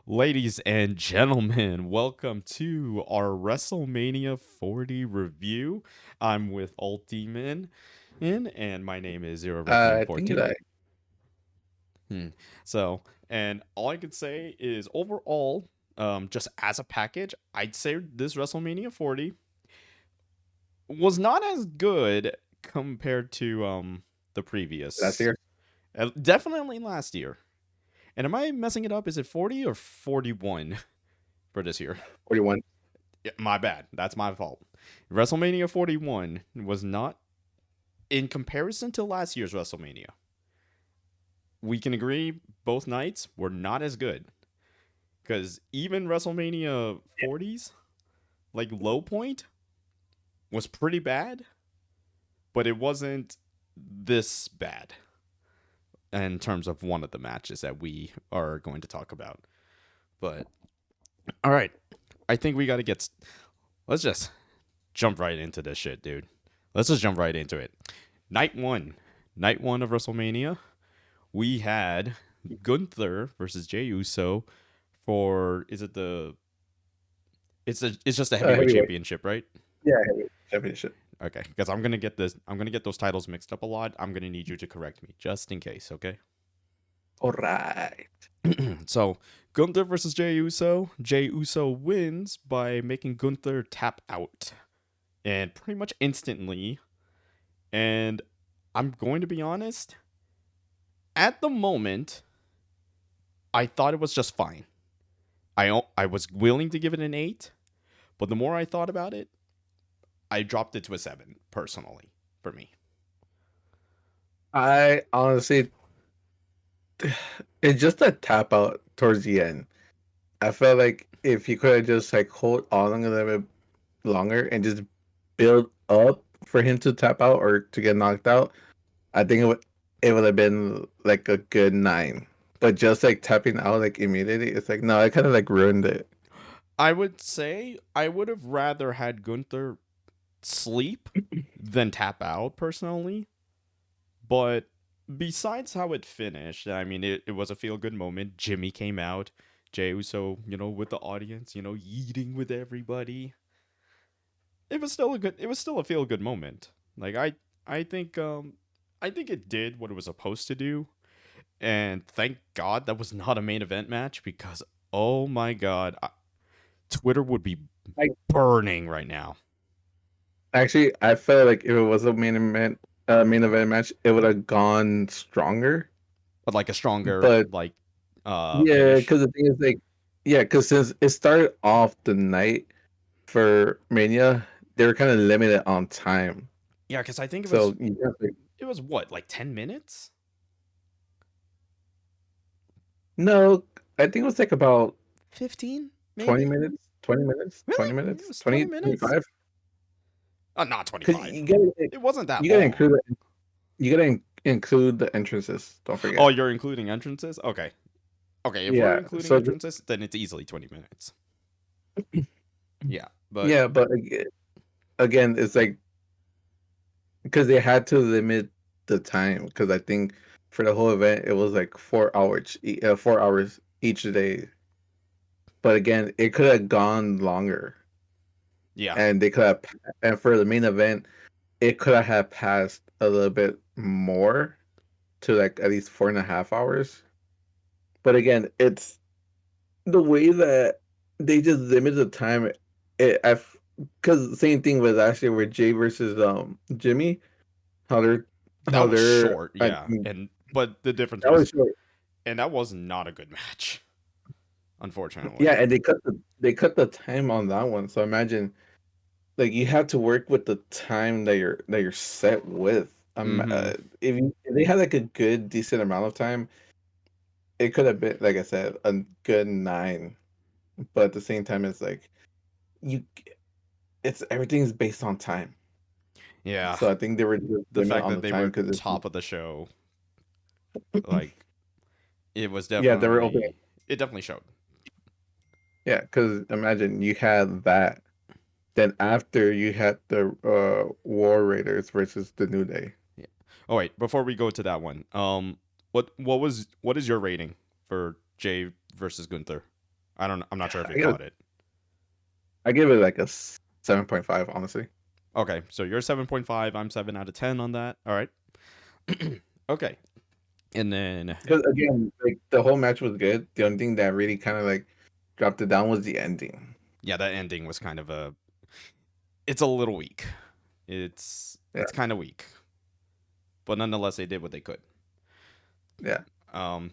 Ladies and gentlemen, welcome to our WrestleMania 40 review. I'm with Alt Demon, and my name is Zero Reckoning I think 14. that Hmm. So, and all I could say is overall, just as a package, I'd say this WrestleMania 40 was not as good compared to the last previous. year, Definitely last year. And am I messing it up? Is it 40 or 41 for this year? 41. Yeah, my bad. That's my fault. WrestleMania 41 was not in comparison to last year's WrestleMania. We can agree both nights were not as good because even WrestleMania 40's like low point was pretty bad, but it wasn't this bad in terms of one of the matches that we are going to talk about. But all right, I think we got to get. Let's just jump right into this shit, dude. Let's just jump right into it. Night one, night one of WrestleMania, we had Gunther versus Jey Uso for is it the it's just the heavyweight Heavyweight. championship, right? Yeah, heavyweight championship. Okay, because I'm gonna get those titles mixed up a lot. I'm gonna need you to correct me just in case, okay? All right. So Gunther versus Jey Uso. Jey Uso wins by making Gunther tap out, and pretty much instantly. And I'm going to be honest. At the moment, I thought it was just fine. I was willing to give it an 8, but the more I thought about it, I dropped it to a 7 personally for me. I honestly, it's just a tap out towards the end. I felt like if you could have just like hold on a little bit longer and just build up for him to tap out or to get knocked out, I think it would have been like a good 9. But just like tapping out like immediately, it's like no, I kind of like ruined it. I would say I would have rather had Gunther sleep than tap out personally, but besides how it finished, I mean it was a feel good moment. Jimmy came out, Jey Uso, with the audience, eating with everybody. It was still a feel good moment. Like I think I think it did what it was supposed to do. And thank God that was not a main event match because oh my God, Twitter would be Like burning right now. actually, I felt like if it was a main event match, it would have gone stronger. But like a stronger But yeah, finish. because the thing is like, yeah, because since it started off the night for Mania, they were kind of limited on time. Yeah, cuz I think So you have to, it was what, like 10 minutes? no, I think it was like about 15 20 maybe? minutes, 20 minutes, 20 Really? It minutes, was 20 20, minutes? 25. Not Because 25. you gotta, It wasn't that you gotta include long. it. You gotta include the entrances. Don't Oh, forget. you're including entrances? Okay. Okay, if we're Yeah. including So entrances, then it's easily 20 minutes. Yeah, but yeah, but again, it's like because they had to limit the time because I think for the whole event it was like 4 hours, 4 hours each day. But again, it could have gone longer, yeah. and they could have, and for the main event, it could have passed a little bit more to like at least 4.5 hours. But again, it's the way that they just limit the time. It, because same thing with actually with Jay versus Jimmy, how they're That how was they're short, I yeah. mean, And but the difference that was was short. and that was not a good match, Yeah, unfortunately. and they cut the time on that one. So imagine like you have to work with the time that you're set with. Mhm. If they had like a good decent amount of time, it could have been like I said a good 9. But at the same time, it's like you, it's everything's based on time. Yeah. So I think they were just The limit fact on that the they time were because top of the show, like yeah, they were opening. it definitely showed. Yeah, because imagine you had that. Then after you had the War Raiders versus the New Day. Yeah. Oh wait, before we go to that one, what is your rating for Jay versus Gunther? I'm not sure if I you give it, caught it. I give it like a 7.5, honestly. Okay, so you're 7.5. I'm 7 out of 10 on that. All right. Okay, and then Because again, like the whole match was good. The only thing that really kind of like dropped it down was the ending. yeah, that ending was kind of a. It's a little weak. Yeah, It's kind of weak, but nonetheless, they did what they could. yeah. Um,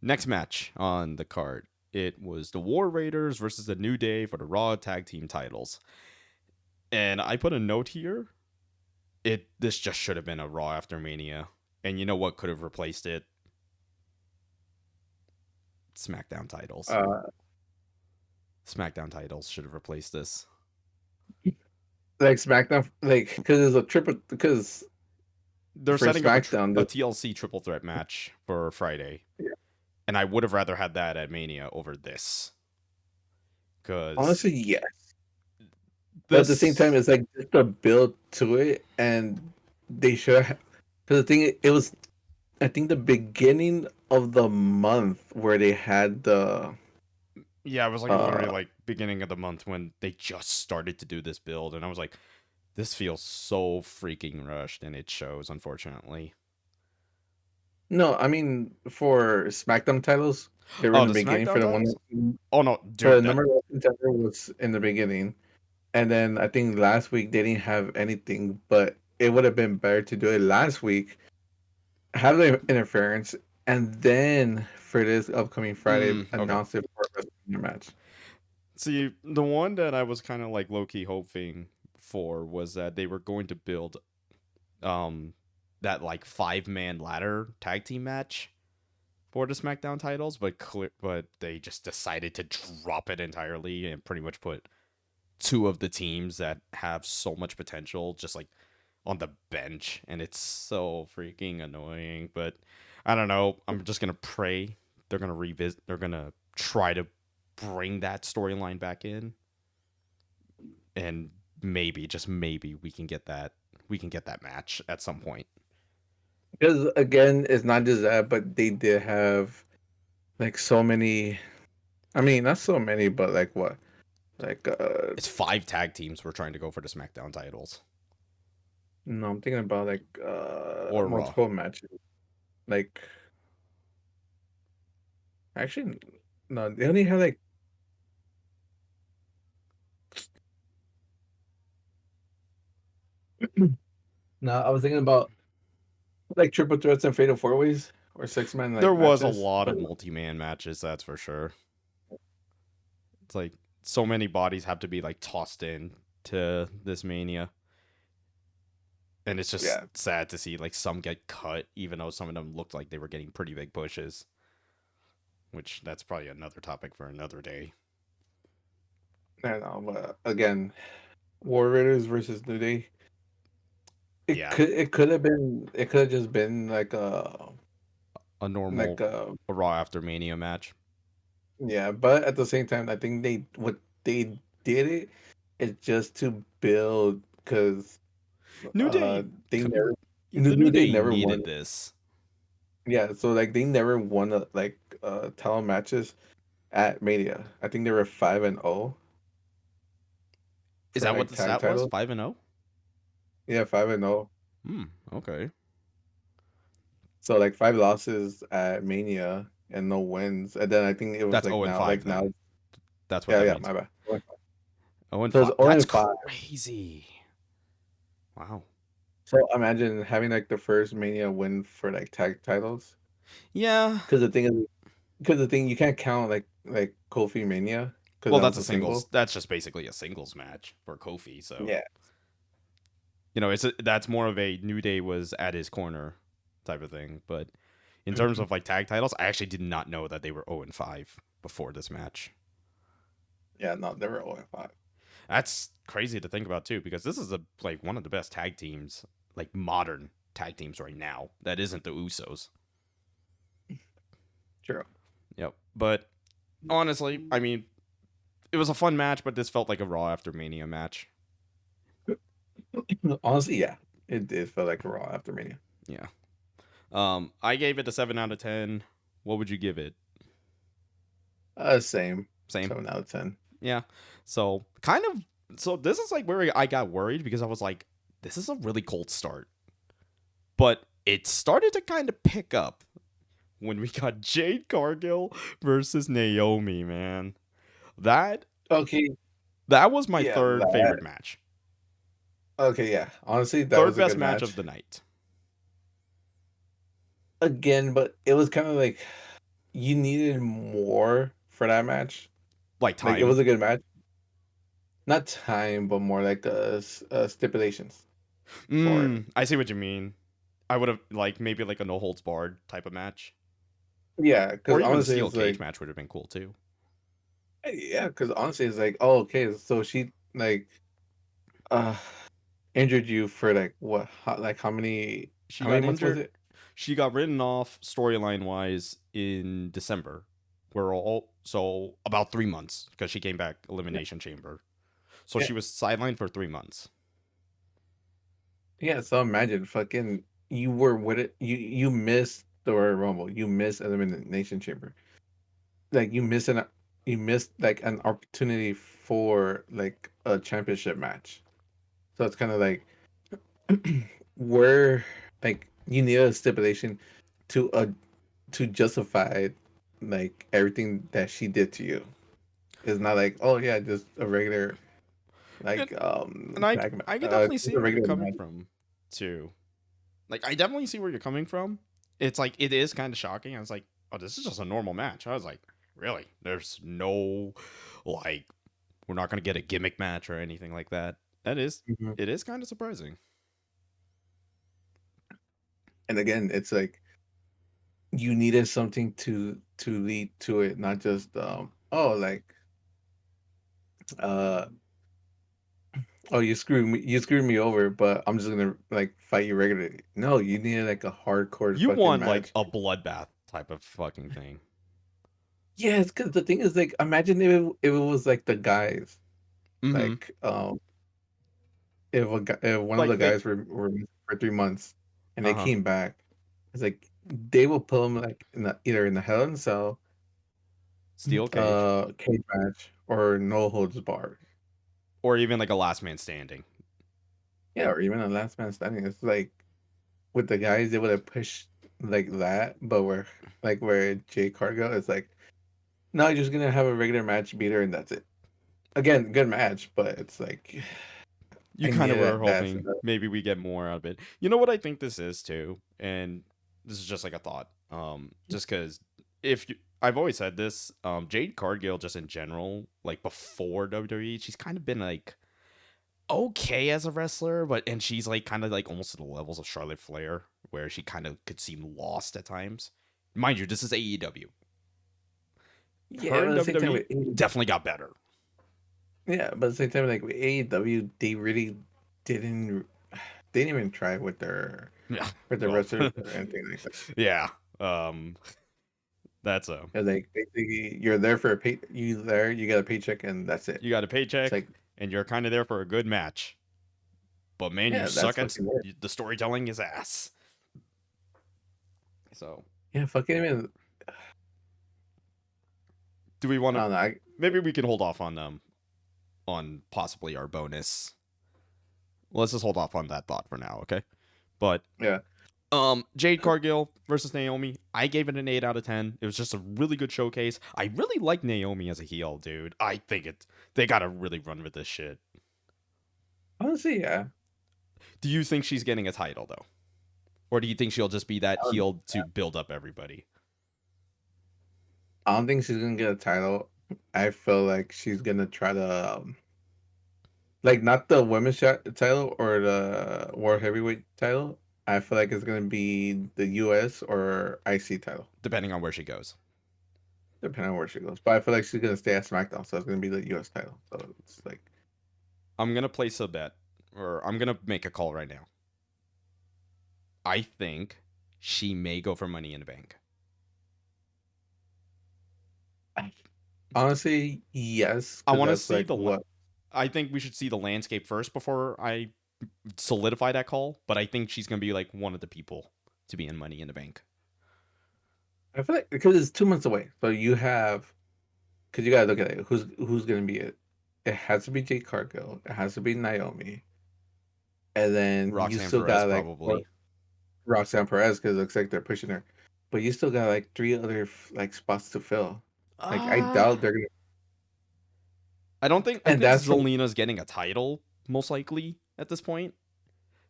Next match on the card, it was the War Raiders versus the New Day for the Raw Tag Team titles. And I put a note here. This just should have been a Raw after Mania. And you know what could have replaced it? SmackDown titles. Uh, SmackDown titles should have replaced this. like SmackDown, like because it's a triple. Because They're for setting up SmackDown, a TLC triple threat match for Friday. yeah, And I would have rather had that at Mania over this. Because honestly, yes. But at the same time, this. it's like just a build to it, and they should. Because the thing, it was I think the beginning of the month where they had the Yeah, it was like literally uh like beginning of the month when they just started to do this build. And I was like, this feels so freaking rushed. And it shows, unfortunately. no, I mean for SmackDown titles, they were in Oh, the the beginning for SmackDown the one titles? Oh, no, for the dude, that. number one contender was in the beginning. And then I think last week they didn't have anything, but it would have been better to do it last week, have the interference, and then for this upcoming Friday Okay. announce it for a WrestleMania match. See, the one that I was kind of like low key hoping for was that they were going to build um that like 5-man ladder tag team match for the SmackDown titles, but they just decided to drop it entirely and pretty much put two of the teams that have so much potential just like on the bench, and it's so freaking annoying. But I don't know. I'm just gonna pray they're gonna revisit. They're gonna try to bring that storyline back in, and maybe just maybe we can get that. We can get that match at some point. Because again, it's not just that, but they did have like so many. I mean, not so many, but like what? Like It's 5 tag teams we're trying to go for the SmackDown titles no, I'm thinking about like or Raw. multiple matches. Like actually, no, they only had like no. I was thinking about like triple threats and fatal four ways or 6 man There like was a matches. lot of multi-man matches, that's for sure. It's like so many bodies have to be like tossed in to this Mania. And it's just Yeah, sad to see like some get cut, even though some of them looked like they were getting pretty big pushes. Which that's probably another topic for another day. I know, but again, War Raiders versus New Day. Yeah, It could have been it could have just been a like normal a a Raw after Mania match. yeah, but at the same time, I think what they did it is just to build because New Day, they never the New New Day Day never won. needed this. Yeah, so like they never won title matches at Mania. I think they were 5-0 Is for that what like the tag stat was? titles. 5-0. Yeah, 5-0. Hmm. Okay. So like 5 losses at Mania and no wins. And then I think it was That's 0 and like 5 now, then. That's what yeah, that yeah, means. my bad. 0 and So it's 5. 0 That's and 5. crazy. Wow. So imagine having like the first Mania win for like tag titles. Yeah. Because the thing is, because the thing you can't count like Kofi Mania because Well, that that's was a a singles. single. That's just basically a singles match for Kofi. So Yeah. that's more of a New Day was at his corner type of thing. But in terms Mhm. of like tag titles, I actually did not know that they were 0 and 5 before this match. Yeah, no, they were 0 and 5. That's crazy to think about too, because this is like one of the best tag teams, like modern tag teams right now. That isn't the Usos. True. Yep. But honestly, I mean, it was a fun match, but this felt like a Raw after Mania match. Honestly, yeah, it did feel like a Raw after Mania. Yeah. I gave it a 7 out of 10. What would you give it? Same. Same. 7 out of 10. Yeah. So kind of. So this is like where I got worried because I was like, this is a really cold start. But it started to kind of pick up when we got Jade Cargill versus Naomi, man. That Okay, that was my yeah, third that. favorite match. Okay, yeah. Honestly, that Third was a best good match match. of the night. Again, but it was kind of like you needed more for that match. Like Like it time. was a good match, not time, but more like stipulations for it. I see what you mean. I would have like maybe like a no holds barred type of match. Yeah, Or because even a honestly, steel it's cage like match would have been cool too. yeah, because honestly, it's like oh, okay, so she like uh injured you for like what, like She how many got months was injured. it? She got written off storyline wise in December. We're all so about 3 months because she came back Yeah, elimination chamber. So yeah, she was sidelined for 3 months. yeah. So imagine fucking you were with it. You missed the Royal Rumble. You missed Elimination Chamber. Like you missed like an opportunity for like a championship match. So it's kind of like where like you need a stipulation to justify like everything that she did to you. It's not like oh yeah, just a regular And, like and I tag I can definitely just see a where you're regular coming match. from too. Like I definitely see where you're coming from. It's like it is kind of shocking. I was like, oh, this is just a normal match. I was like, really? There's no like we're not gonna get a gimmick match or anything like that. That is Mhm. it is kind of surprising. And again, it's like you needed something to lead to it, not just oh like uh oh you screwed me over, but I'm just gonna like fight you regularly. No, you needed like a hardcore You fucking want like match. a bloodbath type of fucking thing. Yes, because the thing is like imagine if it was like the guys Mm-hmm. like if one of the Like they guys were missing for 3 months and they uh-huh. came back, it's like they will put them like in either in the Hell in a Cell Steel cage. cage match or no holds barred. Or even like a last man standing. Yeah, or even a last man standing. It's like with the guys they would have pushed like that, but where Jay Cargill is like, no, you're just gonna have a regular match beater and that's it. Again, good match, but it's like You I kind need of were that. hoping maybe we get more out of it. You know what I think this is too, and this is just like a thought. Just because if you, I've always said this, Jade Cargill just in general, like before WWE, she's kind of been like okay as a wrestler, but and she's like kind of like almost to the levels of Charlotte Flair, where she kind of could seem lost at times. Mind you, this is AEW. Yeah, Her but in at the same time WWE with definitely got better. yeah, but at the same time like with AEW, they really didn't they didn't even try Yeah, with the well, wrestlers or anything like that. yeah. Um, that's a It's like basically you're there for a you get a paycheck and that's it. you got a It's paycheck like and you're kind of there for a good match. But man, you yeah, that's suck at fucking it. the storytelling is ass. So, Yeah, fucking even do we want I to? don't know. Maybe we can hold off on possibly our bonus. Let's just hold off on that thought for now, okay? But Yeah. Jade Cargill versus Naomi, I gave it an 8 out of 10. It was just a really good showcase. I really like Naomi as a heel, dude. I think they gotta really run with this shit. Honestly, yeah. Do you think she's getting a title though, or do you think she'll just be that I don't, heel to build up everybody? I don't think she's gonna get a title. I feel like she's gonna try to like not the women's title or the world heavyweight title. I feel like it's gonna be the US or IC title, Depending on where she goes. depending on where she goes. But I feel like she's gonna stay at SmackDown, so it's gonna be the US title. So it's like I'm gonna place a bet, or I'm gonna make a call right now. I think she may go for Money in the Bank. honestly, yes, I because want to that's see like the. what I think we should see the landscape first before I solidify that call. But I think she's gonna be like one of the people to be in Money in the Bank. I feel like because it's 2 months away. So you have because you gotta look at it. Who's gonna be it? It has to be Jade Cargill. It has to be Naomi, and then you Roxanne still Perez got like probably. Roxanne Perez because it looks like they're pushing her, but you still got like three other like spots to fill. Like I Uh doubt they're gonna, I don't think I and think that's from Zelina's getting a title most likely at this point.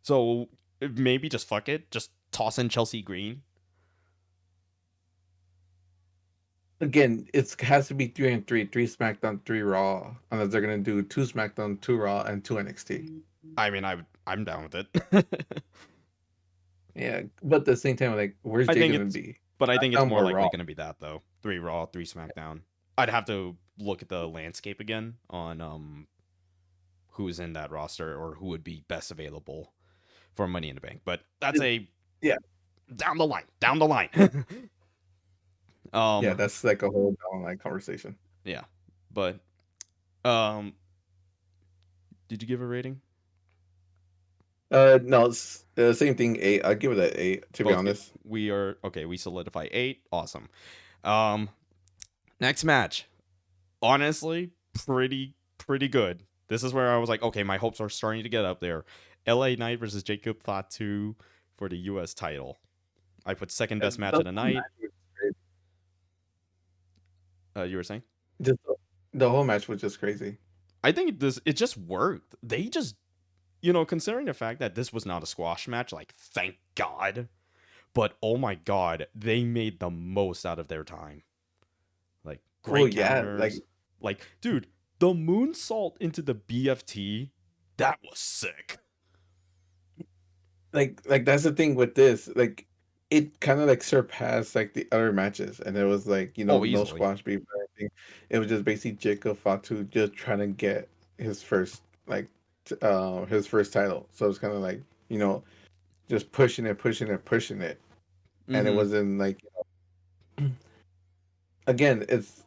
So maybe just fuck it, just toss in Chelsea Green. again. It has to be 3 and 3, 3 SmackDown, 3 Raw, unless they're gonna do 2 SmackDown, 2 Raw, and 2 NXT. I mean, I'm down with it. Yeah, but at the same time, like, where's I Jay think gonna it's, be? but I think it's SmackDown more or Raw? likely going to be that though. 3 Raw, 3 SmackDown. I'd have to look at the landscape again on who's in that roster or who would be best available for Money in the Bank. But that's a Yeah, down the line, down the line. yeah, um, that's like a whole online conversation. yeah, but um, did you give a rating? No, it's same thing. 8. I'd give it an 8. To be Both good. honest, We are okay. We solidify 8. Awesome. Um, next match. Honestly, pretty good. This is where I was like, okay, my hopes are starting to get up there. LA Knight versus Jacob Fatu for the US title. I put second best match the of the whole night. match was great. You were saying? Just the whole match was just crazy. I think it just worked. They just considering the fact that this was not a squash match, like thank God. But oh my God, they made the most out of their time. Like Well, great yeah, counters. Like, dude, the moonsault into the BFT, that was sick. like that's the thing with this. Like, it kind of like surpassed like the other matches, and it was like Oh, no easily. squash beef or anything. It was just basically Jacob Fatu just trying to get his first his first title. So it's kind of like just pushing it, pushing it, pushing it, and it Mm-hmm. wasn't like again, it's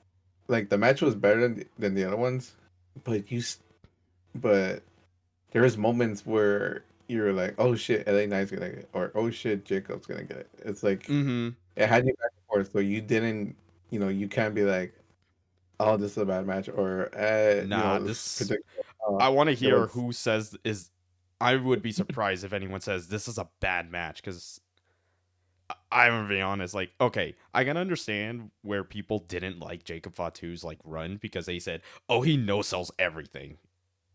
like the match was better than the other ones, but but there was moments where you're like, oh shit, LA Knight's gonna get it, or oh shit, Jacob's gonna get it. It's like Mm-hmm. it had you back and forth, so you didn't, you can't be like, oh, this is a bad match, or Nah, this this predictable. I want to It hear was who says is. I would be surprised if anyone says this is a bad match because I'm gonna be honest. Like, okay, I can understand where people didn't like Jacob Fatu's like run because they said, "Oh, he no sells everything,"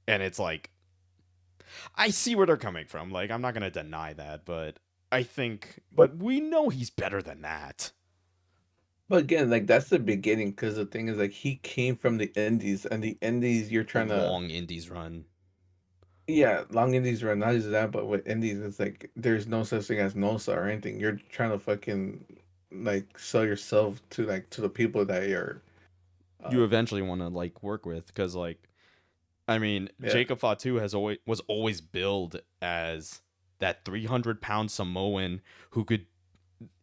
and it's like I see where they're coming from. Like, I'm not gonna deny that, but I think, but but we know he's better than that. but again, like that's the beginning, because the thing is like he came from the Indies, and the Indies you're A trying to. long Indies run. Yeah, long indies run, not just that, but with indies, it's like there's no such thing as NOSA or anything. You're trying to fucking like sell yourself to the people that you're. You Uh, eventually want to like work with because like I mean, yeah, Jacob Fatu has always was always billed as that 300-pound Samoan who could.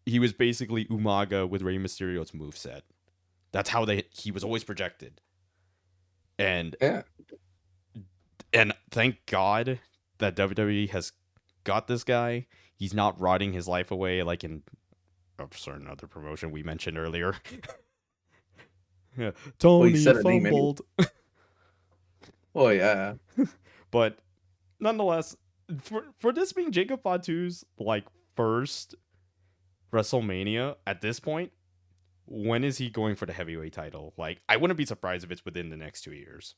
He was basically Umaga with Rey Mysterio's moveset. That's how he was always projected. And yeah. and thank God that WWE has got this guy. He's not rotting his life away like in a certain other promotion we mentioned earlier. Yeah, Well, you Tony said a name anyway. fumbled, Oh yeah. but nonetheless, for this being Jacob Fatu's like first WrestleMania at this point, when is he going for the heavyweight title? Like, I wouldn't be surprised if it's within the next 2 years.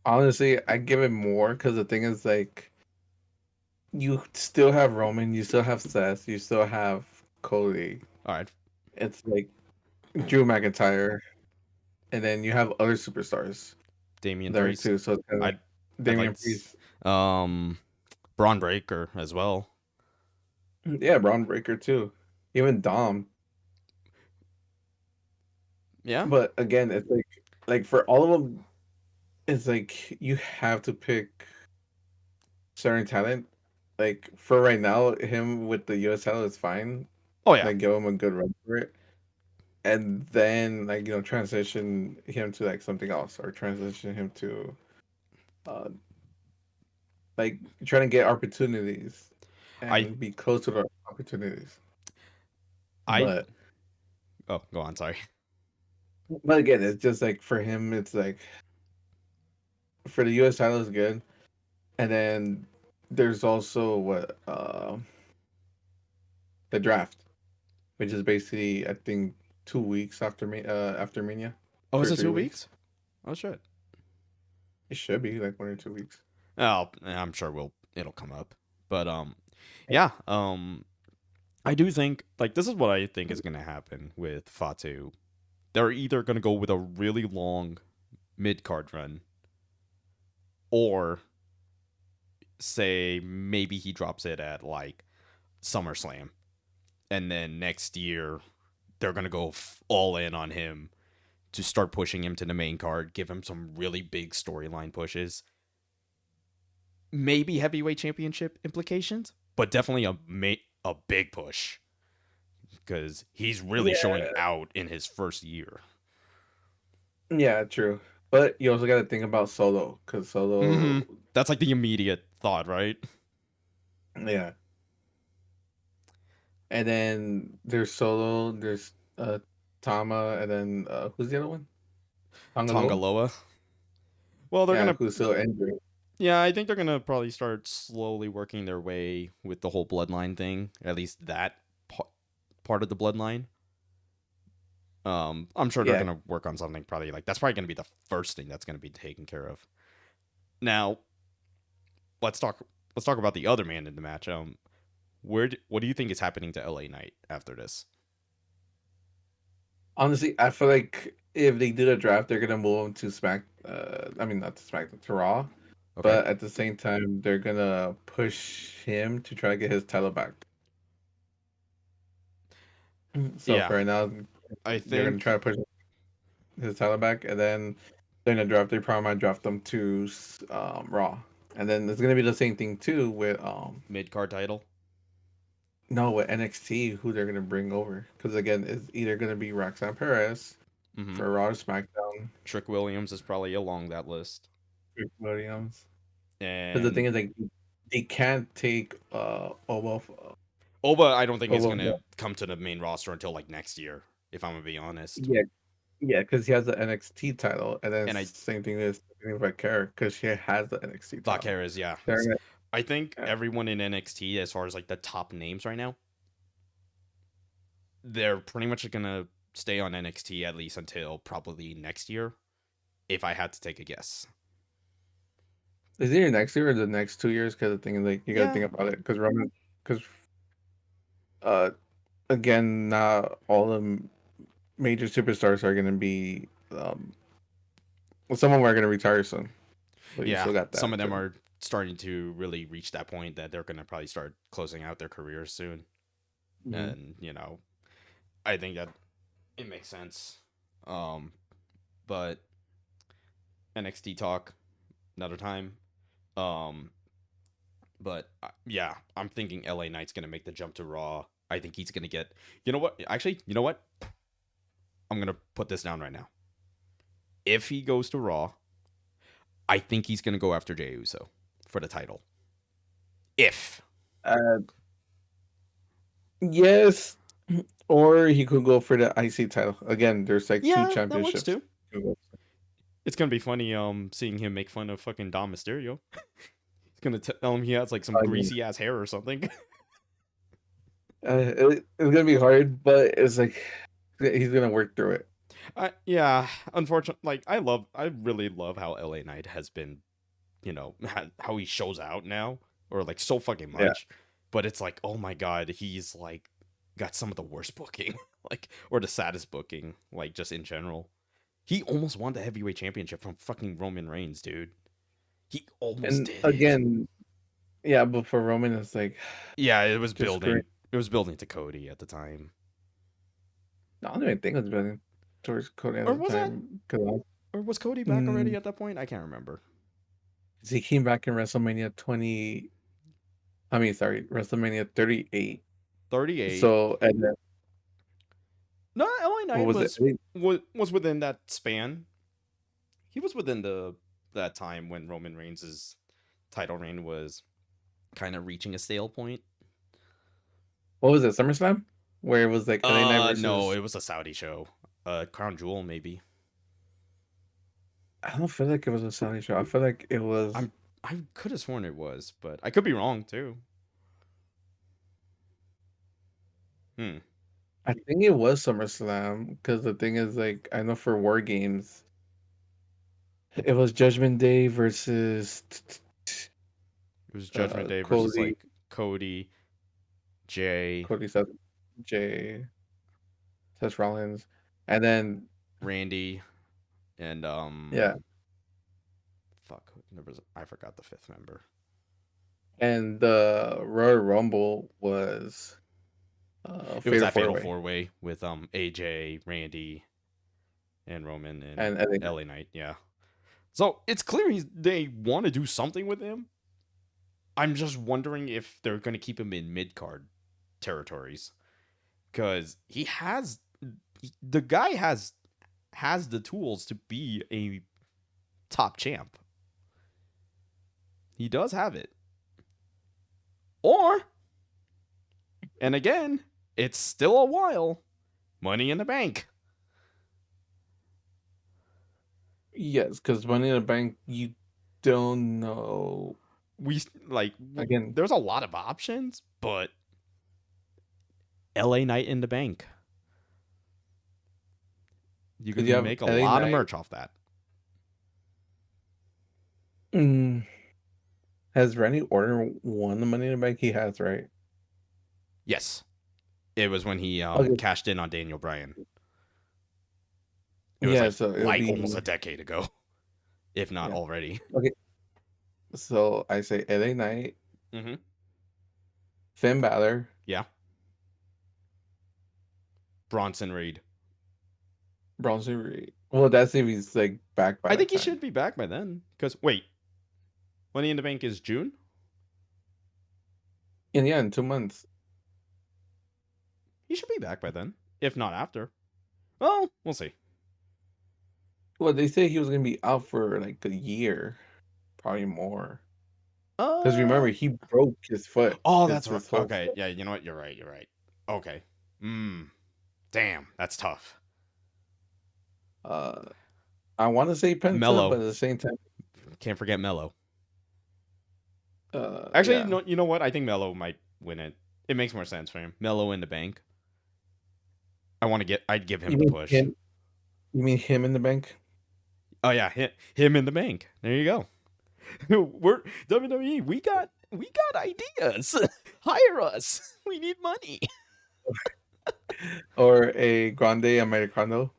Honestly, I give it more because the thing is like you still have Roman, you still have Seth, you still have Cody. All right, It's like Drew McIntyre, and then you have other superstars Damian there Priest. too. So it's kind of like I'd Damian like Priest. um Braun Breaker as well. Yeah, Braun Breaker too. Even Dom. Yeah. But again, it's like for all of them, it's like you have to pick certain talent. Like for right now, him with the US title is fine. Oh yeah. Like give him a good run for it. And then like transition him to like something else, or transition him to uh like trying to get opportunities I and be close to the opportunities. I But Oh, go on. Sorry. But again, it's just like for him, it's like for the U.S. title is good, and then there's also what the draft, which is basically I think 2 weeks after after Mania, Oh, two is or it three 2 weeks? weeks. Oh shit. It should be like 1 or 2 weeks. Oh, I'm sure it'll come up. But yeah. I do think like this is what I think is gonna happen with Fatu. They're either gonna go with a really long mid card run, or say maybe he drops it at like SummerSlam, and then next year they're gonna go all in on him to start pushing him to the main card, give him some really big storyline pushes, maybe heavyweight championship implications, but definitely a big push because he's really showing Yeah, out in his first year. yeah, true. But you also got to think about Solo, because Mm-hmm. Solo, That's like the immediate thought, right? yeah. And then there's Solo, there's Tama, and then who's the other one? Tangaloa? Tongaloa. Well, they're Yeah, gonna. who's still injured. Yeah, I think they're gonna probably start slowly working their way with the whole bloodline thing. At least that part of the bloodline. I'm sure they're Yeah, gonna work on something. Probably like that's probably gonna be the first thing that's gonna be taken care of. Now, let's talk. Let's talk about the other man in the match. What do you think is happening to LA Knight after this? honestly, I feel like if they do the draft, they're gonna move him to Smack. I mean, not to Smack, to Raw. Okay. But at the same time, they're gonna push him to try to get his title back. So Yeah, for right now, I they're gonna try think to push his title back, and then during the draft, they probably might draft him to Raw. And then it's gonna be the same thing too with mid card title. no, with NXT, who they're gonna bring over, because again, it's either gonna be Roxanne Perez Mm-hmm. for Raw or SmackDown, Trick Williams is probably along that list, Trick Williams. Because the thing and is, like, they can't take Oba. I don't think is Oba. gonna come to the main roster until like next year, if I'm gonna be honest. Yeah, yeah, because he has the NXT title, and then And I same thing is with Kara, because she has the NXT title. Vaqueras, yeah. They're gonna, I think yeah. everyone in NXT, as far as like the top names right now, they're pretty much gonna stay on NXT at least until probably next year, if I had to take a guess. Is it either next year or the next 2 years? Because the thing is, like, you got to Yeah, think about it. Because Roman, because uh, again, not all the major superstars are gonna be well, some of them are gonna retire soon. So you yeah. still got Some that of them too. are starting to really reach that point that they're gonna probably start closing out their careers soon, Mhm. and I think that it makes sense. Um, but NXT talk another time. Um, but yeah, I'm thinking LA Knight's gonna make the jump to Raw. I think he's gonna get. You know what? Actually, you know what? I'm gonna put this down right now. If he goes to Raw, I think he's gonna go after Jey Uso for the title. If Uh, yes, or he could go for the IC title. Again, there's like two yeah, that works championships. too. It's gonna be funny seeing him make fun of fucking Dom Mysterio. He's gonna tell him he has like some Again, greasy ass hair or something. it's gonna be hard, but it's like he's gonna work through it. Yeah, unfortunately, like I really love how LA Knight has been, how he shows out now, or like so fucking Yeah, much. But it's like, oh my god, he's like got some of the worst booking, like, or the saddest booking, like just in general. He almost won the heavyweight championship from fucking Roman Reigns, dude. He almost and did it. again, yeah, but for Roman, it's like Yeah, it was just screwing. building. It was building to Cody at the time, I don't even think it was building towards Cody at or the was it? time because Or was Cody back already mm, at that point? I can't remember. he came back in WrestleMania 20. I mean, sorry, WrestleMania 38. 38. So, and then No, LA what Knight was it? was was within that span. He was within the that time when Roman Reigns' title reign was kind of reaching a stale point. What was it? SummerSlam? where it was like LA Knight No, versus. it was a Saudi show. Crown Jewel maybe. I don't feel like it was a Saudi show. I feel like it was. I'm I could have sworn it was, but I could be wrong too. Hmm. I think it was SummerSlam because the thing is, like, I know for War Games, it was Judgment Day versus It was Judgment Day versus Cody, like Cody, Jay, Cody Seth, Jay, Seth Rollins, and then Randy, and yeah, fuck, there was I forgot the fifth member. and the Royal Rumble was It was Fatal that Four Fatal Way, Four Way with AJ, Randy, and Roman and and I think LA Knight. Yeah. So it's clear they want to do something with him. I'm just wondering if they're going to keep him in mid card territories because the guy has the tools to be a top champ. He does have it. Or, and again, it's still a while. Money in the Bank. yes, because Money in the Bank, you don't know. We like Again, there's a lot of options, but LA Knight in the Bank. You because you can have make a LA lot of Knight. merch off that. Mm, has Randy Orton won the Money in the Bank? He has, right? Yes. It was when he Okay, cashed in on Daniel Bryan. It was yeah, so it'll like almost be a decade ago, if not yeah. already. Okay, so I say LA Knight, Mm-hmm. Finn Balor, Yeah. Bronson Reed. Bronson Reed. Well, that's if he's like back by I that think he time. should be back by then. Because wait, Money in the Bank is June. And yeah, in 2 months. He should be back by then, if not after. Well, we'll see. Well, they say he was gonna be out for like a year, probably more. Because Uh remember, he broke his foot. oh, It's that's right. his whole Okay, foot. yeah. You know what? You're right. You're right. Okay. Damn, that's tough. Uh, I want to say Penta, Mello. but at the same time, Can't forget Mello. Actually, yeah. you know what? I think Mello might win it. It makes more sense for him. Mello in the Bank. I'd give him You the mean push. him? You mean him in the bank? Oh yeah, him in the Bank. There you go. We're WWE. We got ideas. Hire us. We need money. Or a Grande Americano?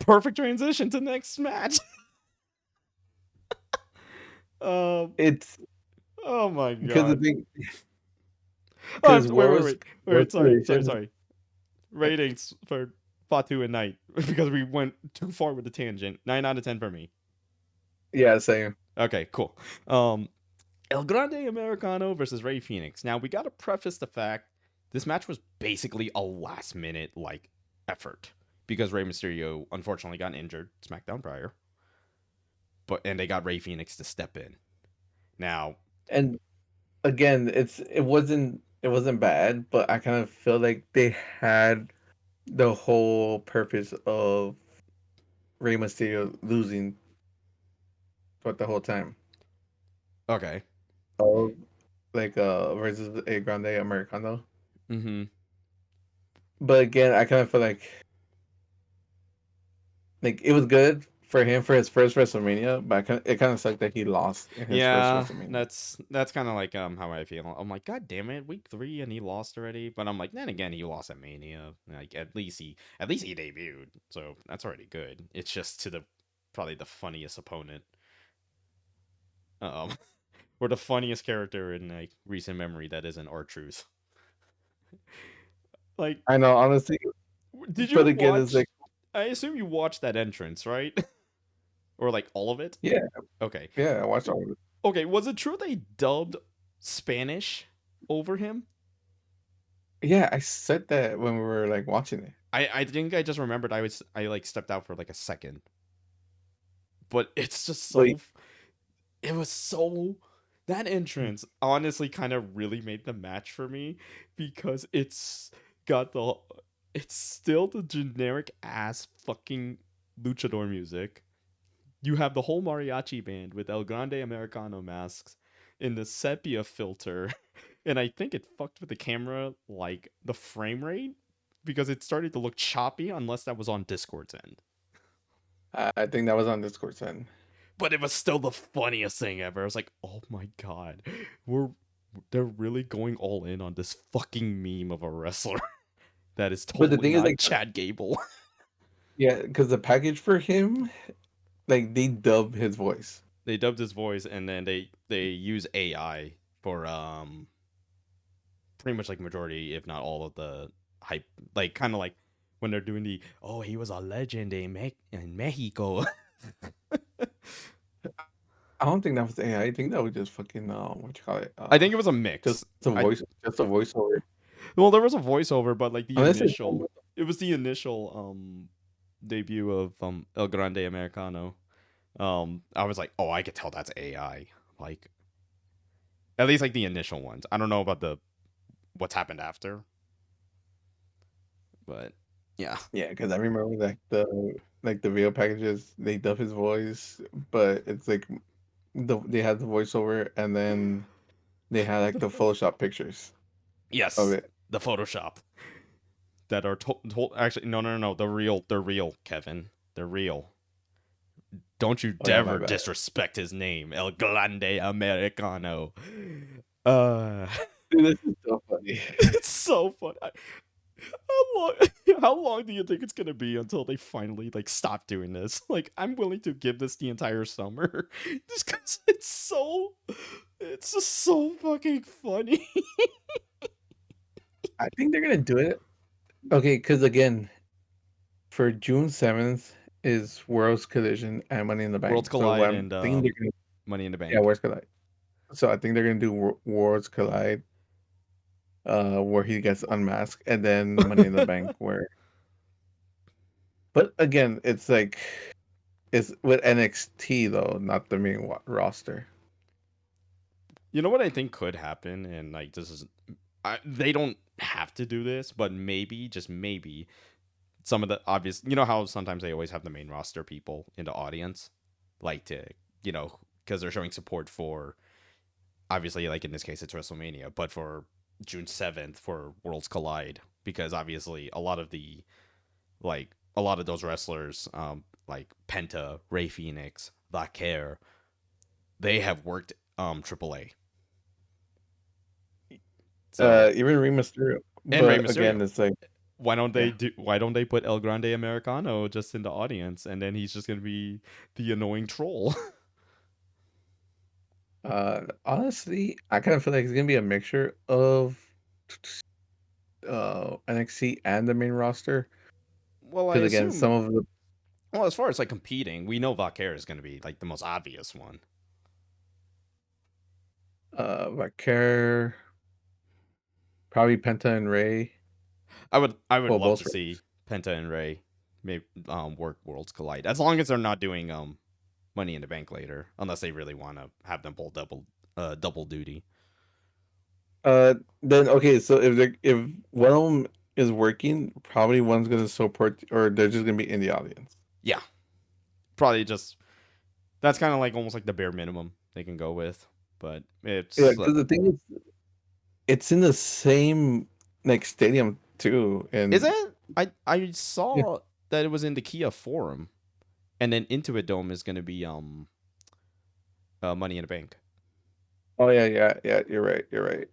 Perfect transition to next match. Um. It's Oh my because the god. thing, Oh, because wait. Worst Federation. Sorry. Ratings for Fatu and Knight because we went too far with the tangent. 9 out of 10 for me. Yeah, same. Okay, cool. Um, El Grande Americano versus Ray Phoenix. Now we got to preface the fact this match was basically a last minute effort because Rey Mysterio unfortunately got injured SmackDown prior, and they got Ray Phoenix to step in. Now, And again, it wasn't bad, but I kind of feel like they had the whole purpose of Rey Mysterio losing for the whole time. okay. Oh, like versus a Grande Americano. Mm-hmm. But again, I kind of feel like it was good for him for his first WrestleMania, but it kind of sucked that he lost in his first Yeah, WrestleMania. that's kind of like how I feel. I'm like, God damn it, week 3 and he lost already. But I'm like, then again, he lost at Mania. Like at least he debuted, so that's already good. It's just to the probably the funniest opponent, um, or the funniest character in like recent memory that isn't R-Truth. Like, I know, honestly, did you but again, it's watch? like, I assume you watched that entrance, right? Or like all of it? yeah, Okay, yeah, I watched all of it. okay. Was it true they dubbed Spanish over him? Yeah, I said that when we were like watching it. I think I just remembered I like stepped out for like a second, but it's just Wait, it was so That entrance honestly kind of really made the match for me because got the it's still the generic ass fucking luchador music. You have the whole mariachi band with El Grande Americano masks in the sepia filter, and I think it fucked with the camera, like the frame rate, because it started to look choppy unless that was on Discord's end. I think that was on Discord then. But it was still the funniest thing ever. I was like, oh my god, we're they're really going all in on this fucking meme of a wrestler that is But the totally thing is, not like, Chad Gable. yeah, because the package for him, like, they dub his voice. They dubbed his voice and then they use AI for pretty much like majority, if not all of the hype, like kind of like when they're doing the oh he was a legend in Mexico. I don't think that was AI. I think that was just fucking what you call it? I think it was a Just mix. a I voice, just a voiceover. Well, there was a voiceover, but like Unless it's it was the initial debut of El Grande Americano. I was like, oh, I could tell that's AI. Like at least like the initial ones. I don't know about the what's happened after, but yeah. yeah, because I remember like the video packages they dub his voice, but it's like they had the voiceover and then they had like the Photoshop pictures of Yes, it. the Photoshop that are actually no, they're real, Kevin. They're real. Don't you Oh yeah, my dare bad. disrespect his name, El Grande Americano. Uh, Dude, this is so funny. it's so funny. How long? How long do you think it's gonna be until they finally like stop doing this? Like, I'm willing to give this the entire summer, just because it's just so fucking funny. I think they're gonna do it. Okay, because again, for June 7th is World's Collision and Money in the Worlds Bank. So what collide I'm and thinking they're gonna Money in the yeah, Bank. Worlds Collide. So I think they're gonna do Worlds Collide, where he gets unmasked, and then Money in the Bank where. But again, it's like it's with NXT though, not the main roster. You know what I think could happen, and like this is, they don't have to do this, but maybe, just maybe, some of the obvious. You know how sometimes they always have the main roster people in the audience, like to because they're showing support for obviously like in this case it's WrestleMania, but for June 7th for Worlds Collide because obviously a lot of those wrestlers like Penta, Ray Phoenix, Vaquer, they have worked AAA. So Even Rey Mysterio. and Rey But again, Mysterio. it's like yeah. Why don't they put El Grande Americano just in the audience and then he's just gonna be the annoying troll? Honestly, I kind of feel like it's gonna be a mixture of NXT and the main roster. Well, I Because again, some assume of the well as far as like competing, we know Vaquer is gonna be like the most obvious one. Vaquer, probably Penta and Ray. I would Well, love to both see Rays. Penta and Ray maybe work Worlds Collide as long as they're not doing Money in the Bank later, unless they really want to have them pull double duty. Then okay, so if one of them is working, probably one's gonna support, or they're just gonna be in the audience. Yeah, probably just that's kind of like almost like the bare minimum they can go with, but Yeah, it's because the thing is, it's in the same like stadium too, is and it? I yeah. saw that it was in the Kia Forum, and then Intuit Dome is going to be Money in the Bank. Oh yeah, yeah, yeah. You're right. You're right.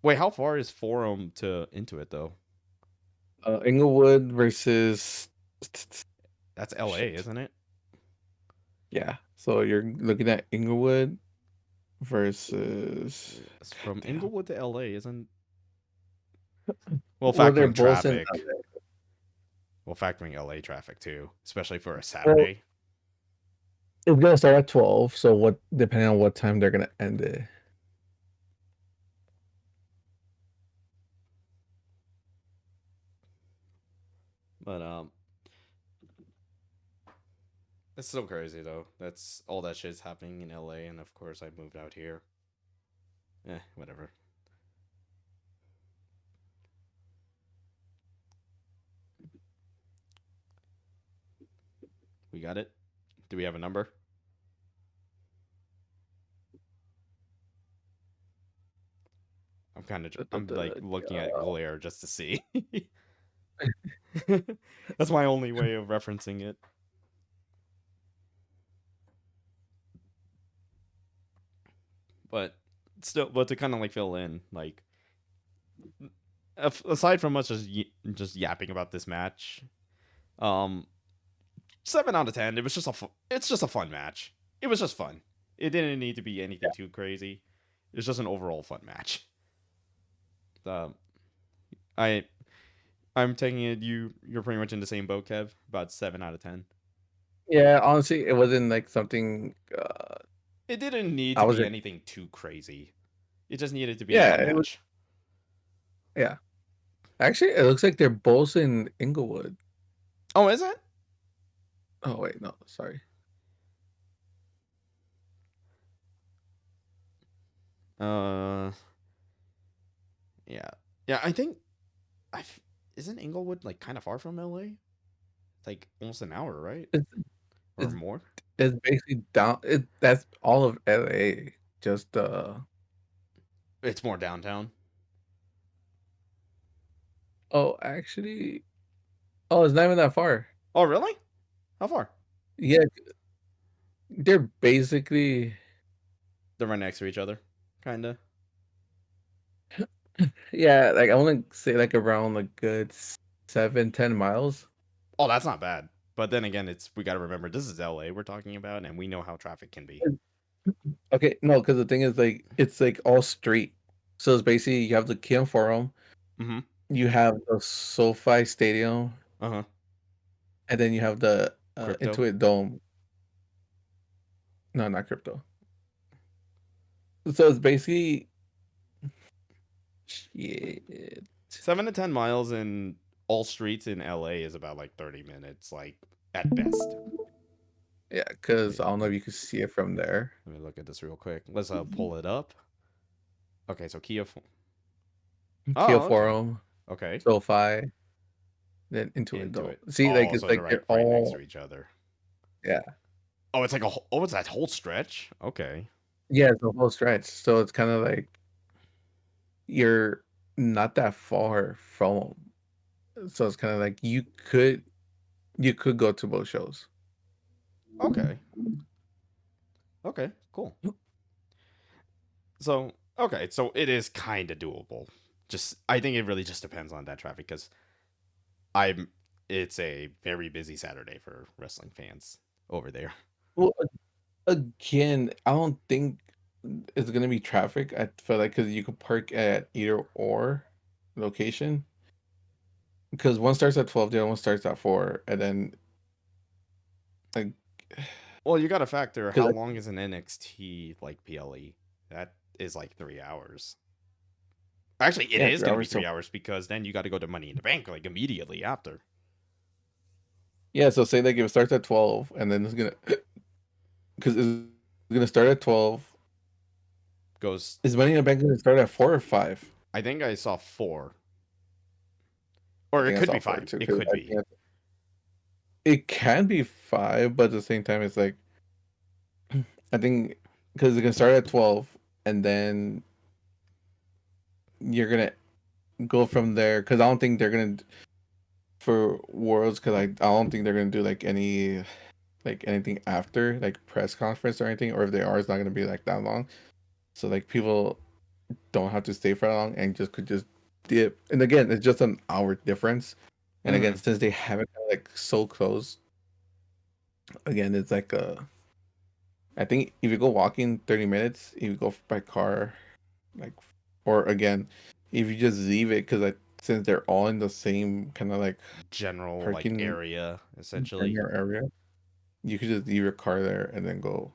Wait, how far is Forum to Intuit though? Inglewood versus That's L.A., shit. isn't it? Yeah. So you're looking at Inglewood versus. Yes, God from damn. Inglewood to L.A. isn't well Well, they're factoring both in. traffic. Well, factoring LA traffic too, especially for a Well, Saturday. it's gonna start at 12. So what? Depending on what time they're gonna end it. But it's so crazy though. That's all that shit's happening in LA, and of course I moved out here. Whatever. We got it. Do we have a number? I'm like looking at glare just to see. That's my only way of referencing it. But still, but to kind of like fill in, like aside from us just yapping about this match, um, 7 out of 10. It was just it's just a fun match. It was just fun. It didn't need to be anything too crazy. It was just an overall fun match. Um, I I'm taking it you're pretty much in the same boat, Kev. About 7 out of 10. Yeah, honestly, it wasn't like something. It didn't need I to was be like, anything too crazy. It just needed to be a yeah, fun it was. match. Yeah, actually, it looks like they're both in Inglewood. Oh, is it? Oh wait, no, sorry. Uh, yeah, yeah. I think I isn't Inglewood like kind of far from LA? It's like almost an hour, right, It's or it's more? it's basically down. That's all of LA. Just It's more downtown. oh, actually, oh, it's not even that far. Oh, really? How far? Yeah, they're basically They're right next to each other, kinda. yeah. Like I want to say like around a good 7-10 miles. Oh, that's not bad. But then again, we got to remember this is LA we're talking about, and we know how traffic can be. Okay, no, because the thing is like it's like all street. So it's basically you have the Kim Forum, Mm-hmm. you have the SoFi Stadium, Uh huh. and then you have the Crypto. Intuit Dome. No, not crypto. So it's basically shit. 7 to 10 miles in all streets in LA is about like 30 minutes, like at best. Yeah, because Wait, I don't know if you can see it from there. let me look at this real quick. Let's pull it up. Okay, so Kia. Kia Oh, okay. Forum, Okay. SoFi, then Intuit Into Dome. it. See, like Oh, it's so they're like like they're right next to all each other. yeah. Oh, it's like oh, it's that whole stretch. Okay. Yeah, it's a whole stretch. So it's kind of like you're not that far from 'em. So it's kind of like you could go to both shows. Okay. Okay. Cool. So okay, so it is kind of doable. Just I think it really just depends on that traffic because I'm. It's a very busy Saturday for wrestling fans over there. Well, again, I don't think it's gonna be traffic. I feel like because you could park at either or location. Because one starts at 12, the other one starts at 4, and then like Well, you got to factor how because long is an NXT like PLE? That is like 3 hours. Actually, it yeah, is 3 going to be hours. three So hours because then you got to go to Money in the Bank like immediately after. yeah, so say like if it starts at 12, and then it's gonna because it's gonna start at 12. Goes. Is Money in the Bank gonna start at 4 or 5? I think I saw 4, I or it think I could saw be 4 5. too. It Because could I be. think it can be 5, but at the same time, it's like I think because it's gonna start at 12, and then you're gonna go from there. Because I don't think they're gonna for Worlds. Because I don't think they're gonna do like anything after like press conference or anything. Or if they are, it's not gonna be like that long. So like people don't have to stay for long and just could just dip. And again, it's just an hour difference. And again, Mm-hmm. since they have it like so close, again, it's like I think if you go walking 30 minutes, if you go by car, like, or again, if you just leave it, because since they're all in the same kind of like General like parking area in essentially. your area, you could just leave your car there and then go.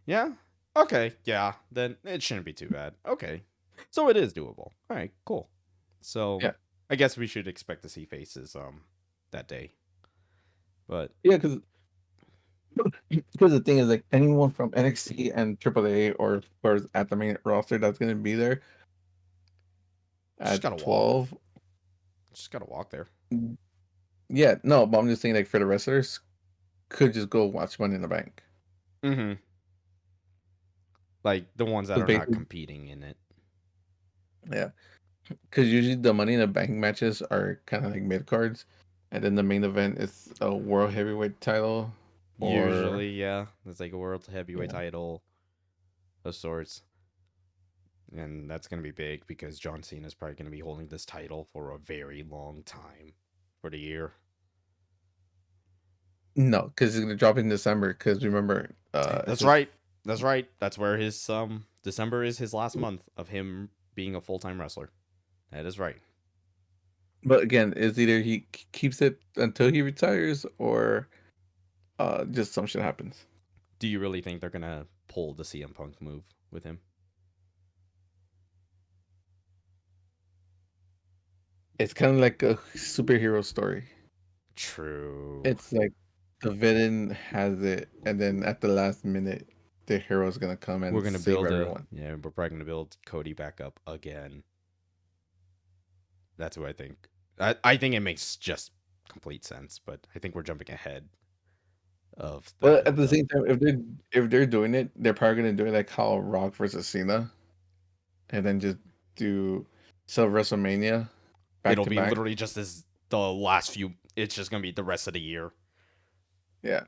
Yeah. Okay. Yeah. Then it shouldn't be too bad. Okay. So it is doable. All right. Cool. So Yeah, I guess we should expect to see faces that day. But yeah, because Because the thing is, like anyone from NXT and AAA or whoever's at the main roster that's gonna be there Just at gotta walk. 12. Just gotta walk there. Yeah, no, but I'm just saying, like for the wrestlers, could just go watch Money in the Bank. Mm-hmm. Like the ones that Because are not basically, competing in it. yeah, because usually the Money in the Bank matches are kind of like mid cards, and then the main event is a world heavyweight title, or Usually, yeah. It's like a world heavyweight yeah, title of sorts. And that's gonna be big because John Cena is probably gonna be holding this title for a very long time for the year. no, because it's gonna drop in December. Because remember, That's his right. That's right. That's where his December is his last month of him being a full time wrestler. That is right. but again, it's either he keeps it until he retires, or just some shit happens. Do you really think they're gonna pull the CM Punk move with him? It's kind of like a superhero story. True. It's like the villain has it, and then at the last minute, the hero's gonna come We're and gonna save build a everyone. yeah. We're probably gonna build Cody back up again. That's what I think. I think it makes just complete sense, but I think we're jumping ahead of the But at build the up. same time, if they're doing it, they're probably gonna do it like how Rock versus Cena, and then just do so WrestleMania back It'll to be back. literally just as the last few. It's just gonna be the rest of the year. Yeah,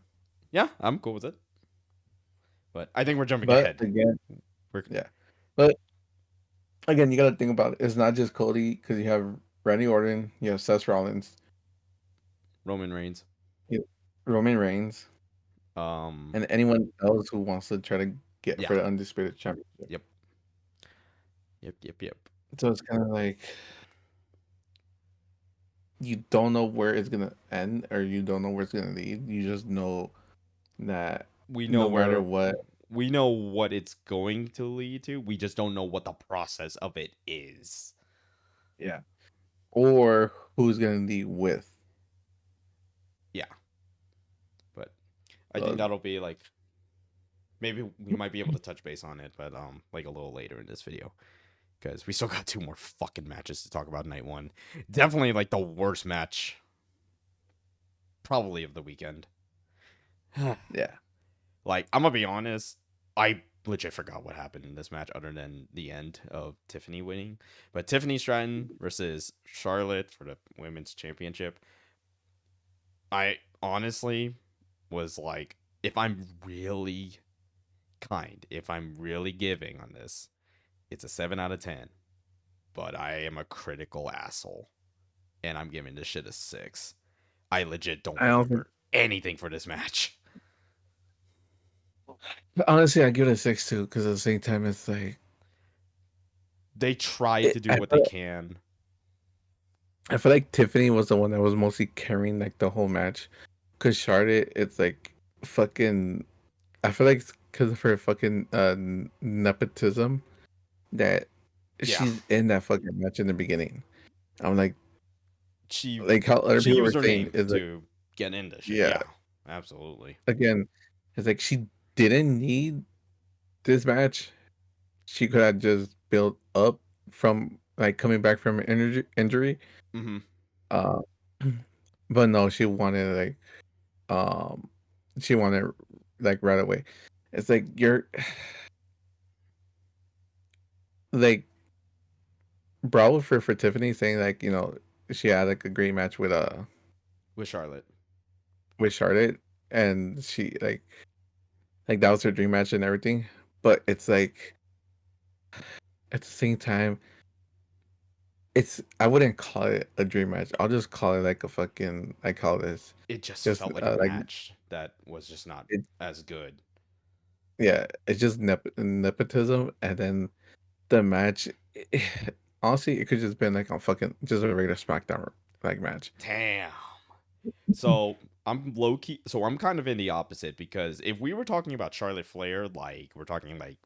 Yeah, I'm cool with it. But I think we're jumping but ahead. again, We're yeah, but again, you gotta think about it. It's not just Cody because you have Randy Orton, you have Seth Rollins, Roman Reigns. you have Roman Reigns, Um. and anyone else who wants to try to get Yeah. for the undisputed championship. Yep. Yep. Yep. Yep. So it's kind of like you don't know where it's gonna end, or you don't know where it's gonna lead. You just know that We know no matter where. what, We know what it's going to lead to. We just don't know what the process of it is. yeah, or who's gonna lead with. Yeah. But I think So that'll be like maybe we might be able to touch base on it, but like a little later in this video because we still got two more fucking matches to talk about night one. Definitely like the worst match probably of the weekend. yeah, Like I'm gonna be honest, I legit forgot what happened in this match other than the end of Tiffany winning. But Tiffany Stratton versus Charlotte for the women's championship. I honestly was like, if I'm really kind, if I'm really giving on this, it's a 7 out of 10. But I am a critical asshole and I'm giving this shit a 6. I legit don't I don't think. remember anything for this match. Honestly, I give it a 6 too, because at the same time, it's like They tried to do I what they feel, can. I feel like Tiffany was the one that was mostly carrying like the whole match, because Charlotte, it's like fucking. I feel like because of her fucking nepotism that Yeah. she's in that fucking match in the beginning. I'm She like how other she people used were her saying name is like, to get into shit. yeah, Yeah. Absolutely. again, it's like she didn't need this match. She could have just built up from like coming back from an injury. Mhm. Uh, but no, um she wanted like right away. It's like you're like bravo for Tiffany saying like, she had like a great match With Charlotte. with Charlotte, and she like that was her dream match and everything. But it's like at the same time, it's I wouldn't call it a dream match. I'll just call it like a fucking I call this It just just felt like a like match that was just not it as good. yeah, it's just nepotism, and then the match. Honestly, it could just been like on fucking just a regular SmackDown like match. Damn. So I'm low key. So I'm kind of in the opposite because if we were talking about Charlotte Flair, like we're talking like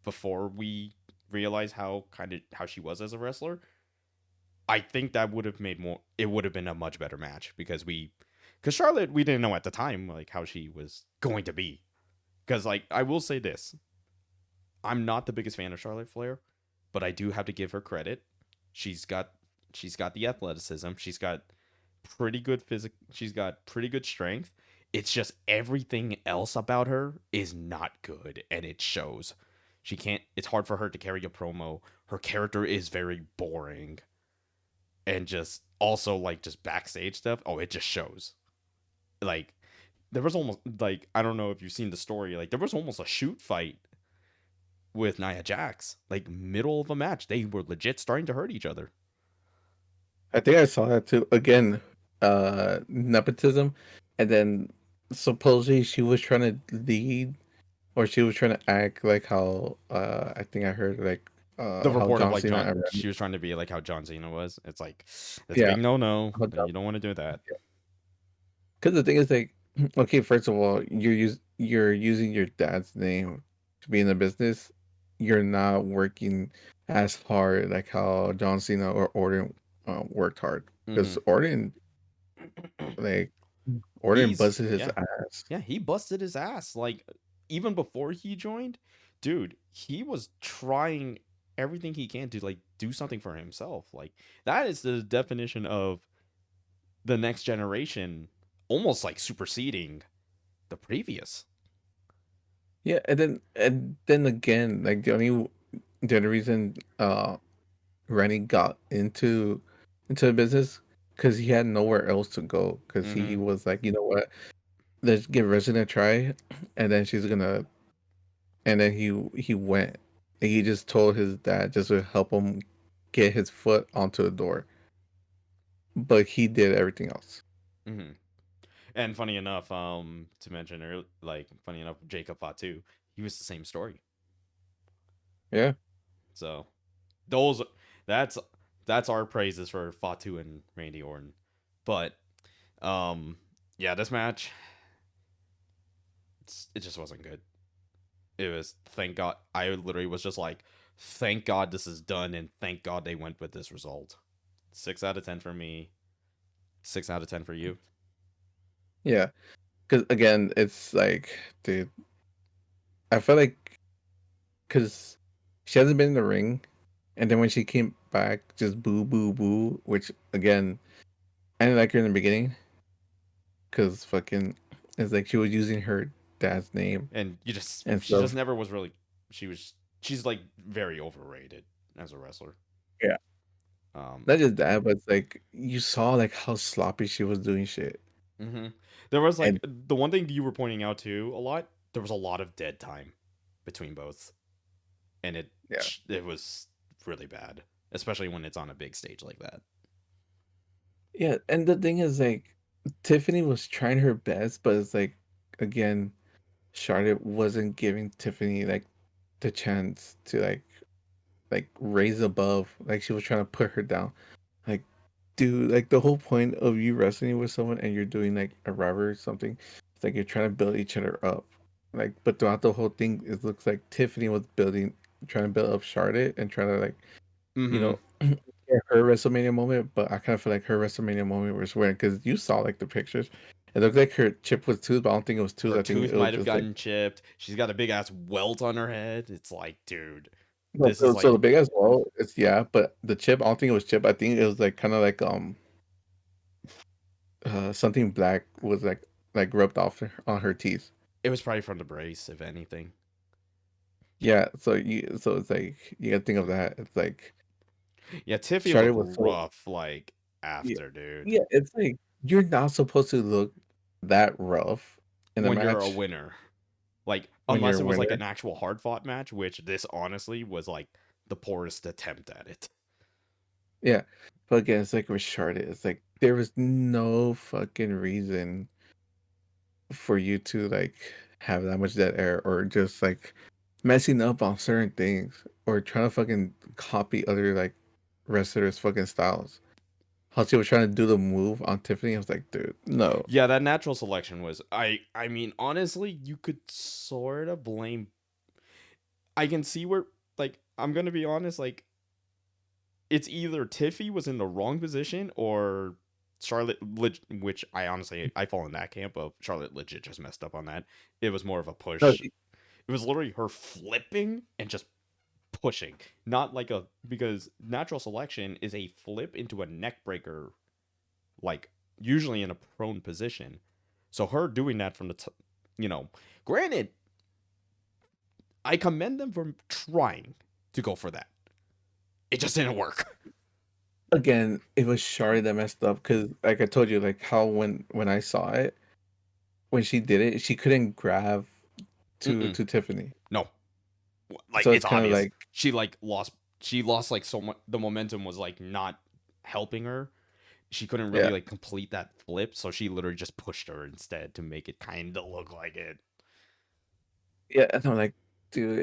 before we realize how she was as a wrestler, I think that would have made more. It would have been a much better match because we Because Charlotte, we didn't know at the time like how she was going to be. Because like I will say this, I'm not the biggest fan of Charlotte Flair, but I do have to give her credit. She's got she's got the athleticism. She's got pretty good physic. She's got pretty good strength. It's just everything else about her is not good, and it shows. She can't. It's hard for her to carry a promo. Her character is very boring, and just also like just backstage stuff. Oh, it just shows. Like there was almost like I don't know if you've seen the story. Like there was almost a shoot fight with Nia Jax, like middle of a match. They were legit starting to hurt each other. I think I saw that too. Again, nepotism, and then supposedly she was trying to lead, or she was trying to act like how I think I heard like The how report of John like Cena John, and Randy, she was trying to be like how John Cena was. It's like that's a yeah, big no no. how John, You don't want to do that. because the thing is like, okay, first of all, you're using your dad's name to be in the business. You're not working as hard like how John Cena or Orton worked hard, because Mm-hmm. Like Orton He's busted his yeah ass. yeah he busted his ass like even before he joined, dude. He was trying everything he can to like do something for himself. Like that is the definition of the next generation, almost like superseding the previous. Yeah, and then again, like the only reason Randy got into the business, because he had nowhere else to go, because Mm-hmm. he was like, you know what, let's give Resident a try, and then she's gonna, and then he went, and he just told his dad just to help him get his foot onto the door, but he did everything else. Mm-hmm. And funny enough, to mention earlier, like funny enough, Jacob Fatu, he was the same story. Yeah, So those that's that's our praises for Fatu and Randy Orton. But um, yeah, this match it just wasn't good. It was thank God. I literally was just like, thank God this is done, and thank God they went with this result. 6 out of 10 for me. 6 out of 10 for you. yeah, because again, it's like, dude, I feel like, because she hasn't been in the ring, and then when she came back, just boo, boo, boo. Which again, I didn't like her in the beginning, because fucking, it's like she was using her dad's name And you just and she just stuff. never was really. She's like very overrated as a wrestler. Yeah, Um, not just that, but it's like you saw like how sloppy she was doing shit, hmm There was like and the one thing you were pointing out too a lot. There was a lot of dead time between both, and yeah, it was really bad, especially when it's on a big stage like that. yeah. And the thing is, like, Tiffany was trying her best, but it's like, again, Charlotte wasn't giving Tiffany like the chance to like raise above. Like she was trying to put her down. Like, dude, like the whole point of you wrestling with someone and you're doing like a rubber or something, it's like you're trying to build each other up. Like, but throughout the whole thing, it looks like Tiffany was trying to build up Charlotte and trying to like, you Mm-hmm. know, get her WrestleMania moment. But I kind of feel like her WrestleMania moment was weird, because you saw like the pictures. It looked like her chip was tooth, but I don't think it was tooth. Her I think tooth it was might have just like, gotten chipped. She's got a big ass welt on her head. It's like, dude, no. this is So like the big as well, it's, yeah, but the chip, I don't think it was chip. I think it was like kind of like something black was like rubbed off on her teeth. it was probably from the brace, if anything. Yeah, so it's like you gotta think of that. It's like Yeah, Tiffy Charlotte looked was so, rough like yeah, after, dude. yeah. It's like you're not supposed to look that rough in a When you're a match winner. Like, when you're unless a it was like winner. an actual hard fought match, which this honestly was like the poorest attempt at it. Yeah, but again, it's like with Charlotte, it's like there was no fucking reason for you to like have that much dead air, or just like messing up on certain things, or trying to fucking copy other like wrestlers' fucking styles. How she was trying to do the move on Tiffany, I was like, dude, no. Yeah, that natural selection was I mean, honestly, you could sort of blame I can see where like I'm going to be honest, like it's either Tiffy was in the wrong position or Charlotte, which I fall in that camp of Charlotte legit just messed up on that. It was more of a No, push. It was literally her flipping and just pushing, not like a because natural selection is a flip into a neck breaker, like usually in a prone position. So her doing that from you know, granted, I commend them for trying to go for that. It just didn't work. again, it was Shari that messed up because, like I told you, like how when I saw it, when she did it, she couldn't grab Mm-mm. to Tiffany. No, like So it's it's kind of obvious like, she like lost. She lost like so much. The momentum was like not helping her. She couldn't really yeah, like complete that flip, so she literally just pushed her instead to make it kind of look like it. yeah. And I'm like, dude,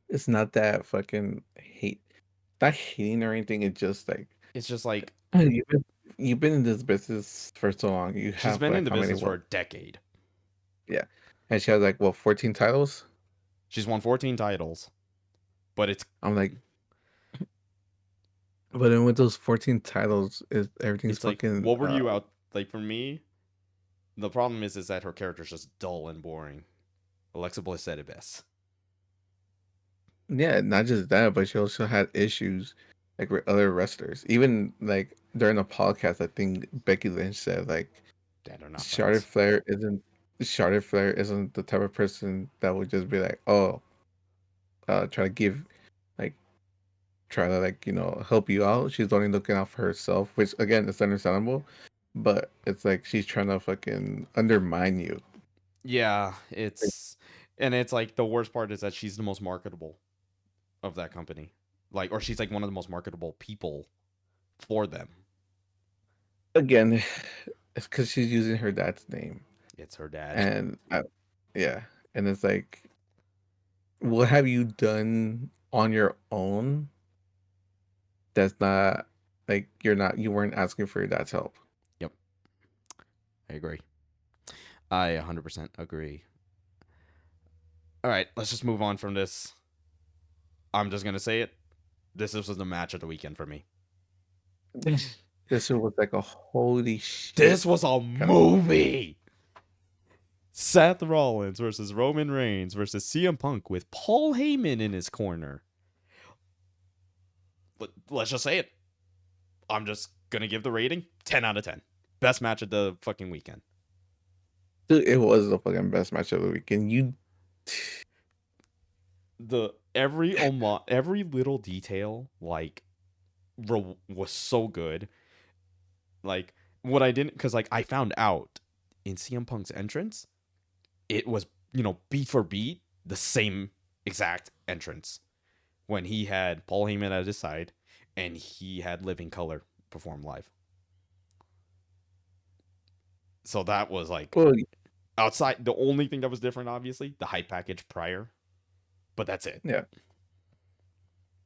it's not that fucking not hating or anything. It's just like, It's just like you've been you've been in this business for so long. You she's have been in like the how many? business for What? a decade. Yeah, and she has like what 14 titles. She's won 14 titles, but I'm like, but then with those 14 titles, is everything's it's like fucking what were you out like for me? The problem is that her character's just dull and boring. Alexa Bliss said it best. yeah, not just that, but she also had issues like with other wrestlers. Even like during a podcast, I think Becky Lynch said like That are not Charlotte friends. Flair isn't Charlotte Flair isn't the type of person that would just be like, oh, try to give like try to like help you out. She's only looking out for herself, which again is understandable, but it's like she's trying to fucking undermine you. Yeah, Like, it's like the worst part is that she's the most marketable of that company. Like or she's like one of the most marketable people for them. again, it's because she's using her dad's name, It's her dad. and yeah, and it's like, what have you done on your own that's not like you weren't asking for your dad's help? Yep, I agree. I 100% agree. All right, let's just move on from this. I'm just gonna say it. This was the match of the weekend for me. This was like a holy This shit was a kind of. movie. Seth Rollins versus Roman Reigns versus CM Punk with Paul Heyman in his corner. Let's just say it. I'm just gonna give the rating 10 out of 10. Best match of the fucking weekend. Dude, it was the fucking best match of the weekend. The every little detail like was so good. Like what I didn't because like I found out in CM Punk's entrance, it was beat for beat the same exact entrance when he had Paul Heyman at his side and he had Living Color perform live. So that was like Well, outside. The only thing that was different, obviously, the hype package prior, but that's it. yeah,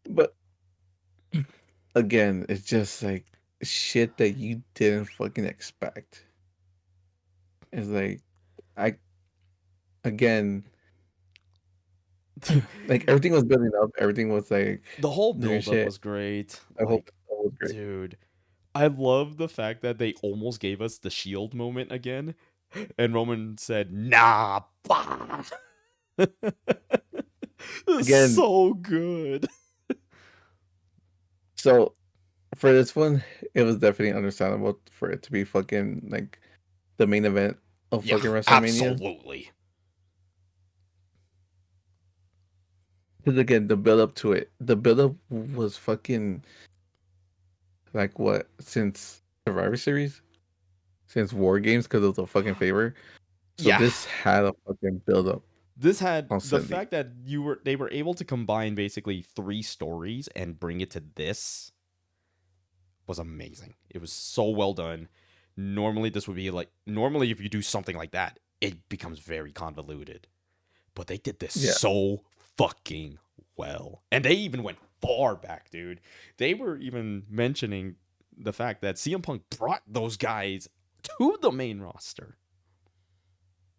but again, it's just like shit that you didn't fucking expect. It's like I again, Dude, like everything was building up. Everything was like the whole doing buildup shit. was great. I hope Like, that was great. dude, I love the fact that they almost gave us the Shield moment again, and Roman said, "Nah, bah." Again, So good. so for this one, it was definitely understandable for it to be fucking like the main event of Yeah, fucking WrestleMania. absolutely. Because again, the build up was fucking like what since Survivor Series, since War Games, because of the fucking favor. So Yeah, this had a fucking build up this had the constantly. fact that they were able to combine basically three stories and bring it to this was amazing. It was so well done. Normally this would be like normally if you do something like that, it becomes very convoluted. But they did this Yeah. so fucking well. And they even went far back, dude. They were even mentioning the fact that CM Punk brought those guys to the main roster.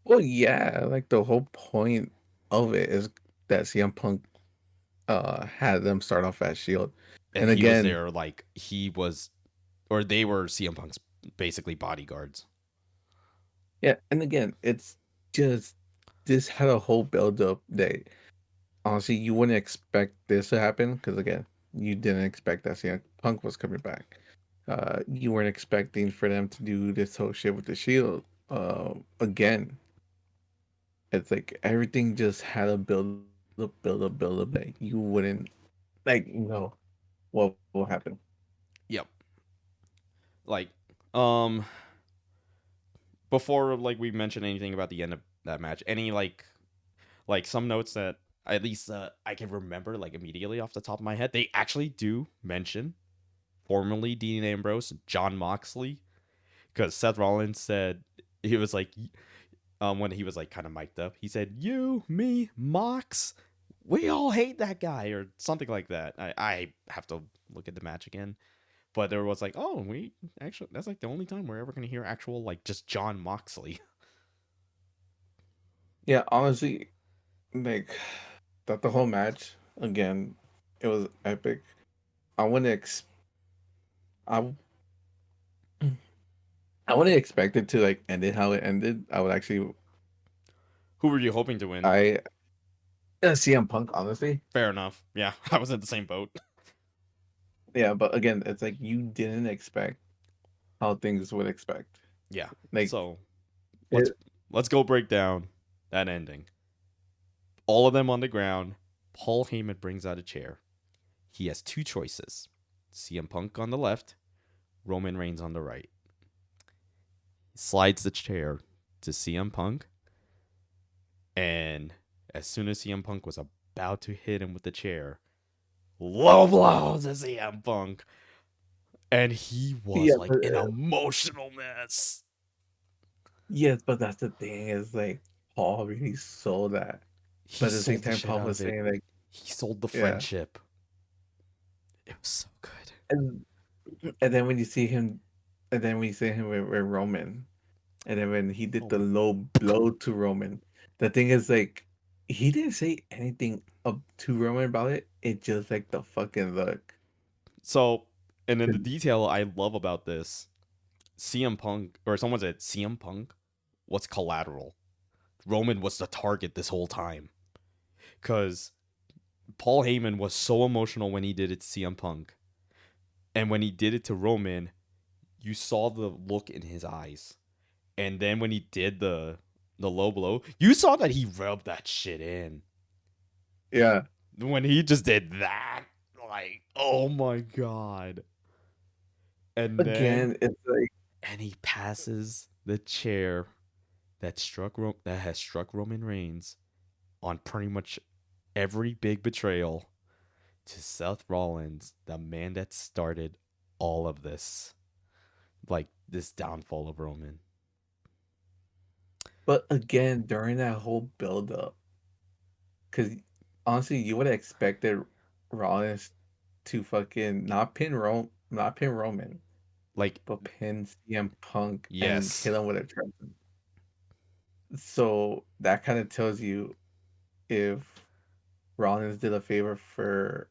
Well, yeah, like the whole point of it is that CM Punk had them start off as Shield. And And he was again, there like he was or they were CM Punk's basically bodyguards. Yeah, and again, it's just this had a whole build up that honestly you wouldn't expect this to happen because again, you didn't expect that CM Punk was coming back. You weren't expecting for them to do this whole shit with the Shield. Again, it's like everything just had a build up that you wouldn't like know what will happen. Yep. Like, um, before like we mentioned anything about the end of that match, any like some notes that at least I can remember like immediately off the top of my head. They actually do mention formerly Dean Ambrose, John Moxley, because Seth Rollins said he was like when he was like kind of mic'd up, he said, "You, me, Mox, we all hate that guy," or something like that. I have to look at the match again, but there was like, oh, we actually that's like the only time we're ever gonna hear actual like just John Moxley. Yeah, honestly, like that the whole match again, it was epic. I wouldn't ex I I wouldn't expect it to like end it how it ended. I would actually Who were you hoping to win? I CM Punk honestly. Fair enough. Yeah, I was in the same boat. Yeah, but again, it's like you didn't expect how things would expect. Yeah. Like So let's it, let's go break down that ending. All of them on the ground. Paul Heyman brings out a chair. He has two choices: CM Punk on the left, Roman Reigns on the right. He slides the chair to CM Punk, and as soon as CM Punk was about to hit him with the chair, low blow to CM Punk, and he yeah, was like an emotional mess. yes, but that's the thing is like Paul really sold that. He But at the same sold the time, shit Paul out was of it. saying like, He sold the yeah, friendship. It was so good. and and then when you see him, and then when you see him with Roman, and then when he did Oh the my. low blow to Roman, the thing is like he didn't say anything up to Roman about it. It just like the fucking look. So, and then the detail I love about this, CM Punk, or someone said CM Punk was collateral. Roman was the target this whole time. Because Paul Heyman was so emotional when he did it to CM Punk. And when he did it to Roman, you saw the look in his eyes. And then when he did the low blow, you saw that he rubbed that shit in. Yeah. When he just did that, like, oh my god. And then Again, it's like and he passes the chair that has struck Roman Reigns on pretty much every big betrayal to Seth Rollins, the man that started all of this, like this downfall of Roman. but again, during that whole build up, because honestly, you would have expected Rollins to fucking not pin Roman, Like, but pin CM Punk and yes, hit him with a trident. So that kind of tells you if Rollins did a favor for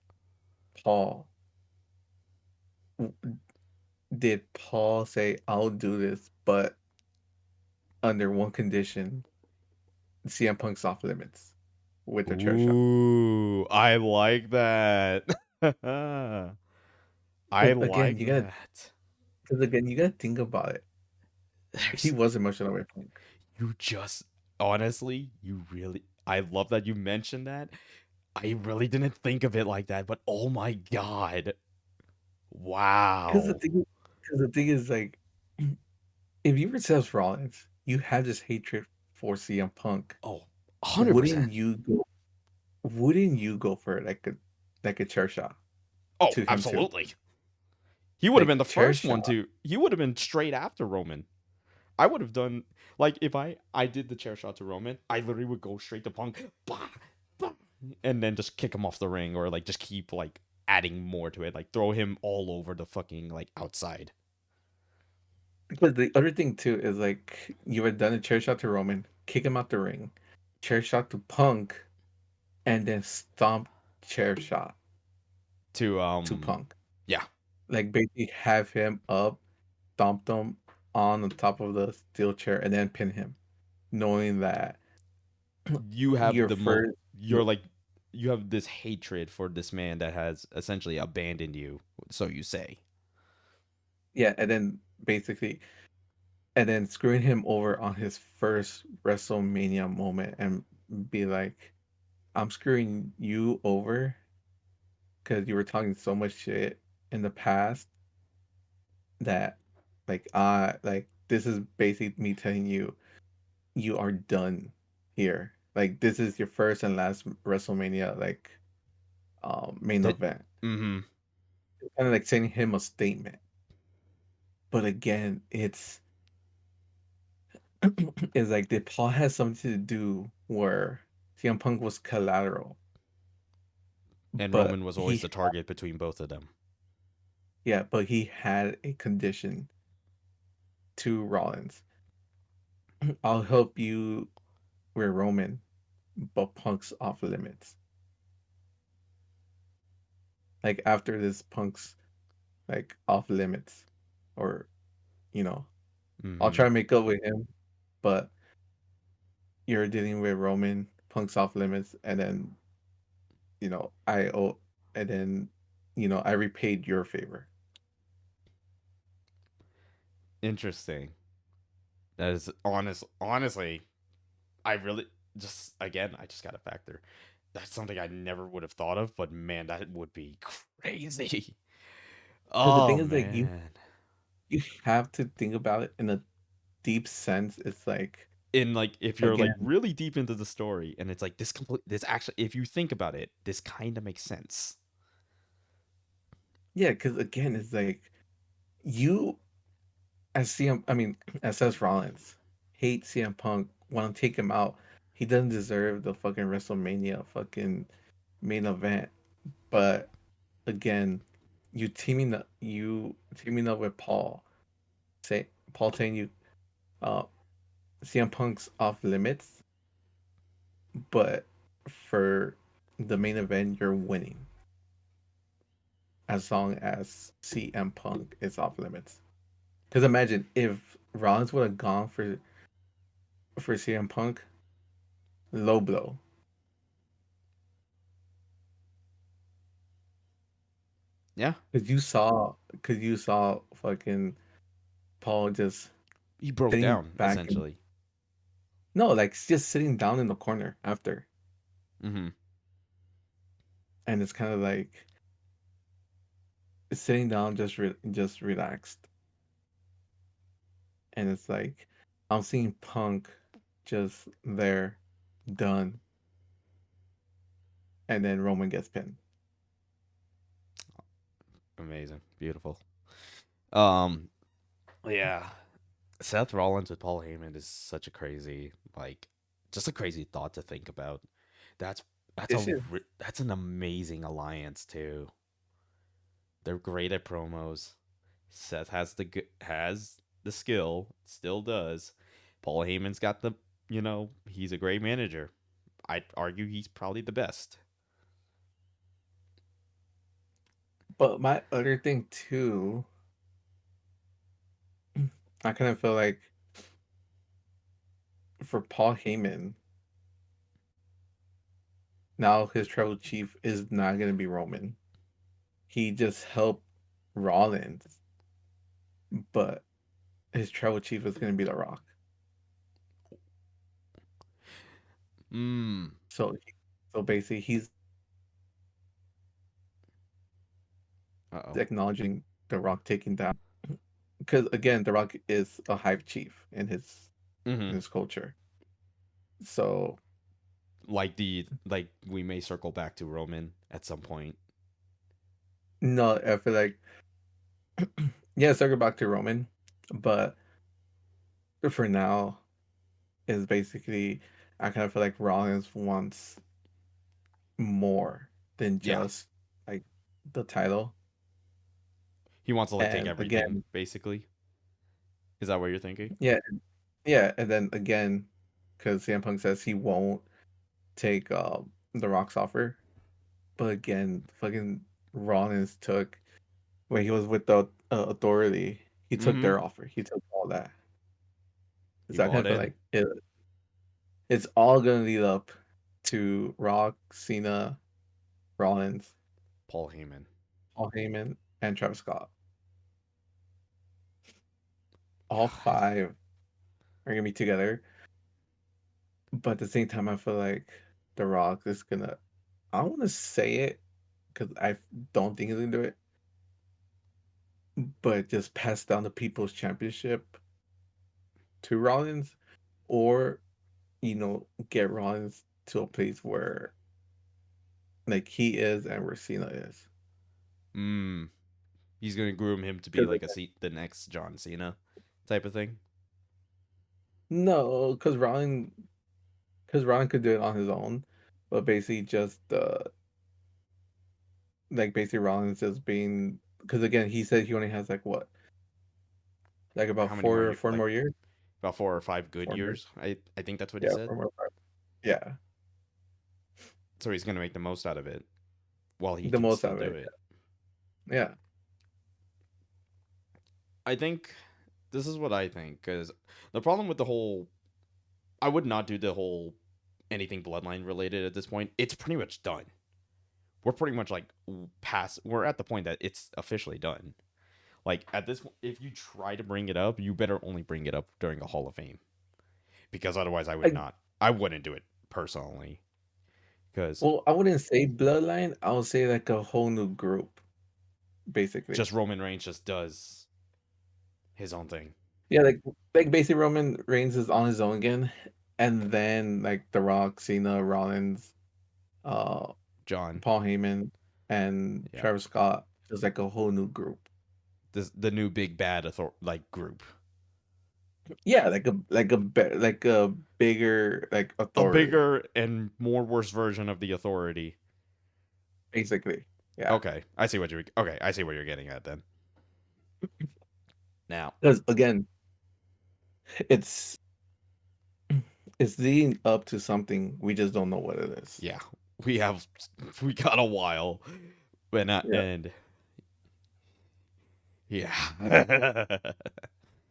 Paul. w- Did Paul say, "I'll do this," but under one condition, CM Punk's off limits with the chair shot? ooh, I like that. I Because again, like that. you gotta think about it. He There's was emotional with Punk. you just honestly, you really I love that you mentioned that. I really didn't think of it like that, but oh my god. Because Wow. the thing is, like, if you were Seth Rollins, you have this hatred for CM Punk. Oh, 100%. Wouldn't you go? Wouldn't you go for like a chair shot Oh, to him too? absolutely. He would have been Like the chair first one shot. to. He would have been straight after Roman. I would have done like if I did the chair shot to Roman, I literally would go straight to Punk, bah, bah, and then just kick him off the ring or like just keep like adding more to it, like throw him all over the fucking like outside. But the other thing too is like you had done a chair shot to Roman, kick him out the ring, chair shot to Punk, and then stomp chair shot To to Punk. yeah. like basically have him up, dump him on the top of the steel chair, and then pin him, knowing that You have your the most. first, You're like, you have this hatred for this man that has essentially abandoned you. So you say. yeah, and then basically, and then screwing him over on his first WrestleMania moment and be like, I'm screwing you over because you were talking so much shit in the past that like this is basically me telling you you are done here. Like this is your first and last WrestleMania like main That. event. Mm-hmm. Kind of like sending him a statement. But again, it's like the plot has something to do where CM Punk was collateral, And but Roman was always he the target between both of them. yeah, but he had a condition to Rollins. I'll help you with Roman, but Punk's off limits. Like after this, Punk's like off limits, or you know, I'll Mm-hmm. try to make up with him, but you're dealing with Roman, Punk's off limits, and then I owe, and then I repaid your favor. Interesting. That is honest. Honestly, I really just again, I just got a factor. That's something I never would have thought of, but man, that would be crazy. Because the thing Oh is, like man. you have to think about it in a deep sense. It's like And like if you're like again, really deep into the story and it's like this actually if you think about it, this kind of makes sense. yeah. Because again, it's like you as CM, I mean, as Seth Rollins, hate CM Punk, want to take him out. He doesn't deserve the fucking WrestleMania fucking main event. But again, you teaming up with Paul saying you uh CM Punk's off limits, but for the main event you're winning as long as CM Punk is off limits. Because imagine if Rollins would have gone for CM Punk, low blow. Yeah. Because you saw fucking Paul just He broke sitting down back and essentially. no, like just sitting down in the corner after, Mm-hmm. and it's kind of like sitting down, just relaxed, and it's like I'm seeing Punk just there, done, and then Roman gets pinned. Amazing. Beautiful. Um yeah. Seth Rollins with Paul Heyman is such a crazy, like, just a crazy thought to think about. That's It's just, that's an amazing alliance too. They're great at promos. Seth has the skill, still does. Paul Heyman's got the, he's a great manager. I'd argue he's probably the best. but my other thing too, I kind of feel like for Paul Heyman, now his tribal chief is not going to be Roman. He just helped Rollins, but his tribal chief is going to be The Rock. Mm. So, so basically, he's Uh-oh. acknowledging The Rock taking down because again, The Rock is a hive chief in Mm-hmm. his culture. So Like we may circle back to Roman at some point. no, I feel like yeah, circle back to Roman, but for now is basically I kind of feel like Rollins wants more than Yeah. just like the title. He wants to like take And everything, again, basically. Is that what you're thinking? yeah, yeah, and then again, because CM Punk says he won't take the Rock's offer, but again, fucking Rollins took. when he was with the authority, he took Mm-hmm. their offer. He took all that. He So I kind bought of feel in. like it's all gonna lead up to Rock, Cena, Rollins, Paul Heyman. Paul Heyman, and Travis Scott. All God. five are gonna be together, but at the same time, I feel like The Rock is gonna. I don't want to say it because I don't think he's gonna do it, but just pass down the People's Championship to Rollins, or get Rollins to a place where like he is and where Cena is. Mm. He's gonna groom him to be Because like the next John Cena type of thing. no, because Rollins could do it on his own, but basically just like basically Rollins just being because again he said he only has like what like about How many more years? four Like more years, about 4 or 5 good 4 more, years. I think that's what he yeah, said. 4 more, yeah, So he's gonna make the most out of it while he the can most still out of do it, it. yeah. I think this is what I think because the problem with the whole, I would not do the whole anything bloodline related at this point. It's pretty much done. We're pretty much like past. We're at the point that it's officially done. Like at this, if you try to bring it up, you better only bring it up during a Hall of Fame because otherwise, I would Like, not. I wouldn't do it personally because well, I wouldn't say bloodline. I would say like a whole new group, basically. just Roman Reigns just does his own thing. Yeah, like basically Roman Reigns is on his own again, and then like The Rock, Cena, Rollins, uh, John, Paul Heyman, and yeah, Travis Scott is like a whole new group. this the new big bad like group, Yeah, like a bigger like a authority, bigger and more worse version of the Authority. basically. Yeah, Okay, I see what you're. Okay, I see what you're getting at then. Now, because again, it's it's leading up to something we just don't know what it is. yeah, we have we got a while, Yeah. and yeah,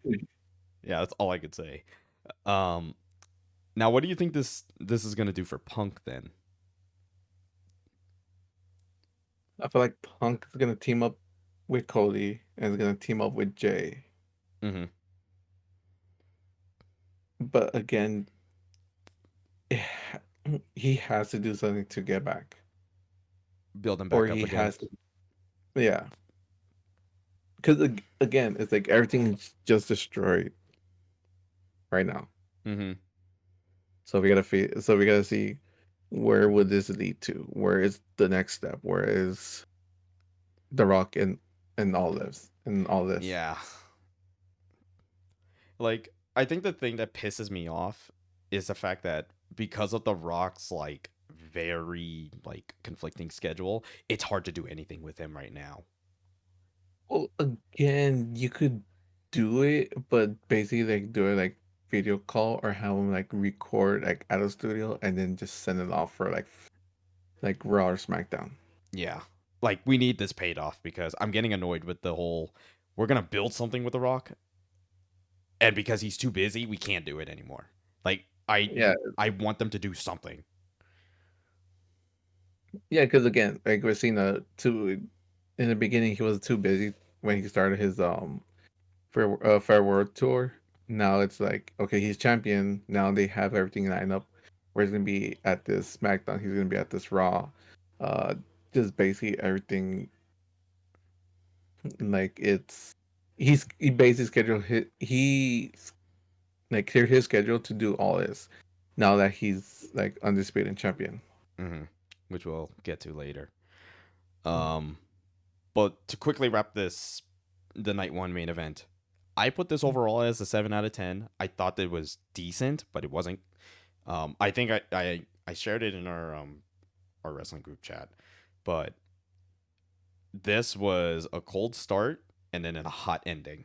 yeah, that's all I could say. Um, Now, what do you think this is gonna do for Punk then? I feel like Punk is gonna team up with Cody and is gonna team up with Jay. Mm-hmm. But again, he has to do something to get back. Build him Or back up he again. has to, yeah. Because again, it's like everything's just destroyed right now. Mm-hmm. So we gotta see where would this lead to? Where is the next step? Where is The Rock in all this? Yeah. Like, I think the thing that pisses me off is the fact that because of The Rock's like very like conflicting schedule, it's hard to do anything with him right now. Well, again, you could do it, but basically like do it like video call or have him like record like at a studio and then just send it off for like Raw or SmackDown. Yeah. Like we need this paid off because I'm getting annoyed with the whole we're gonna build something with The Rock, and because he's too busy, we can't do it anymore. Like Yeah, I want them to do something. yeah, because again, like we're seeing too in the beginning he was too busy when he started his farewell tour. Now it's like okay, he's champion. Now they have everything lined up. Where he's gonna be at this SmackDown, he's gonna be at this Raw. Uh, just basically everything like he basically scheduled he like cleared his schedule to do all this. Now that he's like undisputed champion. Mm-hmm. Which we'll get to later. Um, but to quickly wrap this, the night one main event, I put this overall as a 7 out of 10. I thought that it was decent, but it wasn't. I think I shared it in our wrestling group chat, but this was a cold start and then a hot ending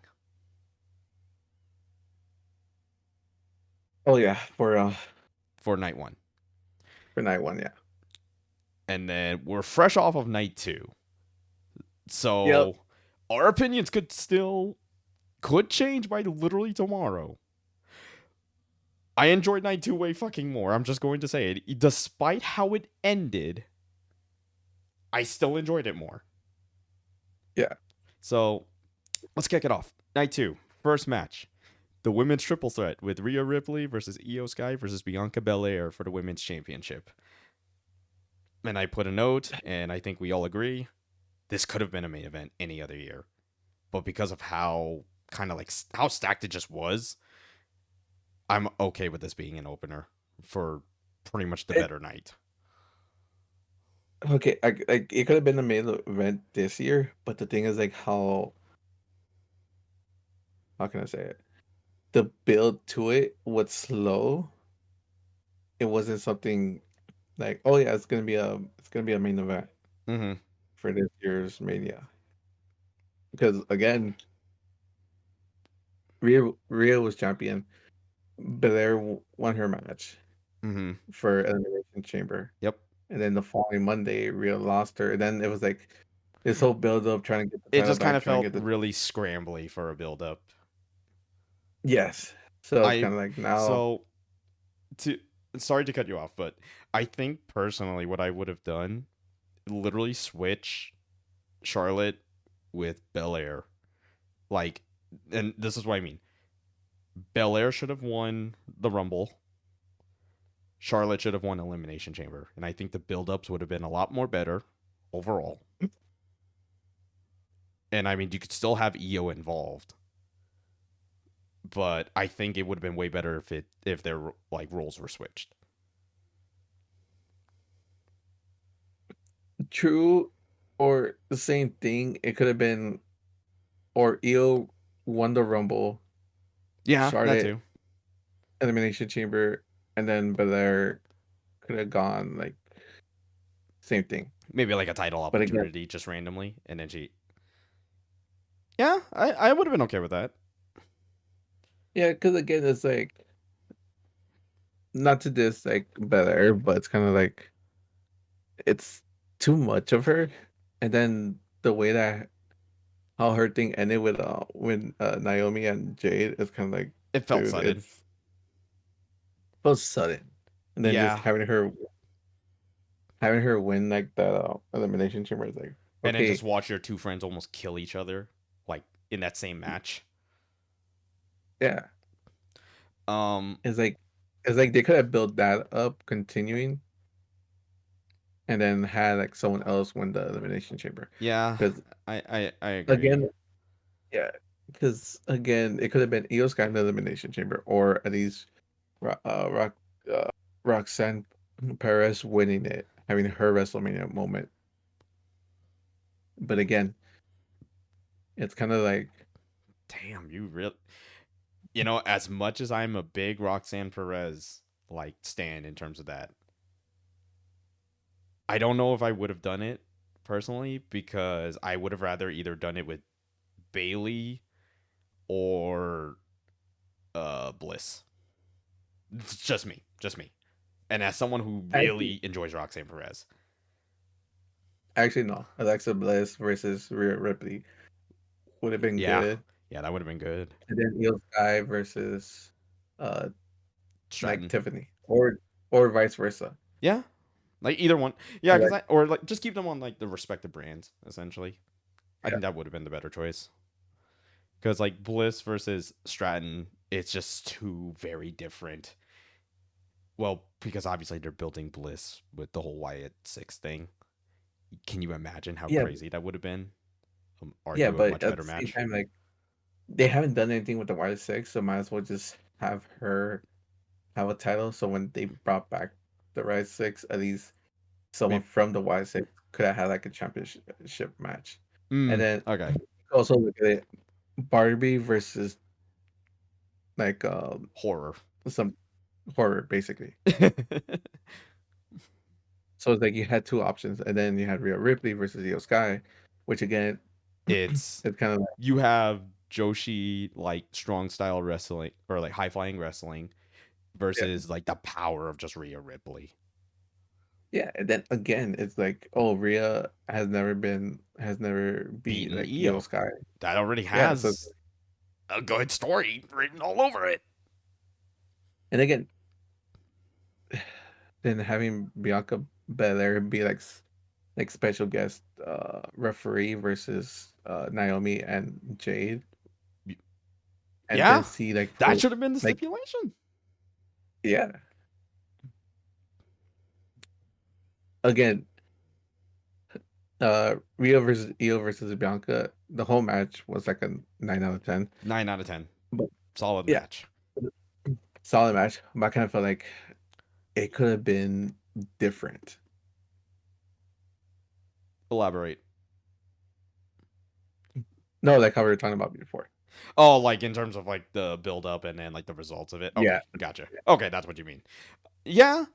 Oh yeah, for night one, for night one, yeah. and then we're fresh off of night two. Yep. So our opinions could change by literally tomorrow. I enjoyed night 2 way fucking more. I'm just going to say it. Despite how it ended, I still enjoyed it more. Yeah. So let's kick it off. Night 2, first match. The women's triple threat with Rhea Ripley versus Io Sky versus Bianca Belair for the women's championship. And I put a note, and I think we all agree this could have been a main event any other year. But because of how kind of like how stacked it just was, I'm okay with this being an opener for pretty much the It, better night. okay, like it could have been the main event this year, but the thing is like how can I say it? The build to it was slow. It wasn't something like, oh yeah, it's gonna be a main event Mm-hmm. for this year's Mania. Because again, Rhea was champion. Belair won her match Mm-hmm. for Elimination Chamber. Yep. And then the following Monday, Rhea lost her. And then it was like this whole build up trying to get the It title just kind back, of trying to felt get the really scrambly for a build up. yes. So it's I kind of like now so to sorry to cut you off, but I think personally what I would have done literally switch Charlotte with Belair. Like, and this is what I mean. Belair should have won the Rumble. Charlotte should have won Elimination Chamber, and I think the build-ups would have been a lot more better overall. And I mean, you could still have Io involved, but I think it would have been way better if their like roles were switched. true or the same thing. It could have been or Io won the Rumble, Yeah, that Charlotte too. Elimination Chamber, and then Belair could have gone like same thing. Maybe like a title But again, opportunity just randomly, and then she. Yeah, I would have been okay with that. yeah, because again, it's like not to diss like Belair, but it's kind of like it's too much of her. And then the way that how her thing ended with when Naomi and Jade is kind of like, It felt dude, sudden. it's so sudden. And then just Yeah, having her win like the elimination chamber is like, and then just okay, watch your two friends almost kill each other, like in that same match. yeah. Um, It's like they could have built that up continuing and then had like someone else win the elimination chamber. yeah, Because I agree. again, yeah, because again, it could have been Io Sky in the elimination chamber, or at least Rock Roxanne Perez winning it, having her WrestleMania moment. But again, it's kind of like, Damn, you real. As much as I'm a big Roxanne Perez like stan in terms of that, I don't know if I would have done it personally because I would have rather either done it with Bailey or Bliss. It's just me. And as someone who actually, really enjoys Roxanne Perez, actually no, Alexa Bliss versus Rhea Ripley would have been yeah, good, yeah, that would have been good. and then Io Sky versus uh like Stratton, Tiffany, or vice versa. yeah, like either one, yeah, So because like, I or like just keep them on like the respective brands essentially. I yeah, think that would have been the better choice because like Bliss versus Stratton, it's just two very different. Well, because obviously they're building Bliss with the whole Wyatt Six thing. Can you imagine how yeah, crazy that would have been? yeah, Argue a but much at better the same match. time, like they haven't done anything with the Y6, so might as well just have her have a title. So when they brought back the Y6, at least someone Maybe. from the Y6 could have had like a championship match. And then Okay. also look at it, Barbie versus like Horror. some horror basically. So it's like you had two options, and then you had Rhea Ripley versus Io Sky, which again, It's it's kind of like you have Joshi like strong style wrestling or like high flying wrestling yeah, versus like the power of just Rhea Ripley. Yeah, and then again, it's like, oh, Rhea has never beat Beaten like Io Io. Sky. That already Yeah, so has a good story written all over it. and again, then having Bianca Belair be like special guest referee versus Naomi and Jade, and Yeah, then see like that should have been the like stipulation. yeah, again, Rio versus Io versus Bianca, the whole match was like a 9 out of 10. 9 out of 10. But Solid yeah, match. solid match. But I kind of felt like it could have been different. Elaborate. No, like how we were talking about before. Oh, like in terms of like the build up and then like the results of it. Yeah, Okay, gotcha. Okay, that's what you mean. Yeah.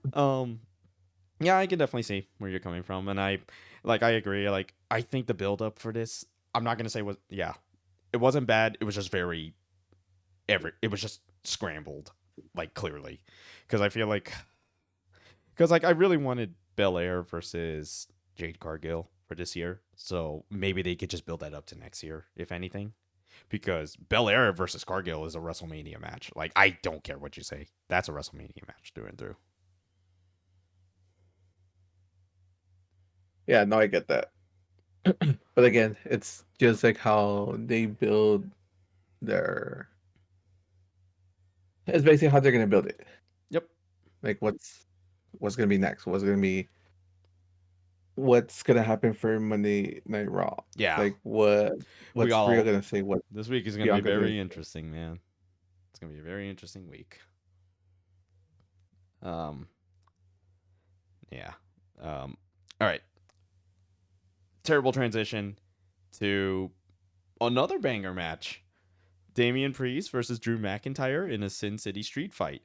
Yeah, I can definitely see where you're coming from, and I agree. Like, I think the build up for this, I'm not gonna say was yeah, it wasn't bad. It was just very it was just scrambled, like clearly, because I feel like I really wanted Belair versus Jade Cargill for this year, so maybe they could just build that up to next year, if anything. Because Belair versus Cargill is a WrestleMania match. Like, I don't care what you say, that's a WrestleMania match through and through. yeah, no, I get that. But again, it's just like how they build their. It's basically how they're gonna build it. Yep. Like what's gonna be next? What's gonna happen for Monday Night Raw? Yeah. Like We what's got Rhea all gonna say? What This week is gonna be Bianca's gonna very say? interesting, man. It's gonna be a very interesting week. Um, yeah. All right. Terrible transition to another banger match. Damian Priest versus Drew McIntyre in a Sin City street fight.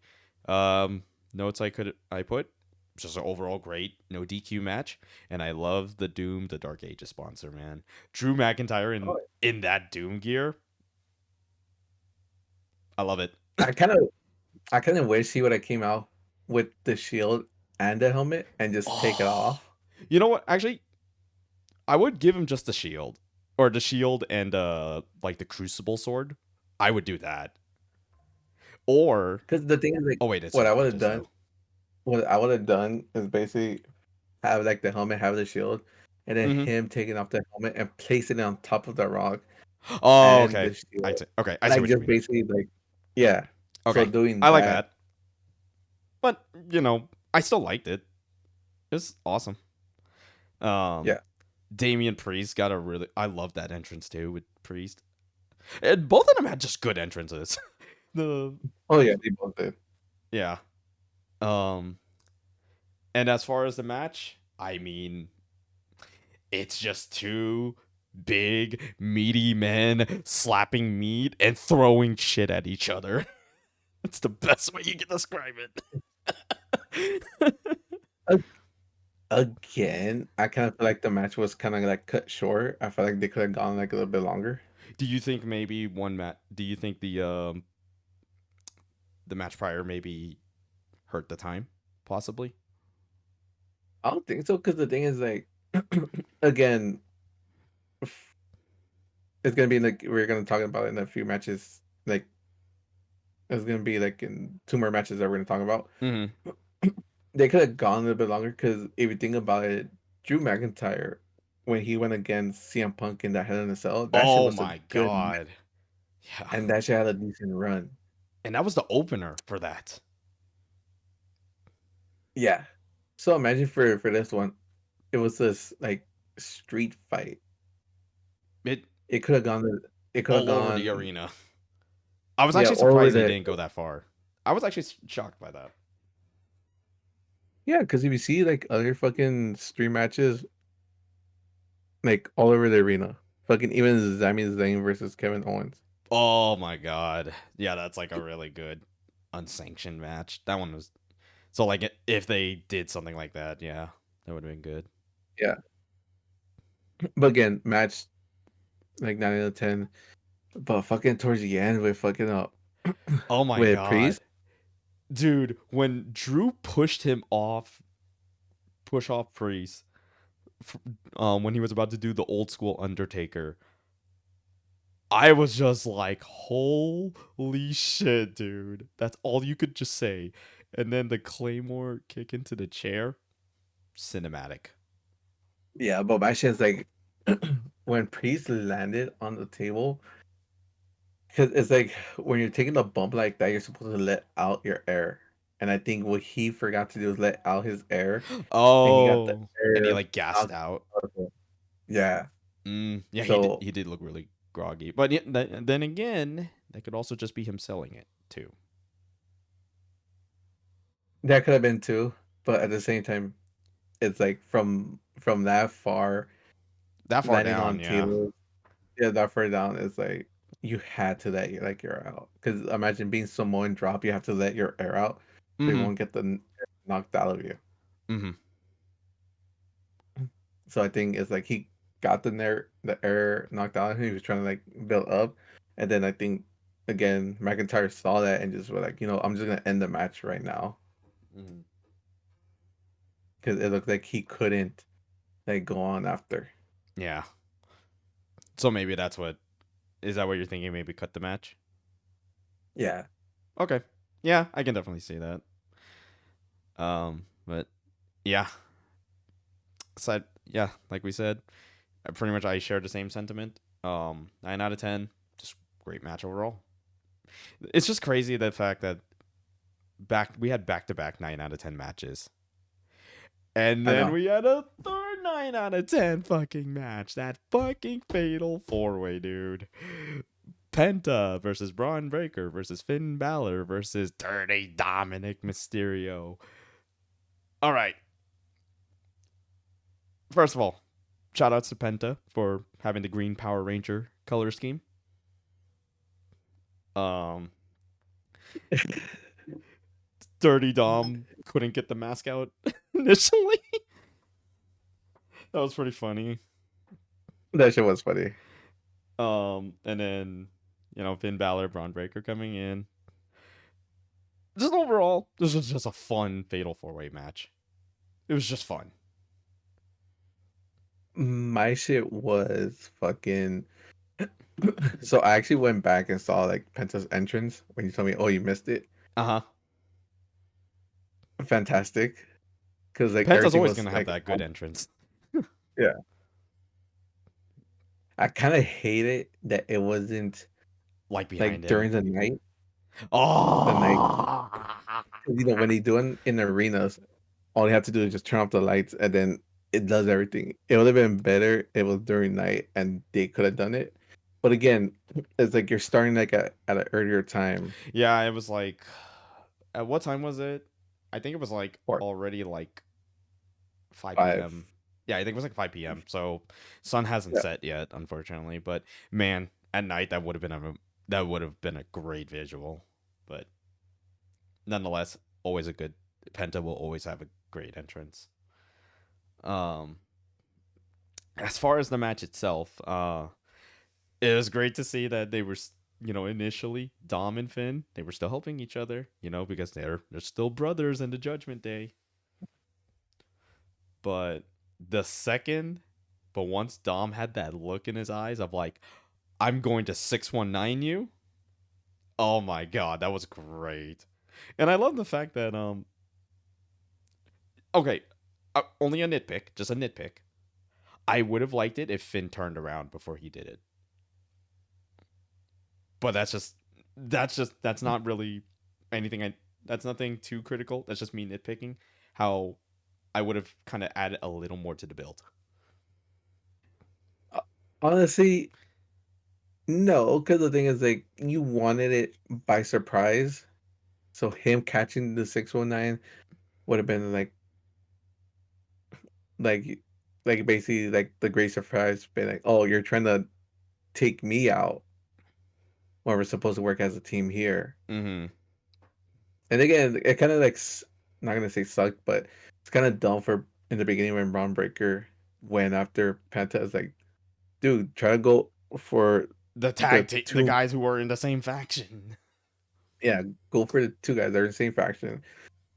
Um, Notes I put just an overall great no DQ match, and I love the Doom the Dark Ages sponsor, man. Drew McIntyre Oh, in that Doom gear, I love it. I kind of I kind of wish he would have came out with the shield and the helmet and just take it Oh, off. you know what? Actually, I would give him just the shield, or the shield and like the Crucible sword. I would do that. Or Because the thing is, like, oh wait, it's what I just would have Aegis done, though. what I would have done is basically have like the helmet, have the shield, and then Mm-hmm. him taking off the helmet and placing it on top of the rock Oh, and okay. the shield. Okay. I see Like what you just mean. basically like yeah. So Okay, doing I like that, that. But I still liked it. It's awesome. Um, yeah. Damian Priest got a really. I love that entrance too with Priest. And both of them had just good entrances. the Oh yeah, they both did. Yeah. Um, and as far as the match, I mean, it's just two big meaty men slapping meat and throwing shit at each other. That's the best way you can describe it. A- Again, I kind of feel like the match was kind of like cut short. I feel like they could have gone like a little bit longer. Do you think maybe one match? Do you think the match prior maybe hurt the time, possibly? I don't think so because the thing is like, again, it's gonna be like we're gonna talk about it in a few matches. Like it's gonna be like in two more matches that we're gonna talk about. Mm-hmm. They could have gone a little bit longer because if you think about it, Drew McIntyre when he went against CM Punk in that Hell in a Cell, that shit Oh was a my good god. Yeah. and that shit had a decent run. And that was the opener for that. Yeah. So imagine for this one, it was this like street fight. It It could have gone. It could have all over the gone. arena. I was Yeah, actually all over surprised they the. didn't go that far. I was actually shocked by that. Yeah, because if you see like other fucking street matches, like all over the arena, fucking even Sami Zayn versus Kevin Owens. Oh my god. Yeah, that's like a really good unsanctioned match. That one was so like if they did something like that, yeah, that would have been good. Yeah, but again, match like 9 out of 10. But fucking towards the end with fucking Oh my with god. Priest, Dude, when Drew pushed him off push off Priest when he was about to do the old school Undertaker. I was just like, holy shit, dude. That's all you could just say. And then the Claymore kick into the chair, cinematic. Yeah, but my shit is like when Priest landed on the table, because it's like when you're taking a bump like that, you're supposed to let out your air. And I think what he forgot to do is let out his air, and he got the Oh, and he air like gassed knocked out. out of him. Yeah. Yeah, he did. So He did look really groggy. But then again, that could also just be him selling it too. that could have been too, but at the same time, it's like from that far That far landing down, on yeah. tables, yeah, that far down is like you had to let your out. Because imagine being Samoan drop, you have to let your air out, so you Mm-hmm. won't get the air knocked out of you. Mm-hmm. So I think it's like he got the air knocked out of him. He was trying to like build up, and then I think again McIntyre saw that and just were like, I'm just gonna end the match right now Mm-hmm. because it looked like he couldn't like go on after. Yeah. So maybe that's what is that what you're thinking? Maybe cut the match. Yeah, Okay. Yeah, I can definitely see that. But yeah, yeah, like we said, pretty much I share the same sentiment. 9 out of 10, just great match overall. It's just crazy the fact that we had back to back 9 out of 10 matches, and I then know. we had a third 9 out of 10 fucking match. That fucking fatal 4-way, dude. Penta versus Braun Breaker versus Finn Balor versus Dirty Dominic Mysterio. All right. First of all, shout outs to Penta for having the green Power Ranger color scheme. Um, Dirty Dom couldn't get the mask out initially. That was pretty funny. That shit was funny. And then Finn Balor, Braun Breaker coming in. Just overall, this was just a fun fatal 4-way match. It was just fun. My shit was fucking. So I actually went back and saw like Penta's entrance when you told me, "Oh, you missed it." Uh huh. Fantastic, because like Penta's everything always was gonna have like, that good entrance. yeah. I kind of hated that it wasn't Like behind like him. during the night, Oh. 'cause, when they do it in arenas, all you have to do is just turn off the lights and then it does everything. It would have been better if it was during night and they could have done it. But again, it's like you're starting like at an earlier time. Yeah, it was like, at what time was it? I think it was like Or already like 5 five. p.m. Yeah, I think it was like 5 p.m. So sun hasn't Yeah. set yet, unfortunately. But man, at night that would have been a great visual. But nonetheless, always a good Penta will always have a great entrance. Um, as far as the match itself, it was great to see that they were, initially Dom and Finn, they were still helping each other, because they're still brothers in the Judgment Day. But the second, but once Dom had that look in his eyes of like, I'm going to 619 you. Oh my god, that was great. And I love the fact that okay, only a nitpick, just a nitpick. I would have liked it if Finn turned around before he did it. But that's not really anything that's nothing too critical. That's just me nitpicking how I would have kind of added a little more to the build. Honestly, no, because the thing is like you wanted it by surprise. So him catching the 619 would have been like like basically like the great surprise being like, oh, you're trying to take me out when we're supposed to work as a team here. Mhm. And again, it kind of like not gonna say sucked, but it's kind of dumb for in the beginning when Braun Breaker went after Penta is like, dude, try to go for the The two, guys who were in the same faction. yeah, go for the two guys that are in the same faction,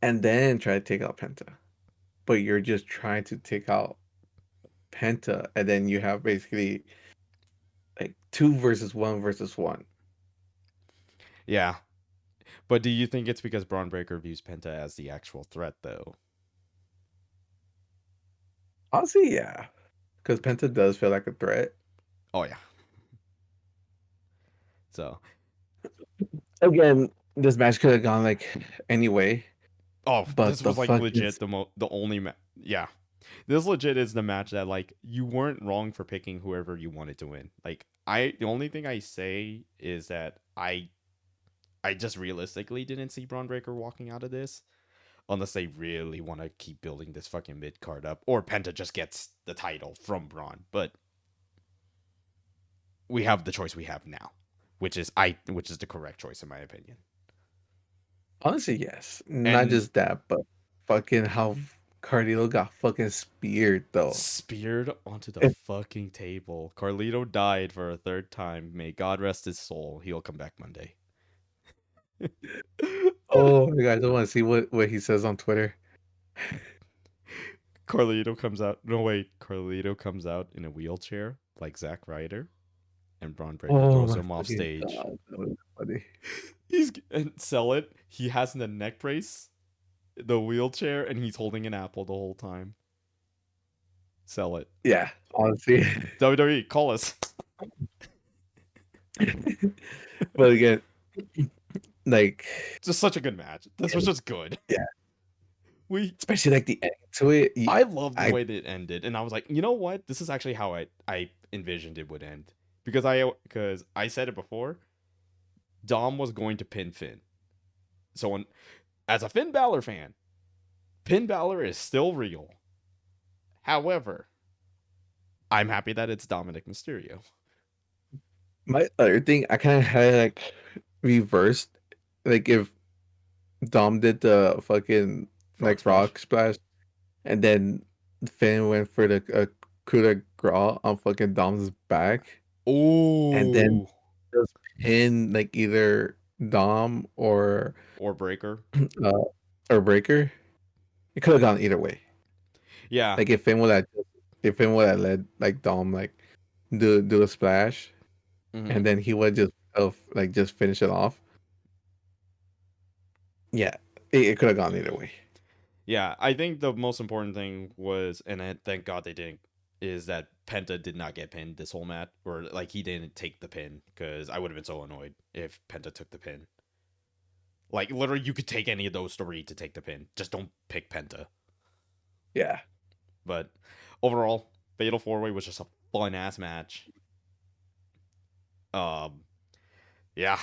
and then try to take out Penta. but you're just trying to take out Penta, and then you have basically like 2 versus 1 versus 1. Yeah. But do you think it's because Braun Breaker views Penta as the actual threat, though? Honestly, yeah, because Penta does feel like a threat. Oh, yeah. So, Again, this match could have gone like anyway, oh, but this the was like fucking legit the only yeah. This legit is the match that like you weren't wrong for picking whoever you wanted to win. Like the only thing I say is that I just realistically didn't see Braun Breaker walking out of this unless they really want to keep building this fucking mid card up, or Penta just gets the title from Braun. But we have the choice we have now, which is the correct choice in my opinion. honestly, yes. Not And just that, but fucking how Cardio got fucking speared though. speared onto the If, fucking table. Carlito died for a third time. May God rest his soul. He'll come back Monday. oh my god, I don't want to see what he says on Twitter. Carlito comes out. No, wait. Carlito comes out in a wheelchair like Zack Ryder, and Braun Breaker Oh throws my him off fucking stage. god, that was funny. He's and sell it. He has the neck brace, the wheelchair, and he's holding an apple the whole time. Sell it. Yeah, honestly. WWE, call us. But again, like, Just such a good match. This was just good. yeah, We especially like the ending to it. I love the I way that it ended, and I was like, you know what? This is actually how I envisioned it would end, because I said it before. Dom was going to pin Finn, so as a Finn Balor fan, Finn Balor is still real. However, I'm happy that it's Dominic Mysterio. my other thing, I kind of had like reversed, like if Dom did the fucking Frog like splash. rock splash, and then Finn went for the coup de grace on fucking Dom's back, and then Oh, just pin like either Dom or Breaker. uh, or Breaker. It could have gone either way. Yeah. Like if Finn would have let like Dom like do a splash, Hmm. and then he would just like just finish it off. Yeah, it could have gone either way. Yeah, I think the most important thing was, and thank God they didn't, is that Penta did not get pinned this whole match, or like he didn't take the pin, because I would have been so annoyed if Penta took the pin. Like literally, you could take any of those three to take the pin. Just don't pick Penta. Yeah, But overall, Fatal Four Way was just a fun ass match. Um, yeah,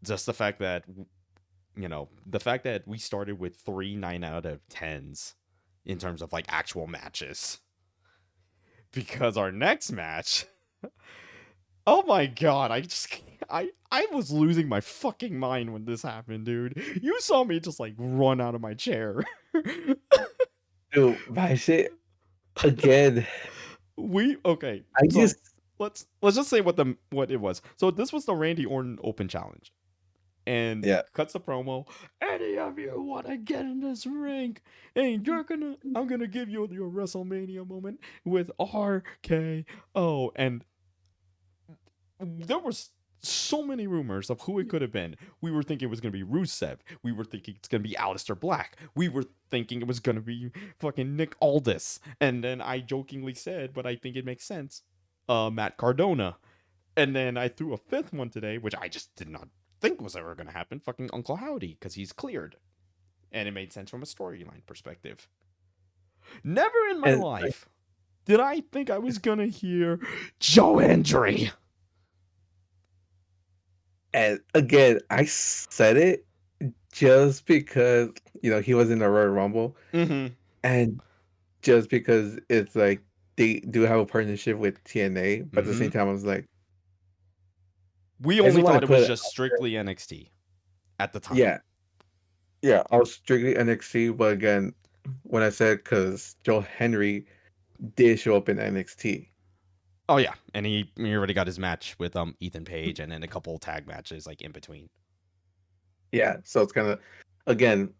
just the fact that the fact that we started with 3 9 out of 10s in terms of like actual matches, because our next match, oh my god, I was losing my fucking mind when this happened, dude. You saw me just like run out of my chair. dude, my shit again. We okay, I so just let's just say what it was. So this was the Randy Orton Open Challenge, and yeah. cuts the promo. Any of you want to get in this ring, and I'm gonna give you your WrestleMania moment with RKO. And there was so many rumors of who it could have been. We were thinking it was gonna be Rusev. We were thinking it's gonna be Aleister Black. We were thinking it was gonna be fucking Nick Aldis. And then I jokingly said, but I think it makes sense, Matt Cardona. And then I threw a fifth one today, which I just did not think was ever gonna happen. Fucking Uncle Howdy, because he's cleared. And it made sense from a storyline perspective. Never in my And life did I think I was gonna hear Joe Andre. and again, I said it just because he was in the Royal Rumble, Mm-hmm. and just because it's like they do have a partnership with TNA, but at the Mm-hmm. same time, I was like, We I just only want to thought it was put it just out there. strictly NXT at the time. Yeah, yeah, I was strictly NXT, but again, when I said because Joe Henry did show up in NXT, Oh yeah, and he already got his match with Ethan Page, and then a couple tag matches like in between. yeah, so it's kind of again,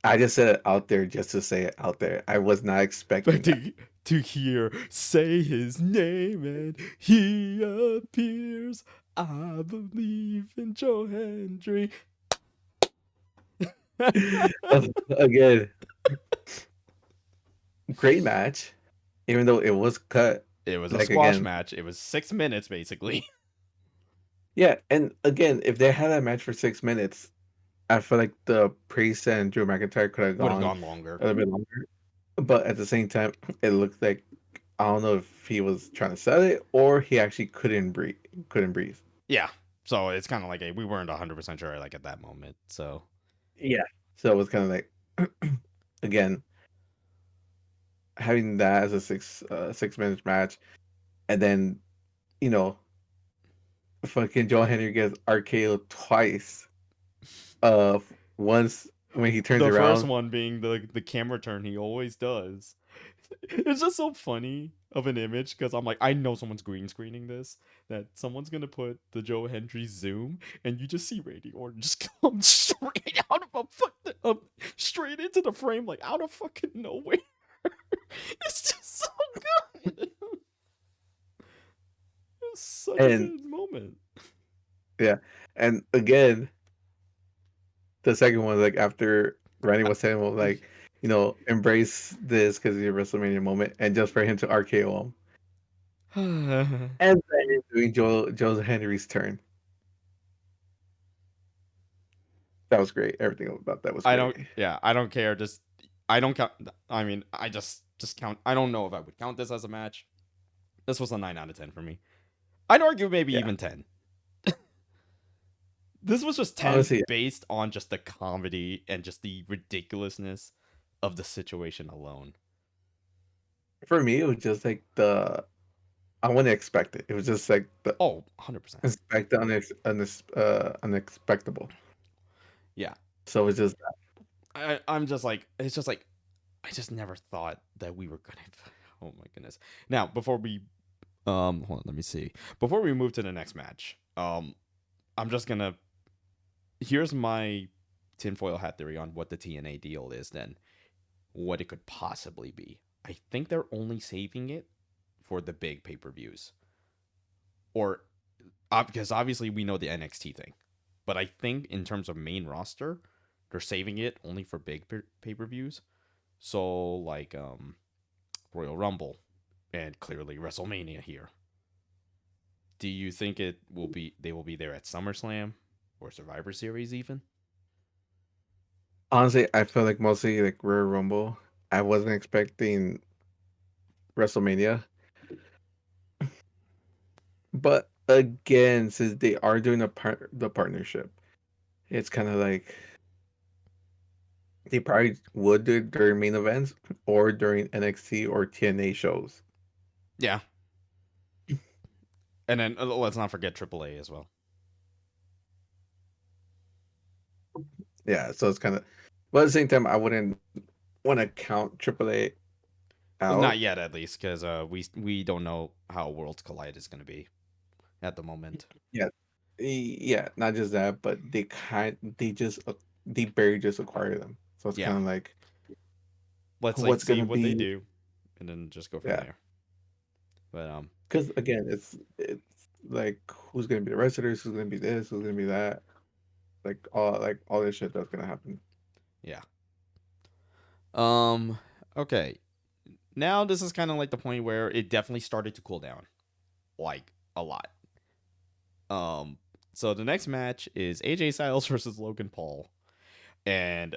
I just said it out there just to say it out there. I was not But expecting that. to hear say his name and he appears. I believe in Joe Hendry. Again, great match, even though it was cut. It was a Like squash again, match. It was 6 minutes basically. yeah, and again, if they had that match for 6 minutes, I feel like the Priest and Drew McIntyre could have Would have gone gone longer. a little bit longer. But at the same time, it looked like I don't know if he was trying to sell it or he actually couldn't breathe. Couldn't breathe. Yeah. So it's kind of like we weren't 100% sure like at that moment. So Yeah. So it was kind of like again having that as a 6 minute match, and then you know fucking Joe Henry gets RKO twice. Once when he turns the first around. one being the camera turn he always does. It's just so funny of an image because I'm like, I know someone's green screening this. That someone's gonna put the Joe Hendry zoom, and you just see Randy Orton just come straight out of straight into the frame, like out of fucking nowhere. It's just so good. It's such a And good moment. yeah, and again the second one, like after Randy was saying, well, like, embrace this because it's your WrestleMania moment, and just for him to RKO him, and then doing Joe Henry's turn. That was great. Everything about that was I don't. great. Yeah, I don't care. Just I don't count. I mean, I just count. I don't know if I would count this as a match. This was a 9 out of 10 for me. I'd argue maybe Yeah, even 10. This was just 10 honestly, based on just the comedy and just the ridiculousness of the situation alone. for me, it was just like I wouldn't expect it. It was just like the Oh, 100%. expect the unexpectable. Yeah. So it's just I'm just like, it's just like, I just never thought that we were going to. Oh my goodness. Now, before we, hold on, let me see. Before we move to the next match, I'm just going to, here's my tinfoil hat theory on what the TNA deal is then, what it could possibly be. I think they're only saving it for the big pay per views. Or because obviously we know the NXT thing, but I think in terms of main roster, they're saving it only for big pay per views. So like Royal Rumble and clearly WrestleMania here. Do you think it will be they will be there at SummerSlam or Survivor Series even? honestly, I feel like mostly like Royal Rumble. I wasn't expecting WrestleMania. But again, since they are doing the partnership, it's kind of like they probably would do it during main events or during NXT or TNA shows. Yeah, and then let's not forget AAA as well. Yeah, so it's kind of, but at the same time, I wouldn't want to count AAA Not out. yet, at least, because we don't know how Worlds Collide is going to be at the moment. Yeah, yeah, not just that, but they barely just acquire them, so it's Yeah, kind of like let's like what's see gonna what they be. do, and then just go from Yeah, there. But because again, it's like who's gonna be the wrestlers, who's gonna be this, who's gonna be that, like all this shit that's gonna happen. yeah. Um. Okay. Now this is kind of like the point where it definitely started to cool down, like a lot. Um. So the next match is AJ Styles versus Logan Paul, and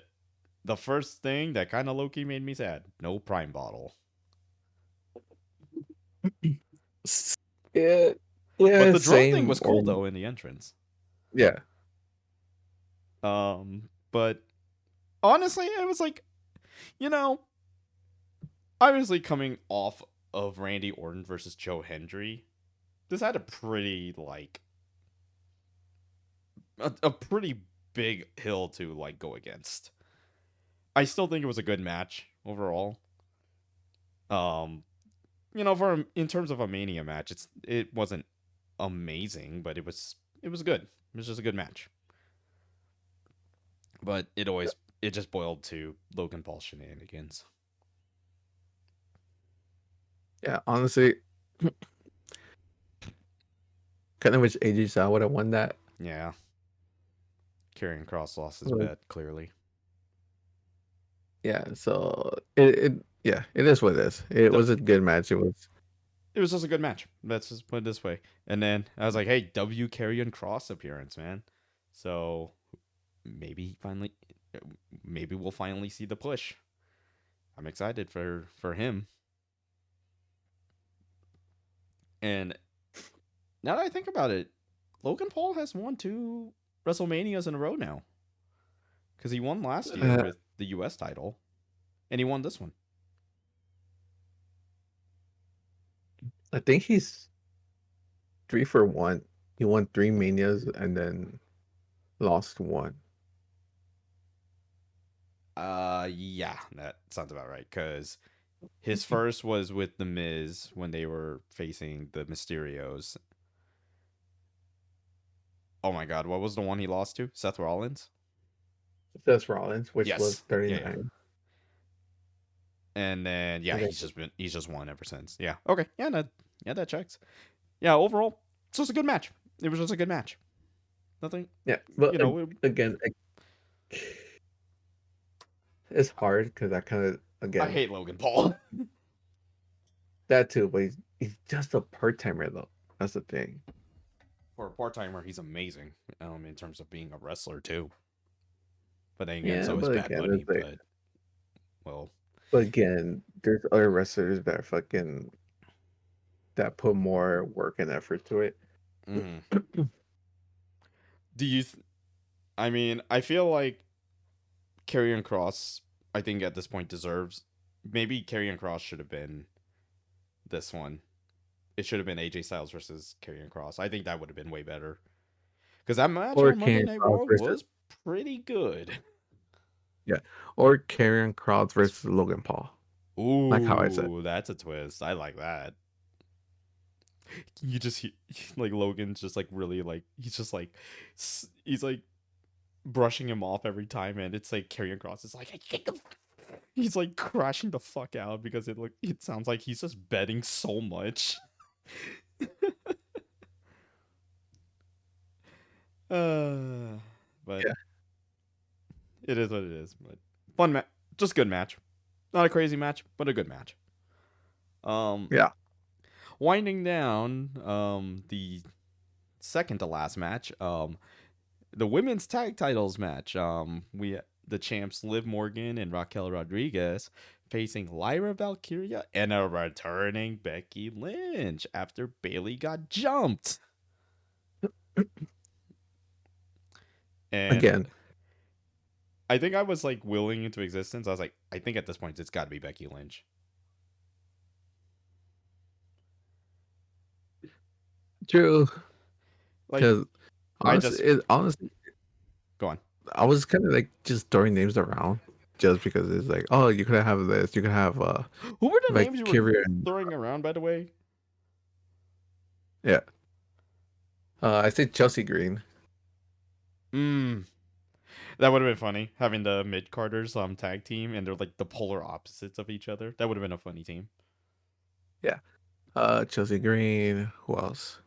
the first thing that kind of low key made me sad: no Prime bottle. Yeah, But yeah, the drone thing same was or cool though in the entrance. yeah. But honestly, it was like, you know, obviously coming off of Randy Orton versus Joe Hendry, this had a pretty like a pretty big hill to like go against. I still think it was a good match overall. Um, for in terms of a Mania match, it wasn't amazing, but it was good. It was just a good match. But it always it just boiled to Logan Paul shenanigans. Yeah, honestly, kind of wish AJ Styles would have won that. Yeah, Karrion Cross lost his Like, bet clearly. yeah, so yeah, it is what it is. It The was a good match. It was It was just a good match. Let's just put it this way. And then I was like, hey, W Karrion Cross appearance, man. So maybe finally, maybe we'll finally see the push. I'm excited for him. And now that I think about it, Logan Paul has won 2 WrestleManias in a row now. Because he won last year uh, with the U.S. title, and he won this one. I think he's 3 for 1. He won 3 Manias and then lost one. Yeah, that sounds about right. Because his first was with The Miz when they were facing the Mysterios. Oh my God, what was the one he lost to? Seth Rollins? Seth Rollins, which was Yes. Yeah, yeah. 39. And then yeah, And then he's just won ever since. Yeah. Okay. Yeah, that checks. Yeah, overall, it's just a good match. It was just a good match. Nothing, yeah, but you know, again, it's hard because I kind of I again hate Logan Paul. that too, but he's just a part timer though. That's the thing. For a part timer, he's amazing. In terms of being a wrestler too. But then again, Yeah, so is but Bad again, Bunny. it's like, But well, there's other wrestlers that fucking that put more work and effort to it. mhm. Do you? I mean, I feel like Karrion Cross. I think at this point deserves. Maybe Karrion Cross should have been this one. It should have been AJ Styles versus Karrion Cross. I think that would have been way better. Because that match Or on Monday Karen Night Cross Raw versus was pretty good. yeah, or Karen Cross versus Logan Paul. Like how I said. Ooh, that's a twist. I like that. You just like Logan's just like really like he's just like he's like brushing him off every time, and it's like Karrion Cross is like he's like crashing the fuck out because it sounds like he's just betting so much. uh, but Yeah, it is what it is. But fun match, just good match. Not a crazy match, but a good match. Um, yeah. Winding down the second to last match, the women's tag titles match. We the champs Liv Morgan and Raquel Rodriguez facing Lyra Valkyria and a returning Becky Lynch after Bailey got jumped. And Again, I think I was like willing into existence. I was like, I think at this point it's got to be Becky Lynch. true. Like Because I just honestly, go on. I was kind of like just throwing names around just because it's like, oh, you could have this, you could have Who were the like names you were Kyria and throwing around, by the way? yeah. I say Chelsea Green. Mm, that would have been funny having the mid carders tag team and they're like the polar opposites of each other. That would have been a funny team. Yeah. Chelsea Green. Who else?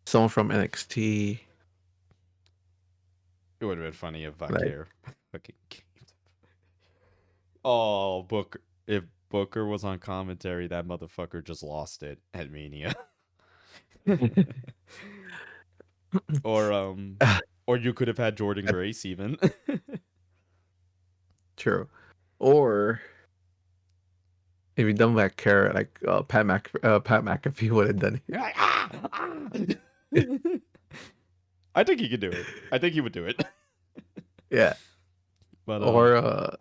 Someone from NXT. It would have been funny if Like, Vakir fucking oh Booker if Booker was on commentary, that motherfucker just lost it at Mania. or or you could have had Jordan Grace even. true. Or if you done that carrot, like Pat McAfee would have done You're it. like, ah! I think he could do it. I think he would do it. Yeah. But Or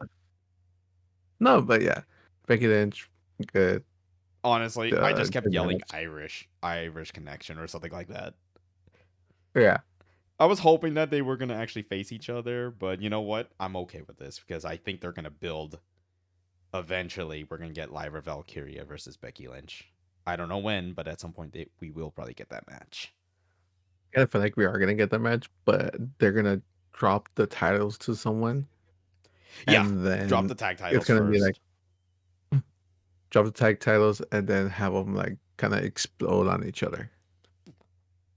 no, but yeah, Becky Lynch, good, honestly, I just kept good yelling match. Irish connection or something like that. Yeah, I was hoping that they were gonna actually face each other, but you know what? I'm okay with this because I think they're gonna build. Eventually, we're gonna get Lyra Valkyria versus Becky Lynch. I don't know when, but at some point we will probably get that match. I feel like we are gonna get that match, but they're gonna drop the titles to someone, Yeah, and drop then the tag it's titles gonna be like first. drop the tag titles and then have them like kind of explode on each other.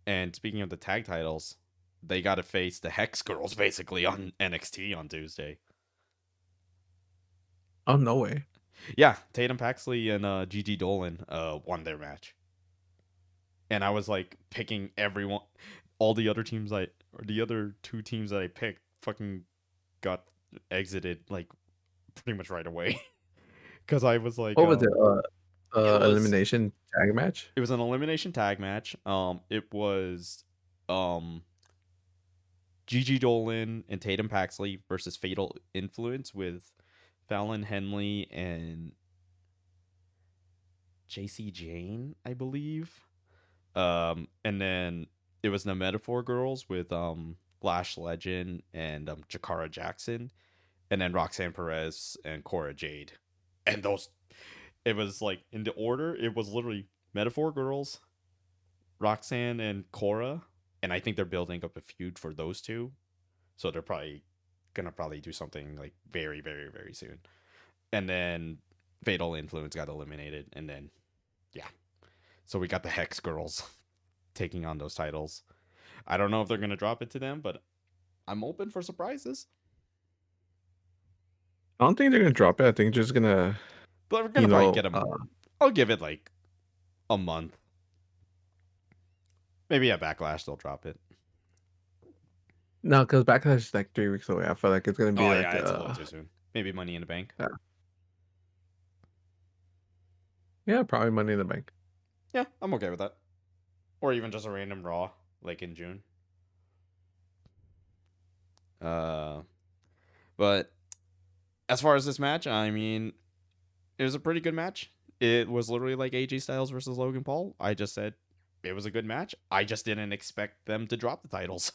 And speaking of the tag titles, they got to face the Hex Girls basically on NXT on Tuesday. Oh no way! Yeah, Tatum Paxley and Gigi Dolan won their match. And I was like picking everyone, all the other teams or the other two teams that I picked fucking got exited like pretty much right away. Because I was like, What was it? it was Elimination tag match. it was an elimination tag match. It was um Gigi Dolan and Tatum Paxley versus Fatal Influence with Fallon Henley and JC Jane, I believe. And then it was the Metaphor Girls with Lash Legend and Jakara Jackson, and then Roxanne Perez and Cora Jade. And those, it was like in the order, it was literally Metaphor Girls, Roxanne and Cora, and I think they're building up a feud for those two. So they're probably gonna probably do something like very, very, very soon. And then Fatal Influence got eliminated, and then yeah. So we got the Hex Girls taking on those titles. I don't know if they're gonna drop it to them, but I'm open for surprises. I don't think they're gonna drop it. I think just gonna, But we're gonna you probably know, get them. I'll give it like a month. Maybe at Backlash they'll drop it. no, because Backlash is like 3 weeks away. I feel like it's gonna be Oh like yeah, it's a little too soon. Maybe Money in the Bank. uh, yeah, probably Money in the Bank. Yeah, I'm okay with that. Or even just a random Raw like in June. Uh, but as far as this match, I mean, it was a pretty good match. It was literally like AJ Styles versus Logan Paul. I just said it was a good match. I just didn't expect them to drop the titles.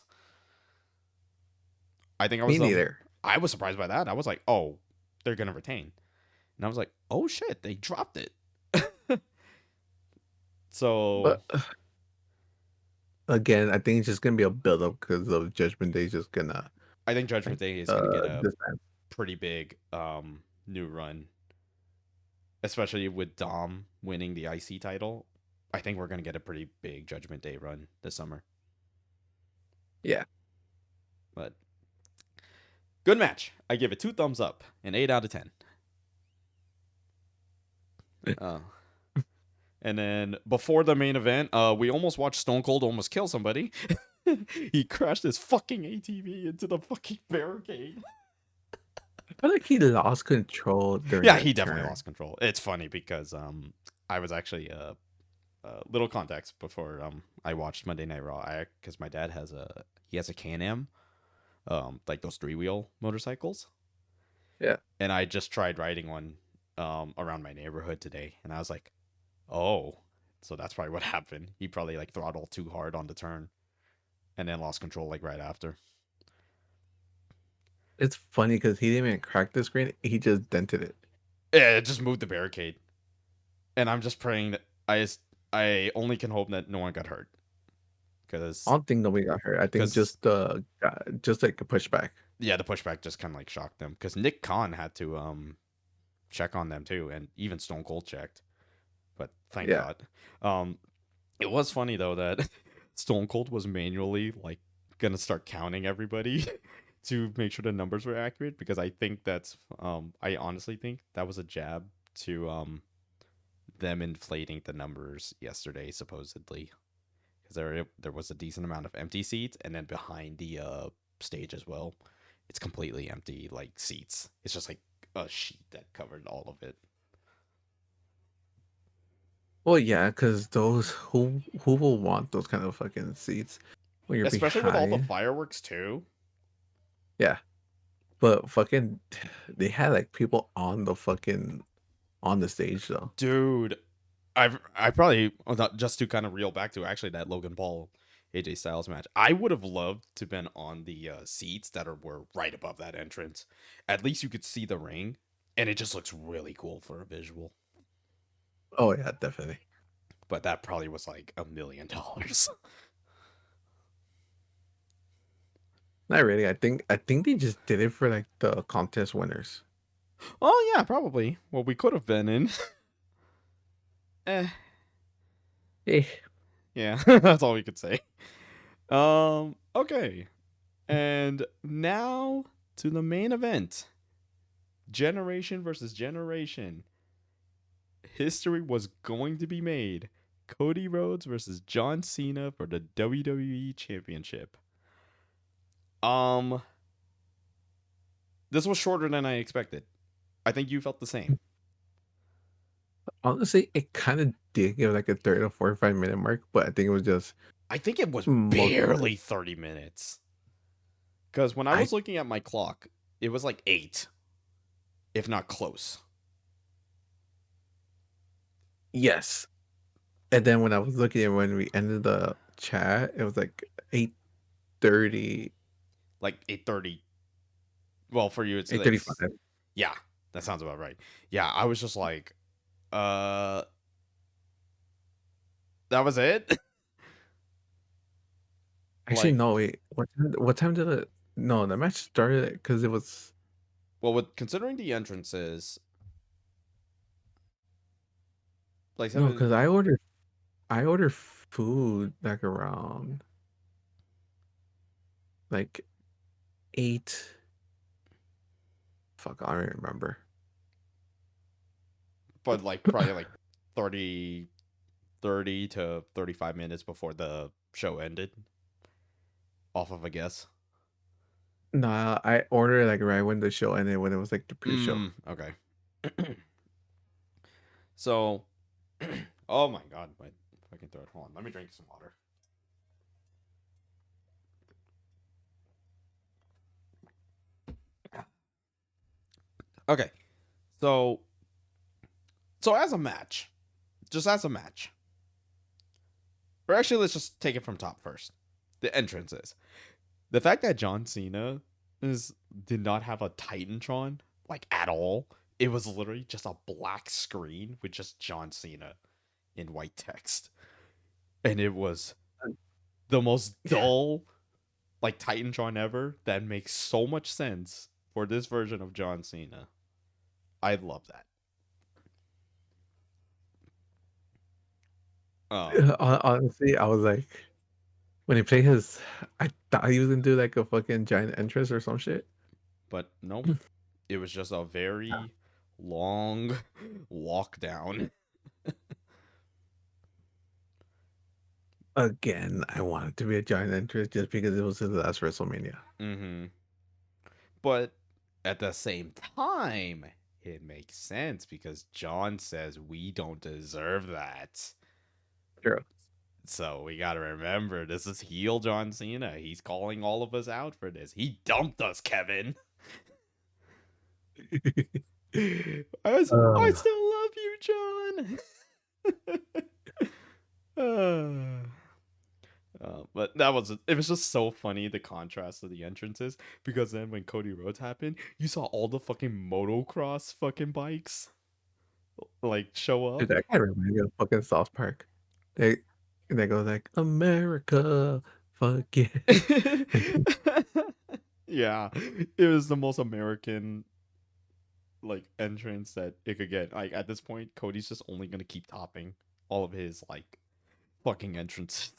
I think Me neither. I was surprised by that. I was like, "Oh, they're going to retain." And I was like, "Oh shit, they dropped it." So, But again, I think it's just gonna be a build up because of Judgment Day. Just gonna I think like Judgment Day is going to get a disband. pretty big new run, especially with Dom winning the IC title. I think we're going to get a pretty big Judgment Day run this summer. Yeah. But good match. I give it 2 thumbs up, an 8 out of 10. Uh, and then before the main event, we almost watched Stone Cold almost kill somebody. He crashed his fucking ATV into the fucking barricade. I feel like he lost control during Yeah, he that definitely turn. lost control. It's funny because I was actually little context before I watched Monday Night Raw. Because my dad has a Can-Am, like those 3-wheel motorcycles, Yeah. and I just tried riding one around my neighborhood today, and I was like, oh, so that's probably what happened. He probably like throttled too hard on the turn and then lost control like right after. It's funny because he didn't even crack the screen. He just dented it. Yeah, it just moved the barricade, and I'm just praying that I only can hope that no one got hurt I because don't think nobody got hurt. I think because just like a pushback. yeah, the pushback just kind of like shocked them because Nick Khan had to check on them too, and even Stone Cold checked, but thank Yeah. God. Um, it was funny though that Stone Cold was manually like gonna start counting everybody to make sure the numbers were accurate because I think that's I honestly think that was a jab to them inflating the numbers yesterday supposedly because there was a decent amount of empty seats and then behind the stage as well it's completely empty like seats. It's just like a sheet that covered all of it. Well, yeah, because those who will want those kind of fucking seats when you're Especially with all the behind? fireworks too. Yeah, but fucking, they had like people on the fucking on the stage though. Dude, I probably just to kind of reel back to actually that Logan Paul AJ Styles match. I would have loved to been on the seats that were right above that entrance. At least you could see the ring, and it just looks really cool for a visual. Oh yeah, definitely. But that probably was like $1 million. Not really. I think they just did it for like the contest winners. Oh yeah, probably. Well, we could have been in. eh, Eh. yeah, that's all we could say. Okay. And now to the main event. Generation versus generation. History was going to be made. Cody Rhodes versus John Cena for the WWE Championship. Um, this was shorter than I expected. I think you felt the same. Honestly, it kind of did give like a 30 to 45 minute mark, but I think it was just I think it was most. barely 30 minutes. Because when I I was looking at my clock, it was like 8, if not close. Yes, and then when I was looking at when we ended the chat, it was like 8:30, Like 8:30. Well, for you, eight thirty five. yeah, that sounds about right. Yeah, I was just like, uh, that was it? Actually, Like, no, wait. What time did it? No, the match started because it was well, with considering the entrances, like no, seven, because I ordered food like around like eight. Fuck, I don't even remember. but like probably like 30, 30 to 35 minutes before the show ended, off of a guess. Nah, I ordered like right when the show ended, when it was like the pre-show. Okay. So, oh my god, my fucking throat. Hold on, let me drink some water. Okay, so as a match, just as a match, or actually, let's just take it from top first. The entrances, the fact that John Cena is did not have a Titantron like at all. It was literally just a black screen with just John Cena in white text, and it was the most Yeah. dull like Titantron ever. That makes so much sense for this version of John Cena. I love that. Um, Honestly, I was like, when he played his, I thought he was gonna do like a fucking giant entrance or some shit. but nope, it was just a very long walk down. Again, I wanted to be a giant entrance just because it was his last WrestleMania. Mm-hmm. But at the same time, it makes sense because John says we don't deserve that. True. So we gotta remember this is heel John Cena. He's calling all of us out for this. He dumped us, Kevin. I Uh, still love you, John. But it was just so funny the contrast of the entrances because then when Cody Rhodes happened, you saw all the fucking motocross fucking bikes like show dude, up. that guy reminds me of fucking South Park. They they go like America, fuck yeah. Yeah, it was the most American like entrance that it could get. Like at this point, Cody's just only gonna keep topping all of his like fucking entrances.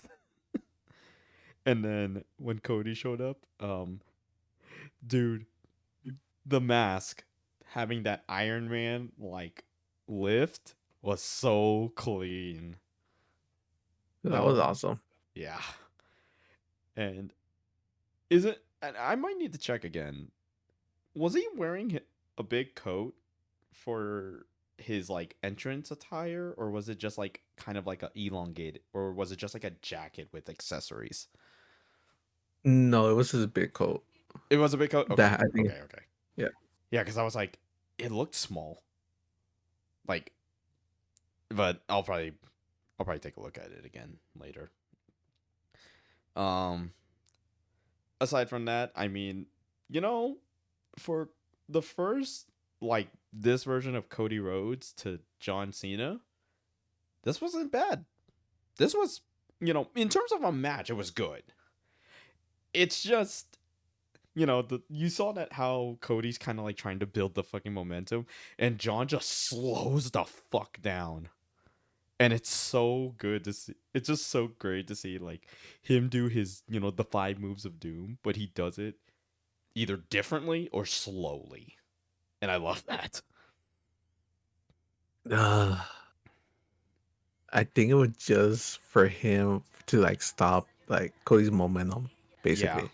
And then when Cody showed up, dude, the mask having that Iron Man like lift was so clean. That That was was awesome. yeah. And is it? And I might need to check again. Was he wearing a big coat for his like entrance attire, or was it just like kind of like a elongated, or was it just like a jacket with accessories? No, it was his big coat. It was a big coat. Okay, That I think, okay. yeah. Yeah, because I was like, it looked small. Like, but I'll probably take a look at it again later. Um, aside from that, I mean, you know, for the first like this version of Cody Rhodes to John Cena, this wasn't bad. This was, in terms of a match, it was good. It's just You saw that how Cody's kind of like trying to build the fucking momentum, and John just slows the fuck down. And it's so good to see. It's just so great to see like him do his, the five moves of doom, but he does it either differently or slowly. And I love that. Uh, I think it was just for him to like stop like Cody's momentum, Yeah. basically.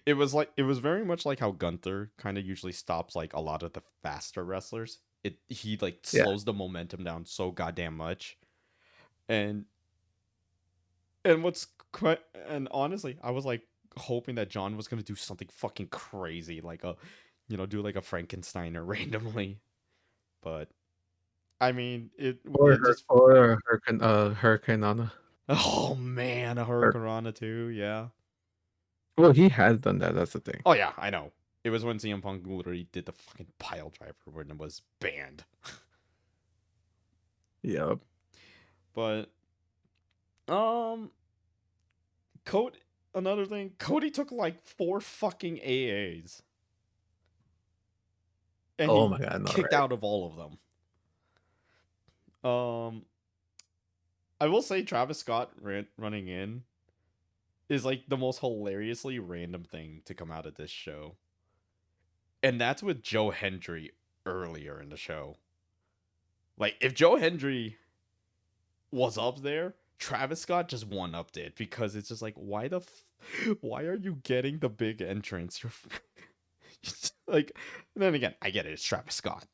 It was very much like how Gunther kind of usually stops like a lot of the faster wrestlers. He like Yeah. slows the momentum down so goddamn much. And and what's quite and honestly, I was like hoping that John was gonna do something fucking crazy, like do like a Frankensteiner randomly. But I mean, it just Or Hurricane Anna. oh man, a Or Hurricanrana too, yeah. well, he has done that. That's the thing. Oh yeah, I know. It was when CM Punk literally did the fucking pile driver when it was banned. Yep. But um, Cody. Another thing, Cody took like four fucking AAs, and Oh he my god, no, kicked right? out of all of them. Um, I will say Travis Scott running in is like the most hilariously random thing to come out of this show, and that's with Joe Hendry earlier in the show. Like if Joe Hendry was up there, Travis Scott just one upped it because it's just like why are you getting the big entrance? You're like, then again, I get it. It's Travis Scott.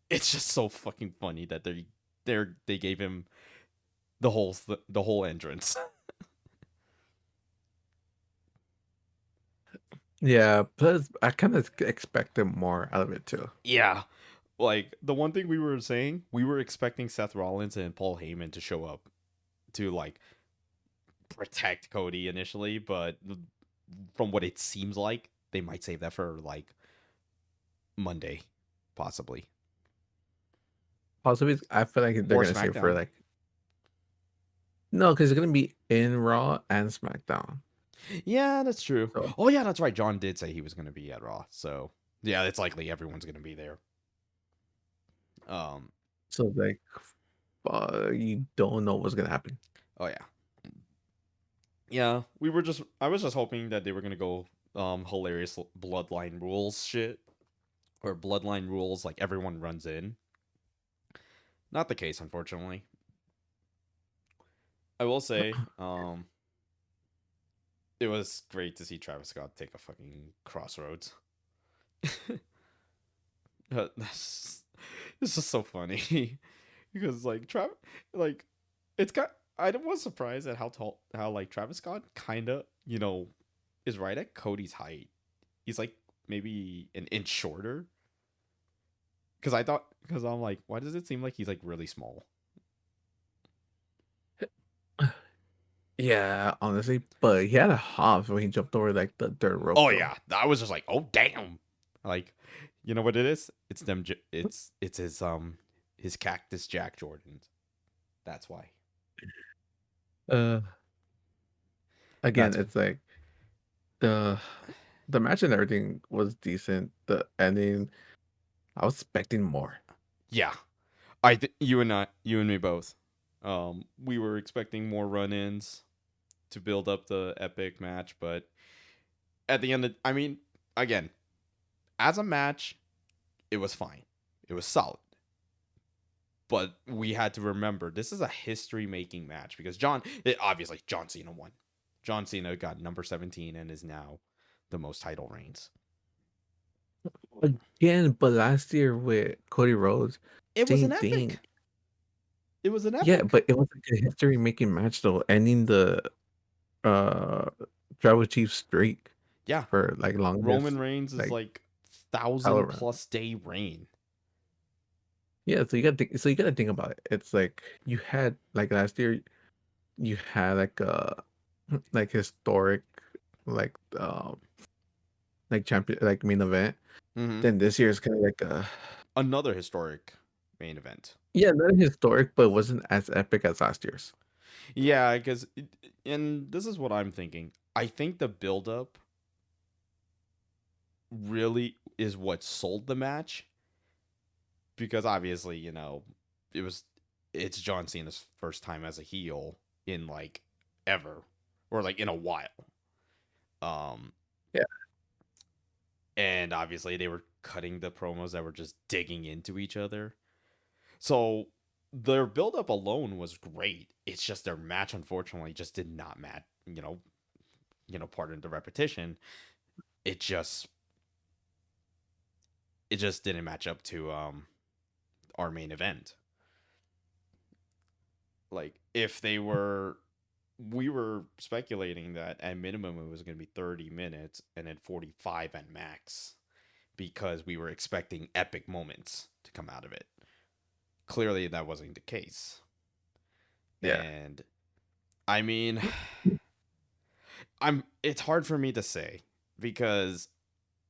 It's just so fucking funny that they gave him the whole entrance. Yeah. Plus, I kind of expected more out of it too. Yeah, like the one thing we were saying, we were expecting Seth Rollins and Paul Heyman to show up to like protect Cody initially, but from what it seems like, they might save that for like Monday, possibly, Possibly, I feel like they're or gonna save for SmackDown. like no, because it's gonna be in Raw and SmackDown. Yeah, that's true. So, Oh yeah, that's right. John did say he was going to be at Raw, so yeah, it's likely everyone's going to be there. Um. so like, you don't know what's gonna happen. Oh yeah. Yeah. I was just hoping that they were going to go hilarious bloodline rules shit, or bloodline rules like everyone runs in. Not the case, unfortunately. I will say, it was great to see Travis Scott take a fucking crossroads. That's it's just so funny because like like it's got. I was surprised at how like Travis Scott kind of is right at Cody's height. He's like maybe an inch shorter because I'm like, why does it seem like he's like really small? Yeah, honestly, but he had a hops when he jumped over like the dirt rope Oh though. yeah, I was just like, oh damn, like you know what it is? It's them. It's his Cactus Jack Jordans. That's why. Uh, Again, That's it's like the the match and everything was decent. The ending, I was expecting more. yeah. You and me both. We were expecting more run-ins to build up the epic match, but at the end, I mean, again, as a match, it was fine. It was solid. But we had to remember this is a history-making match because obviously John Cena won. John Cena got number 17 and is now the most title reigns. Again, but last year with Cody Rhodes, It was an same thing. epic. It was an Yeah, epic. but it was like a history making match though, ending the uh Tribal Chief streak Yeah, for like Roman longest Reigns is like like title 1,000 run. plus day reign. Yeah, so you gotta think about it. It's like you had like last year you had like a like historic like champion like main event. Mm-hmm. Then this year is kind of like a Another historic main event. yeah, not historic, but it wasn't as epic as last year's. Yeah, because and this is what I'm thinking. I think the buildup really is what sold the match, because obviously, it was it's John Cena's first time as a heel in like ever, or like in a while. Um Yeah. and obviously they were cutting the promos that were just digging into each other. So their build up alone was great. It's just their match unfortunately just did not match, pardon the repetition. It just it just didn't match up to our main event. Like if they were we were speculating that at minimum it was going to be 30 minutes and then 45 at max, because we were expecting epic moments to come out of it. Clearly that wasn't the case. Yeah. And I mean, I'm it's hard for me to say, because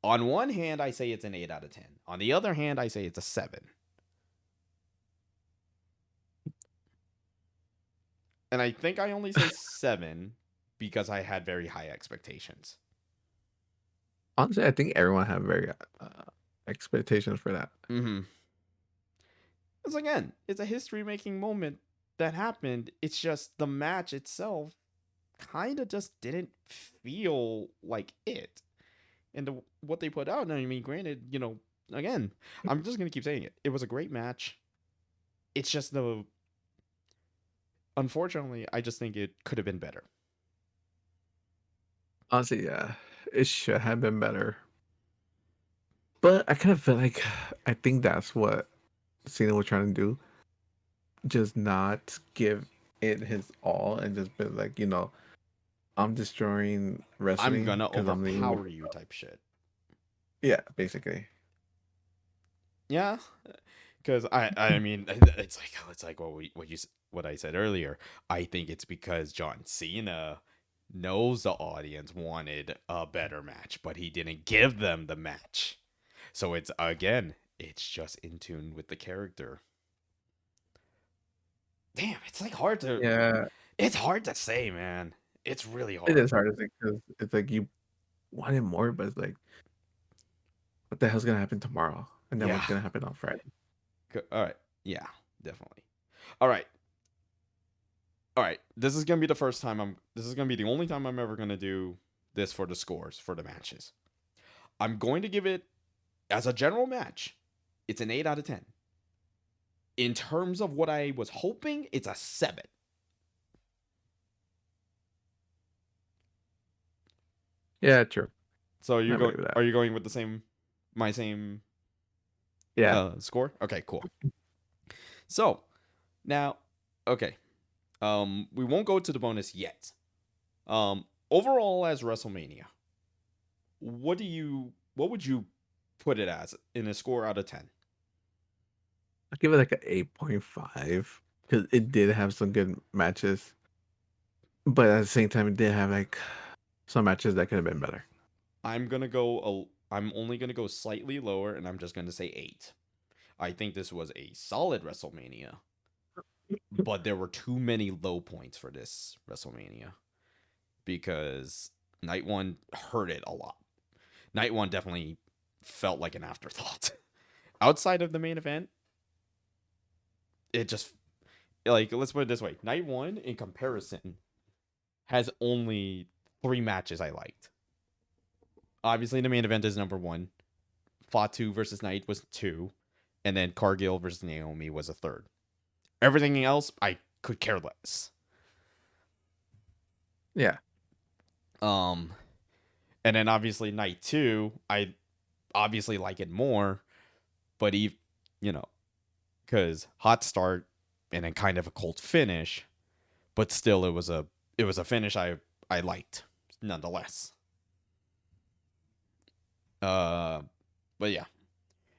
on one hand I say it's an 8 out of 10. On the other hand I say it's a 7. And I think I only say 7 because I had very high expectations. Honestly, I think everyone had very expectations for that. Mhm. Because again, it's a history making moment that happened. It's just the match itself kind of just didn't feel like it. And what they put out, I mean, granted, again, I'm just going to keep saying it. It was a great match. It's just unfortunately, I just think it could have been better. Honestly, yeah, it should have been better. But I kind of feel like I think that's what Cena was trying to do. Just not give it his all and just be like, I'm destroying I'm wrestling going to because I'm leaving with overpower you type shit. yeah, basically. Yeah, because I mean it's like what I said earlier. I think it's because John Cena knows the audience wanted a better match, but he didn't give them the match. So it's just in tune with the character. Damn, Yeah, it's hard to say, man. It's really it hard. is hard to think because it's like you wanted more, but it's like, what the hell's gonna happen tomorrow? And then Yeah. what's gonna happen on Friday? All right. Yeah, definitely. All right. All right. This is gonna be the first time I'm. This is gonna be the only time I'm ever gonna do this for the scores for the matches. I'm going to give it as a general match. It's an 8 out of 10. In terms of what I was hoping, it's a 7. Yeah, true. So I believe that. are you going with the same my same Yeah. score? Okay, cool. So now, okay, we won't go to the bonus yet. Overall as WrestleMania, what would you put it as in a score out of 10? I'll give it like an 8.5 because it did have some good matches, but at the same time, it did have like some matches that could have been better. I'm only gonna go slightly lower, and I'm just gonna say 8. I think this was a solid WrestleMania, but there were too many low points for this WrestleMania, because night one hurt it a lot. Night one definitely felt like an afterthought. Outside of the main event, it just, like, let's put it this way: night one, in comparison, has only 3 matches I liked. Obviously, the main event is number one. Fatu versus Knight was 2, and then Cargill versus Naomi was a third. Everything else, I could care less. Yeah. Um, and then obviously night two, I obviously like it more, but you know, because hot start and then kind of a cold finish, but still it was a finish I liked nonetheless. Uh, but yeah,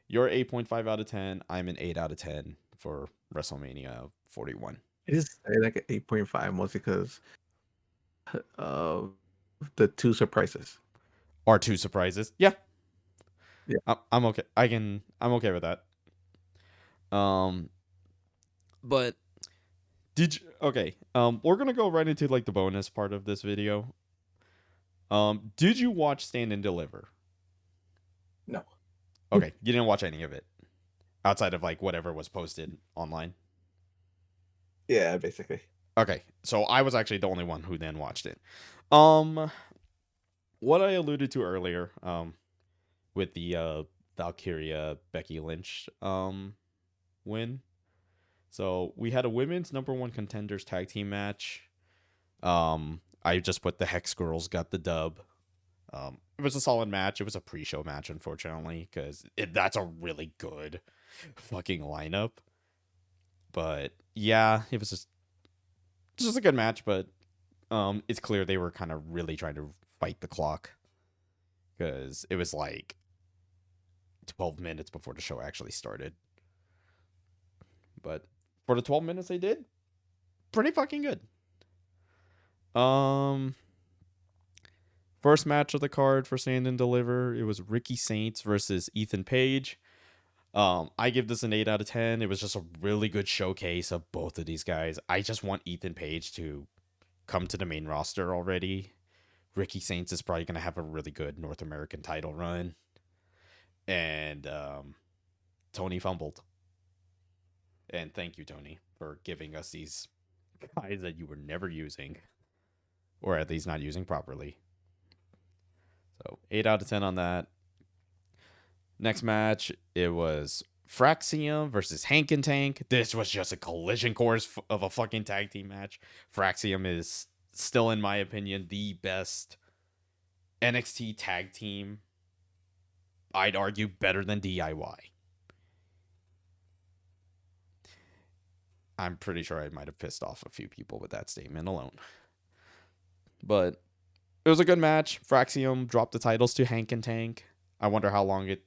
you're 8.5 out of 10. I'm an 8 out of 10 for WrestleMania 41. I just say like an 8.5 mostly because of the two surprises. Are 2 surprises? Yeah, Yeah. I'm okay. I'm okay with that. Um, but did you okay? We're gonna go right into like the bonus part of this video. Did you watch Stand and Deliver? Okay, you didn't watch any of it outside of like whatever was posted online. Yeah, basically. Okay, so I was actually the only one who then watched it. Um, what I alluded to earlier, with the Valkyria Becky Lynch win. So we had a women's number one contenders tag team match. I just put the Hex Girls got the dub. It was a solid match. It was a pre-show match, unfortunately, because that's a really good fucking lineup. But yeah, it was just a good match. But it's clear they were kind of really trying to fight the clock because it was like 12 minutes before the show actually started. But for the 12 minutes they did, pretty fucking good. Um, First match of the card for Stand and Deliver, it was Ricky Saints versus Ethan Page. I give this an 8 out of 10. It was just a really good showcase of both of these guys. I just want Ethan Page to come to the main roster already. Ricky Saints is probably going to have a really good North American title run. And Tony fumbled. And thank you, Tony, for giving us these guys that you were never using, or at least not using properly. So 8 out of 10 on that. Next match, it was Fraxium versus Hank and Tank. This was just a collision course of a fucking tag team match. Fraxium is still, in my opinion, the best NXT tag team. I'd argue better than DIY. I'm pretty sure I might have pissed off a few people with that statement alone. But it was a good match. Fraxium dropped the titles to Hank and Tank. I wonder how long it.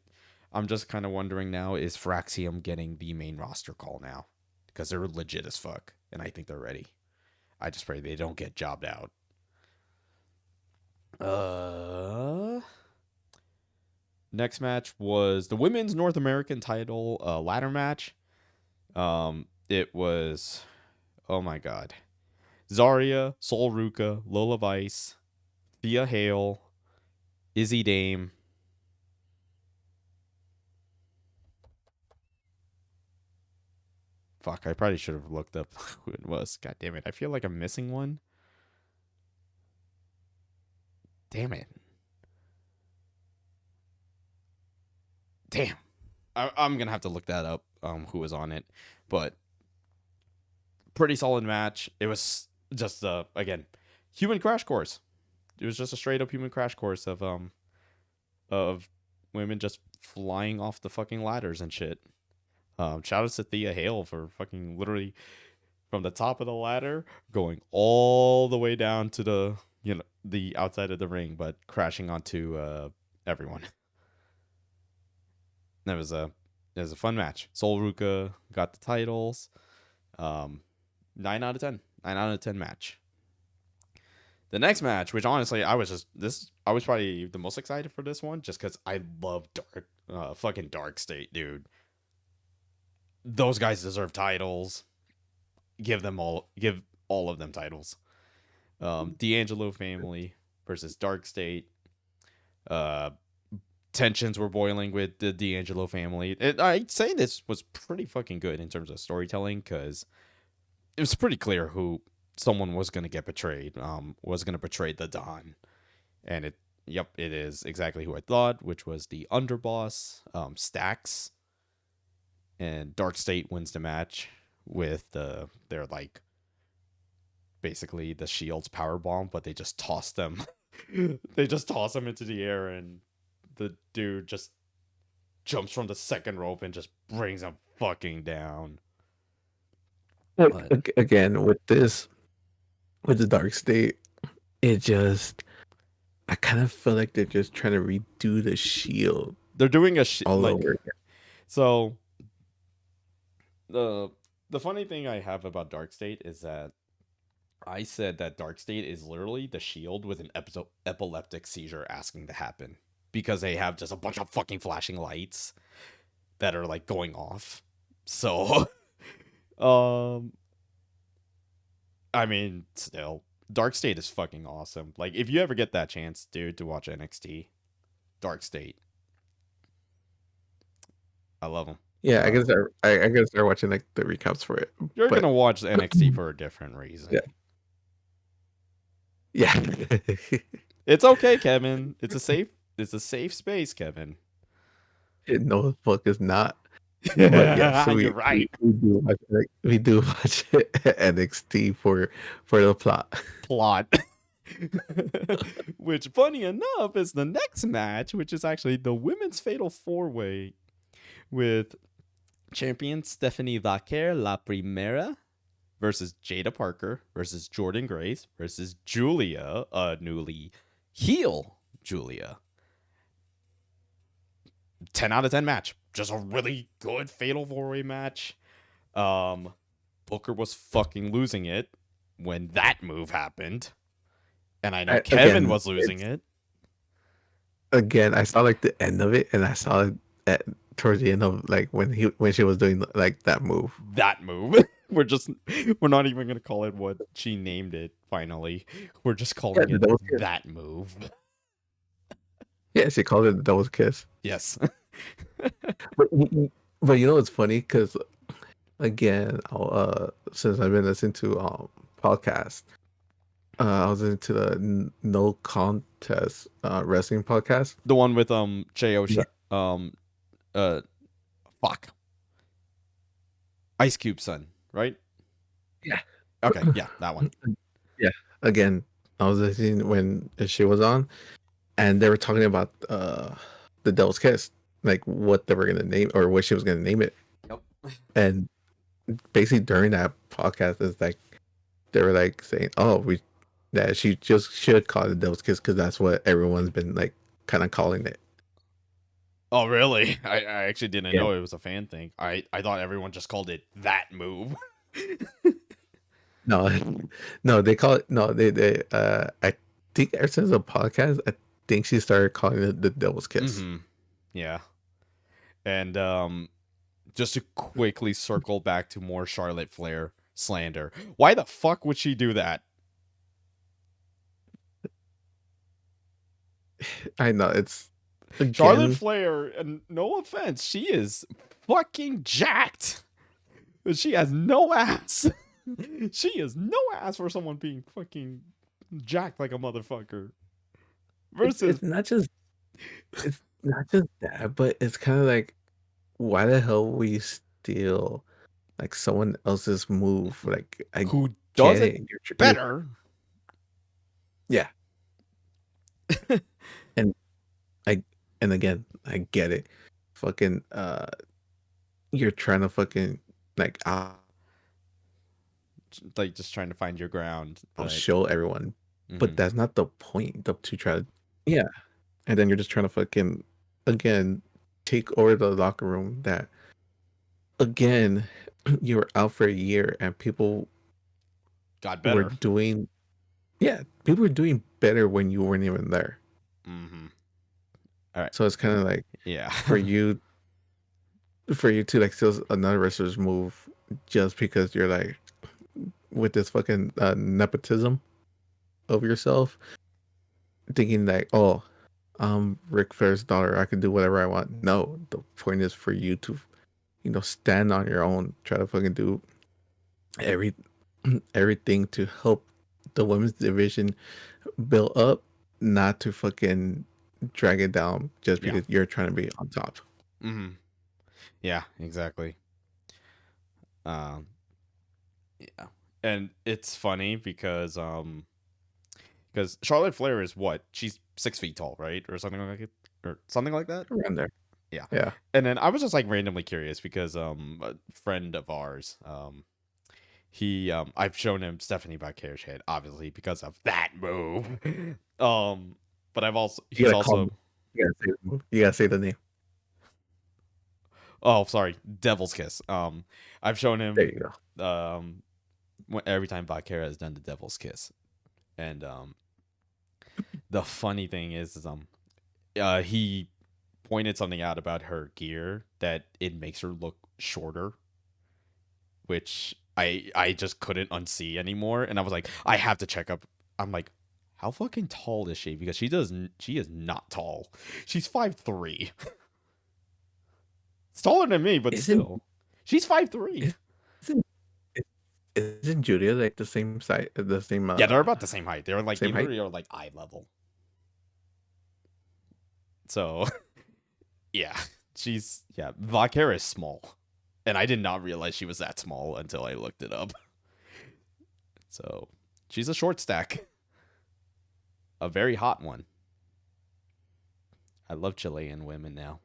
I'm just kind of wondering now, is Fraxium getting the main roster call now? Because they're legit as fuck, and I think they're ready. I just pray they don't get jobbed out. Next match was the women's North American title ladder match. It was, oh my god, Zarya, Sol Ruka, Lola Vice, Thea Hale, Izzy Dame. Fuck, I probably should have looked up who it was. God damn it. I feel like I'm missing one. Damn it. Damn. I'm going to have to look that up, who was on it. But pretty solid match. It was just, again, human crash course. It was just a straight up human crash course of women just flying off the fucking ladders and shit. Shout out to Thea Hale for fucking literally from the top of the ladder going all the way down to the outside of the ring, but crashing onto everyone. That was a fun match. Sol Ruka got the titles. 9 out of 10. 9 out of 10 match. The next match, which honestly I was probably the most excited for this one just because I love fucking Dark State, dude. Those guys deserve titles. Give all of them titles. D'Angelo family versus Dark State. Tensions were boiling with the D'Angelo family. I'd say this was pretty fucking good in terms of storytelling because it was pretty clear who someone was going to get betrayed. Was going to betray the Don, and it is exactly who I thought, which was the underboss, Stax. And Dark State wins the match with their like basically the Shield's power bomb, but they just toss them. They just toss them into the air, and the dude just jumps from the second rope and just brings him fucking down. But Again, with the Dark State, it just I kind of feel like they're just trying to redo the Shield they're doing all over again. So the funny thing I have about Dark State is that I said that Dark State is literally the Shield with an epileptic seizure asking to happen because they have just a bunch of fucking flashing lights that are like going off. So, I mean, still, Dark State is fucking awesome. Like, if you ever get that chance, dude, to watch NXT, Dark State. I love them. Yeah, I gotta start watching like the recaps for it. You're But gonna watch NXT for a different reason. yeah, yeah. It's okay, Kevin. It's a safe space, Kevin. No, the fuck is not. But yes, You're right. we do watch we do watch NXT for the plot. Plot. Which, funny enough, is the next match, which is actually the women's fatal four way with champion Stephanie Vaquer La Primera versus Jada Parker versus Jordan Grace versus Julia, newly heel Julia. 10 out of 10 match. Just a really good fatal four way match. Booker was fucking losing it when that move happened. And I know Kevin was losing it. Again, I saw like the end of it, and I saw it towards the end of like when she was doing like that move. That move. We're not even gonna call it what she named it. Finally, we're just calling it that move. Yeah, she called it the Devil's Kiss. Yes. but, but you know what's funny? Because again, since I've been listening to podcasts, I was into the No Contest wrestling podcast. The one with J.O. Uh fuck. Ice Cube son, right? Yeah. Okay, yeah, that one. Yeah. Again, I was listening when she was on, and they were talking about the Devil's Kiss, like what they were gonna name or what she was gonna name it. Yep. And basically during that podcast, it's like they were like saying, "Oh, that she just should call it the Devil's Kiss because that's what everyone's been like kind of calling it." Oh, really? I actually didn't know it was a fan thing. I thought everyone just called it that move. No, no, they call it I think ever since the podcast, I think she started calling it the Devil's Kiss. Mm-hmm. Yeah. And just to quickly circle back to more Charlotte Flair slander. Why the fuck would she do that? I know it's again, Charlotte Flair, and no offense, she is fucking jacked. She has no ass. She is no ass for someone being fucking jacked like a motherfucker. Versus it's not just that, but it's kind of like, why the hell would you steal like someone else's move? Like I who get does it, it better. Yeah. and and again, I get it. Fucking you're trying to fucking like like just trying to find your ground. I'll show everyone. Mm-hmm. But that's not the point to try to yeah. And then you're just trying to fucking again take over the locker room that again you were out for a year and people got better. People were doing better when you weren't even there. Mm-hmm. All right. So it's kind of like yeah, for you to like steal another wrestler's move just because you're like with this fucking nepotism of yourself, thinking like, oh, I'm Ric Flair's daughter, I can do whatever I want. No, the point is for you to, stand on your own, try to fucking do everything to help the women's division build up, not to fucking drag it down just because you're trying to be on top. Mm-hmm. Yeah, exactly. Yeah, and it's funny because Charlotte Flair is what? She's 6 feet tall, right, or something like it, or something like that. Around there. Yeah. And then I was just like randomly curious because a friend of ours, he I've shown him Stephanie Vaquer's head, obviously because of that move. But I've also you gotta say the name. Oh, sorry, Devil's Kiss. I've shown him. There you go. Every time Vaquer has done the Devil's Kiss, and the funny thing is he pointed something out about her gear that it makes her look shorter, which I just couldn't unsee anymore, and I was like, I have to check up. I'm like, how fucking tall is she? Because she is not tall. She's 5'3". It's taller than me, but Isn't still. She's 5'3". is- isn't isn't Julia like the same size, the Yeah, they're about the same height. They're like they same height? literally are like eye level. So yeah, Valkyra is small, and I did not realize she was that small until I looked it up. So she's a short stack, a very hot one. I love Chilean women now.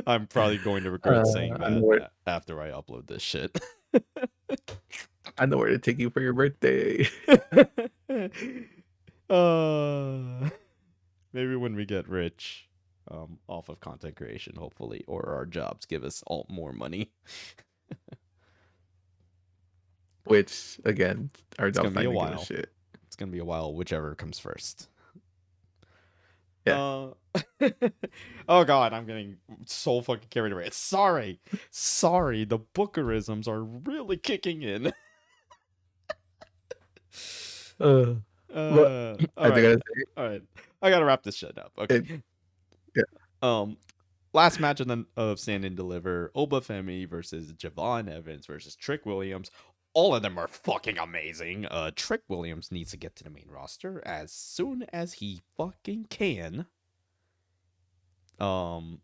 I'm probably going to regret saying I know that where after I upload this shit. I know where to take you for your birthday. uh, maybe when we get rich, off of content creation, hopefully, or our jobs give us all more money. Which again, our It's gonna job's be not a gonna give a while. shit. It's gonna be a while, whichever comes first. Yeah. Uh, oh god, I'm getting so fucking carried away. Sorry, the bookerisms are really kicking in. Uh, but All I think right, I say all right. I gotta wrap this shit up. it. Okay. Yeah. Um, last match of Stand and Deliver: Obafemi versus Javon Evans versus Trick Williams. All of them are fucking amazing. Trick Williams needs to get to the main roster as soon as he fucking can. Um,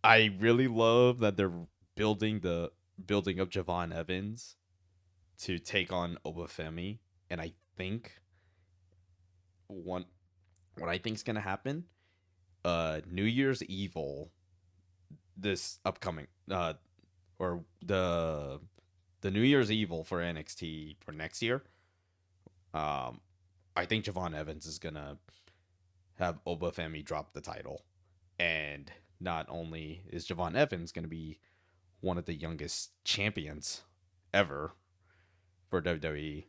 I really love that they're building the building of Javon Evans to take on Obafemi, and I think one what I think is gonna happen, New Year's Evil, this upcoming or the New Year's Evil for NXT for next year. Um, I think Javon Evans is gonna have Obafemi drop the title, and not only is Javon Evans gonna be one of the youngest champions ever for WWE,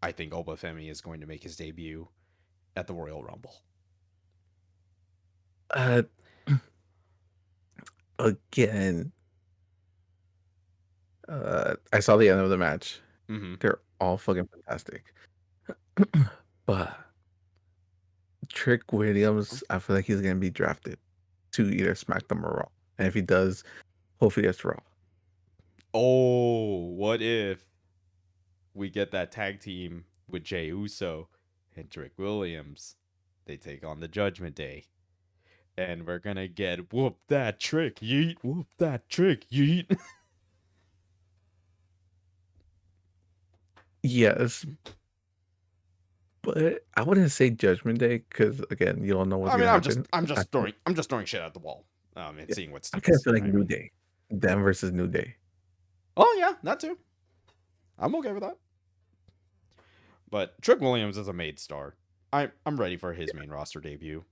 I think Obafemi is going to make his debut at the Royal Rumble. Uh, again, I saw the end of the match. Mm-hmm. They're all fucking fantastic. But Trick Williams, I feel like he's gonna be drafted to either SmackDown or Raw. And if he does, hopefully it's Raw. Oh, what if we get that tag team with Jey Uso and Trick Williams? They take on the Judgment Day. And we're gonna get whoop that trick, yeet, whoop that trick, yeet. Yes, but I wouldn't say Judgment Day because again, you don't know what's I mean, gonna happen. I'm just throwing shit at the wall, and Yeah, seeing what I kind of sticks. feel like I New mean, Day, them versus New Day. oh yeah, that too. I'm okay with that. But Trick Williams is a made star. I'm ready for his main roster debut.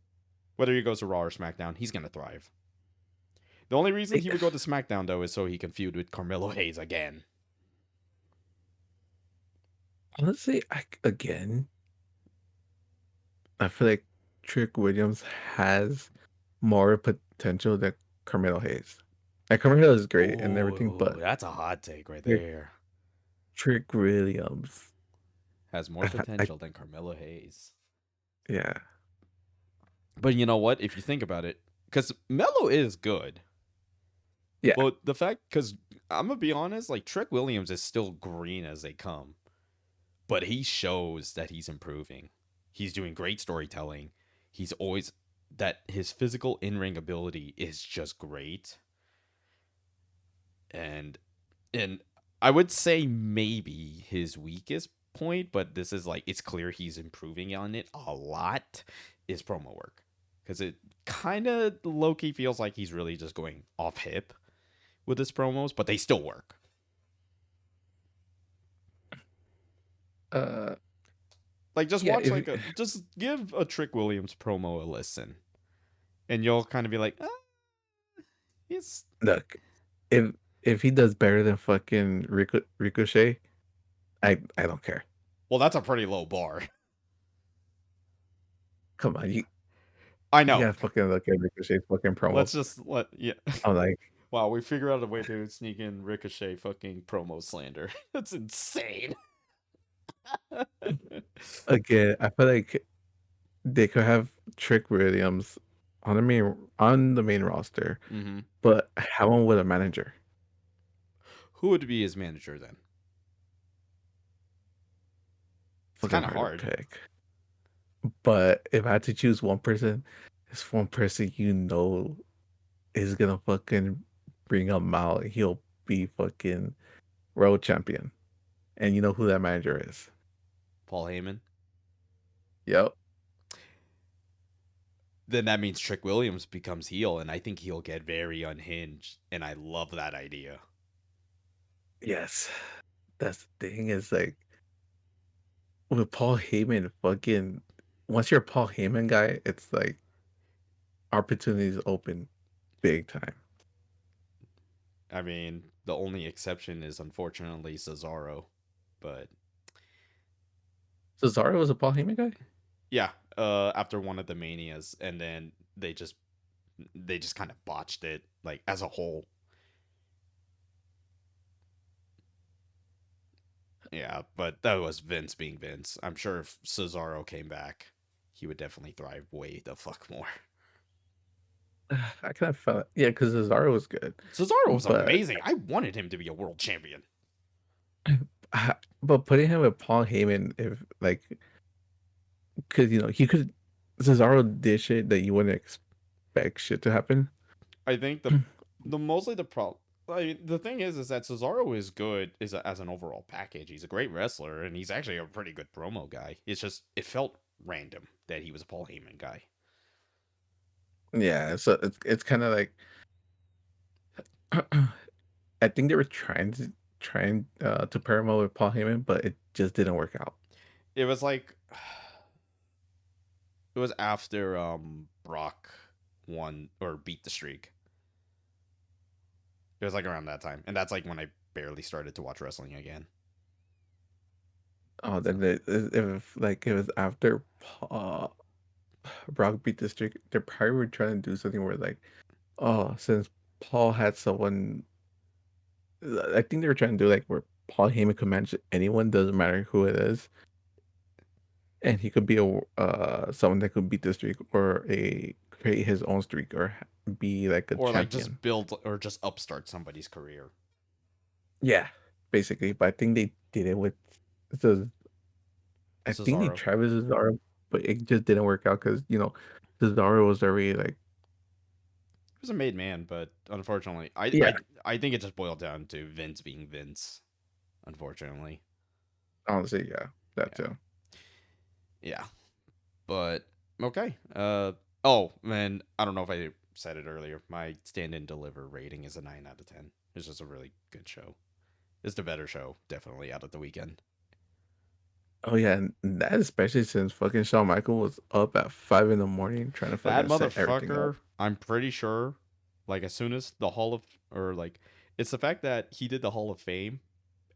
Whether he goes to Raw or SmackDown, he's gonna thrive. The only reason Like, he would go to SmackDown though is so he can feud with Carmelo Hayes again. honestly, again, I feel like Trick Williams has more potential than Carmelo Hayes. Like Carmelo is great and everything, Oh, but that's a hot take right Trick, there. Trick Williams, Has more I potential than Carmelo Hayes. yeah, But you know what? If you think about it, because Melo is good, yeah, but the fact, because I'm gonna be honest, like Trick Williams is still green as they come, but he shows that he's improving. He's doing great storytelling. He's always that his physical in ring ability is just great, and and I would say maybe his weakest point, but this is like it's clear he's improving on it a lot, is promo work. Because it kind of low key feels like he's really just going off hip with his promos, but they still work. uh, Like just yeah. watch If like just give a Trick Williams promo a listen, and you'll kind of be like, he's look, if if he does better than fucking Ricochet, I don't care. well, that's a pretty low bar. Come on, I you know. gotta fucking look at Ricochet's fucking Let's promos. just let yeah. I'm like, Wow, we figure out a way to sneak in Ricochet fucking promo slander. That's insane. again, I feel like they could have Trick Williams on the main roster, Mm-hmm. but have him with a manager. Who would be his manager then? It's Fucking kind of hard to hard. pick. But if I had to choose one person, it's one person is gonna fucking bring him out. He'll be fucking world champion. And you know who that manager is. Paul Heyman. Yep. Then that means Trick Williams becomes heel, and I think he'll get very unhinged, and I love that idea. Yes. That's the thing is like with Paul Heyman, fucking once you're a Paul Heyman guy, it's like opportunities open big time. I mean, the only exception is unfortunately Cesaro, but Cesaro was a Paul Heyman guy? yeah, after one of the manias, and then they just kind of botched it like as a whole. Yeah, but that was Vince being Vince. I'm sure if Cesaro came back, he would definitely thrive way the fuck more. I kind of felt yeah, because Cesaro was good. Cesaro was But amazing. I wanted him to be a world champion. but putting him with Paul Heyman, if like, because he could Cesaro did shit that you wouldn't expect shit to happen. I think the mostly the problem. Like, the thing is that Cesaro is good as an overall package. He's a great wrestler, and he's actually a pretty good promo guy. It's just it felt random that he was a Paul Heyman guy. Yeah, so it's kind of like I think they were trying to pair him up with Paul Heyman, but it just didn't work out. It was like it was after Brock won or beat the streak. It was like around that time, and that's like when I barely started to watch wrestling again. Oh, So then if like it was after Brock beat the streak, they probably were trying to do something where like, oh, since Paul had someone, I think they were trying to do like where Paul Heyman could manage anyone, doesn't matter who it is, and he could be a someone that could beat the streak or a create his own streak or be like a or like champion. just build or just upstart somebody's career. Yeah, basically. But I think they did it with the. I think they Cesaro. tried with Cesaro, but it just didn't work out because Cesaro was already like, He was a made man, but unfortunately, yeah, I think it just boiled down to Vince being Vince. Unfortunately, honestly, yeah, that yeah, too. yeah. But okay. Oh man, I don't know if I said it earlier. My stand and deliver rating is a 9 out of 10. It's just a really good show. It's the better show, definitely out of the weekend. Oh yeah, and that especially since fucking Shawn Michael was up at 5 in the morning trying to That fucking set everything up. motherfucker, I'm pretty sure, like as soon as the Hall of or like it's the fact that he did the Hall of Fame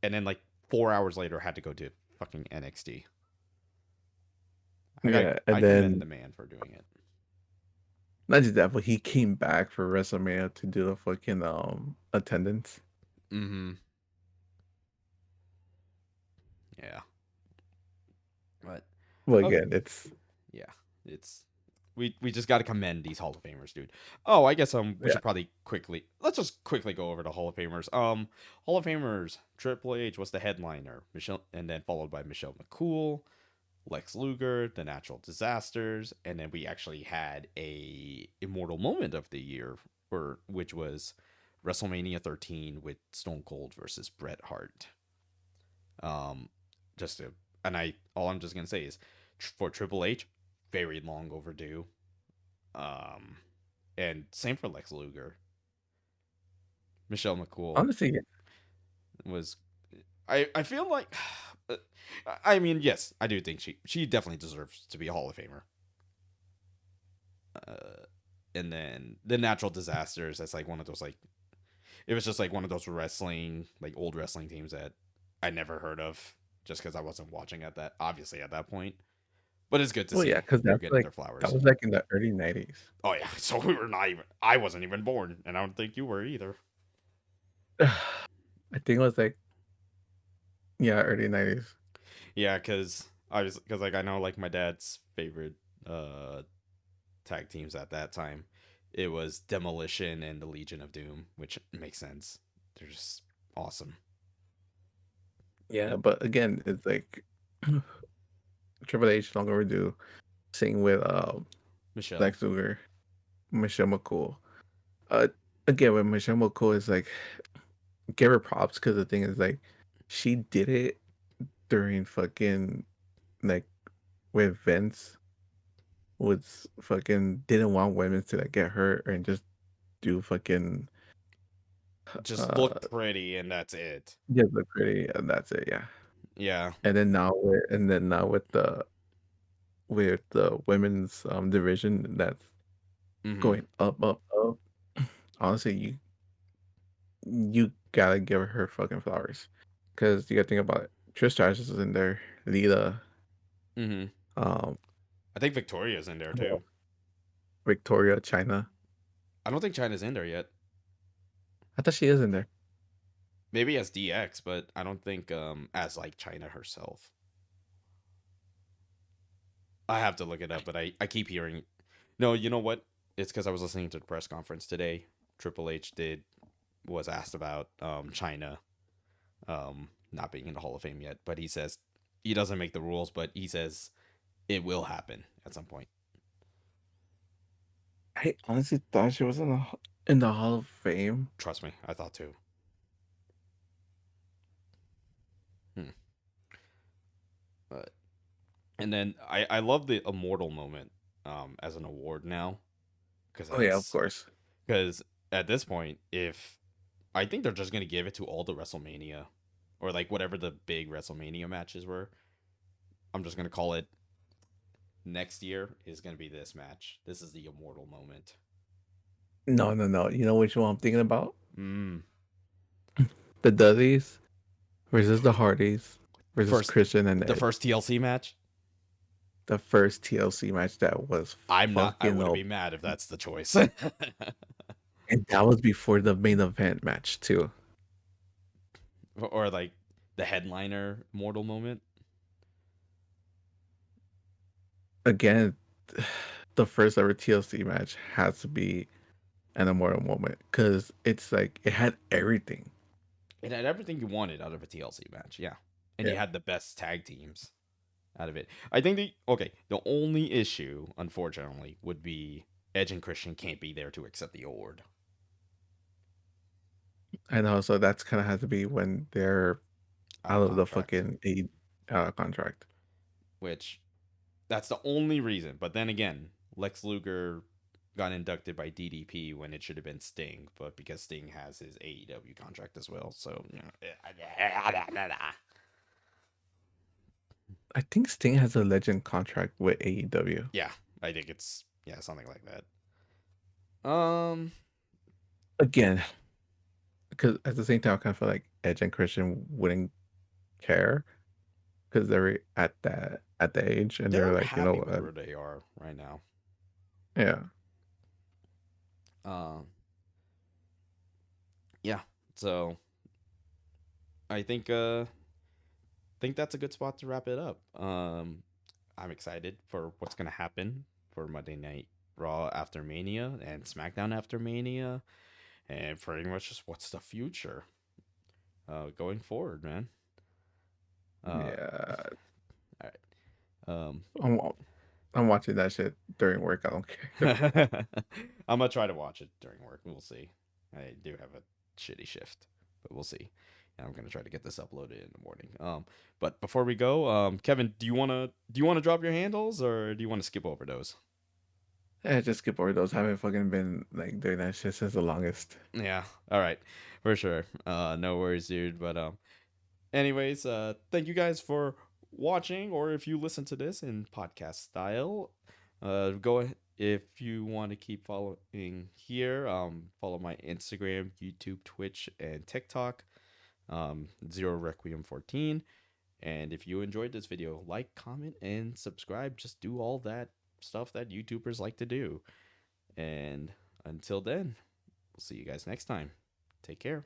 and then like 4 hours later had to go to fucking NXT. Yeah, I and commend then the man for doing it. not just that, but he came back for WrestleMania to do the fucking attendance. Mm-hmm. Yeah. But Well, okay. again, it's Yeah. It's we just got to commend these Hall of Famers, dude. Oh, I guess we yeah. should probably let's just quickly go over the Hall of Famers. Hall of Famers, Triple H was the headliner, Michelle, and then followed by Michelle McCool, Lex Luger, The Natural Disasters, and then we actually had a immortal moment of the year, which was WrestleMania 13 with Stone Cold versus Bret Hart. Um, just to, and I all I'm just gonna say is for Triple H, very long overdue. Um, and same for Lex Luger. Michelle McCool Honestly, was. I feel like. I mean, yes, I do think she definitely deserves to be a Hall of Famer. Uh, and then the natural disasters. That's like one of those like it was just like one of those wrestling like old wrestling teams that I never heard of just because I wasn't watching at that obviously at that point. But it's good to well, yeah, see because they're that's getting like their that flowers. was like in the early '90s. Oh yeah, so we were not even. I wasn't even born, and I don't think you were either. I think it was like yeah, early '90s. Yeah, because I was because like I know like my dad's favorite. tag teams at that time. It was Demolition and the Legion of Doom, which makes sense. They're just awesome. Yeah, but again, it's like Triple H long overdue. Same with Michelle. Lex Luger, Michelle McCool. Uh, again with Michelle McCool is like give her props because the thing is like she did it during fucking like with Vince was fucking didn't want women to like get hurt and just do fucking Just uh look pretty and that's it. yeah look pretty and that's it, yeah. Yeah. And then now with the women's division that's Mm-hmm. going up. Honestly, you gotta give her fucking flowers because you gotta think about it. Trish Stratus is in there, Lita, Mm-hmm. um, I think Victoria's in there well, too. Victoria, China. I don't think China's in there yet. I thought she is in there. Maybe as DX, but I don't think as like China herself. I have to look it up, but I keep hearing. No, you know what? It's because I was listening to the press conference today. Triple H did was asked about China not being in the Hall of Fame yet, but he says he doesn't make the rules, but he says it will happen at some point. I honestly thought she was in the Hall of Fame. Trust me, I thought too. Hmm. But and then I love the immortal moment as an award now because Oh yeah, of that's course. because at this point, if I think they're just gonna give it to all the WrestleMania or like whatever the big WrestleMania matches were. I'm just gonna call it next year is gonna be this match. This is the immortal moment. No, no, no. You know which one I'm thinking about? Mm. The Dudleys versus the Hardys versus First, Christian and the Edge. first TLC match. The first TLC match that was I'm not. I fucking wouldn't up. be mad if that's the choice. And that was before the main event match too. Or like the headliner mortal moment. Again, the first ever TLC match has to be an immortal moment because it's like it had everything. It had everything you wanted out of a TLC match. Yeah, and Yeah. you had the best tag teams out of it. I think the only issue, unfortunately, would be Edge and Christian can't be there to accept the award. I know, so that's kind of has to be when they're Out out of of the contract, fucking contract. which that's the only reason. But then again, Lex Luger got inducted by DDP when it should have been Sting, but because Sting has his AEW contract as well, so I think Sting has a legend contract with AEW. yeah, I think it's something like that. Um, Again, because at the same time, I kind of feel like Edge and Christian wouldn't care because they're at the age and they're they're like, you know happy with what? where they are right now. Yeah, Um, yeah, so I think that's a good spot to wrap it up. I'm excited for what's gonna happen for Monday Night Raw after Mania and SmackDown after Mania, and pretty much just what's the future going forward, man. Uh, yeah. all right. Um, I'm I'm watching that shit during work. I don't care. I'm gonna try to watch it during work. We'll see. I do have a shitty shift, but we'll see. And I'm gonna try to get this uploaded in the morning. But before we go, Kevin, do you wanna drop your handles or do you wanna skip over those? Yeah, just skip over those. Haven't fucking been like doing that shit since the longest. Yeah. All right. For sure. No worries, dude. But anyways, thank you guys for watching, or if you listen to this in podcast style, go ahead. If you want to keep following here, follow my Instagram, YouTube, Twitch, and TikTok, Zero Requiem 14. And if you enjoyed this video, like, comment, and subscribe. Just do all that stuff that YouTubers like to do. And until then, we'll see you guys next time. Take care.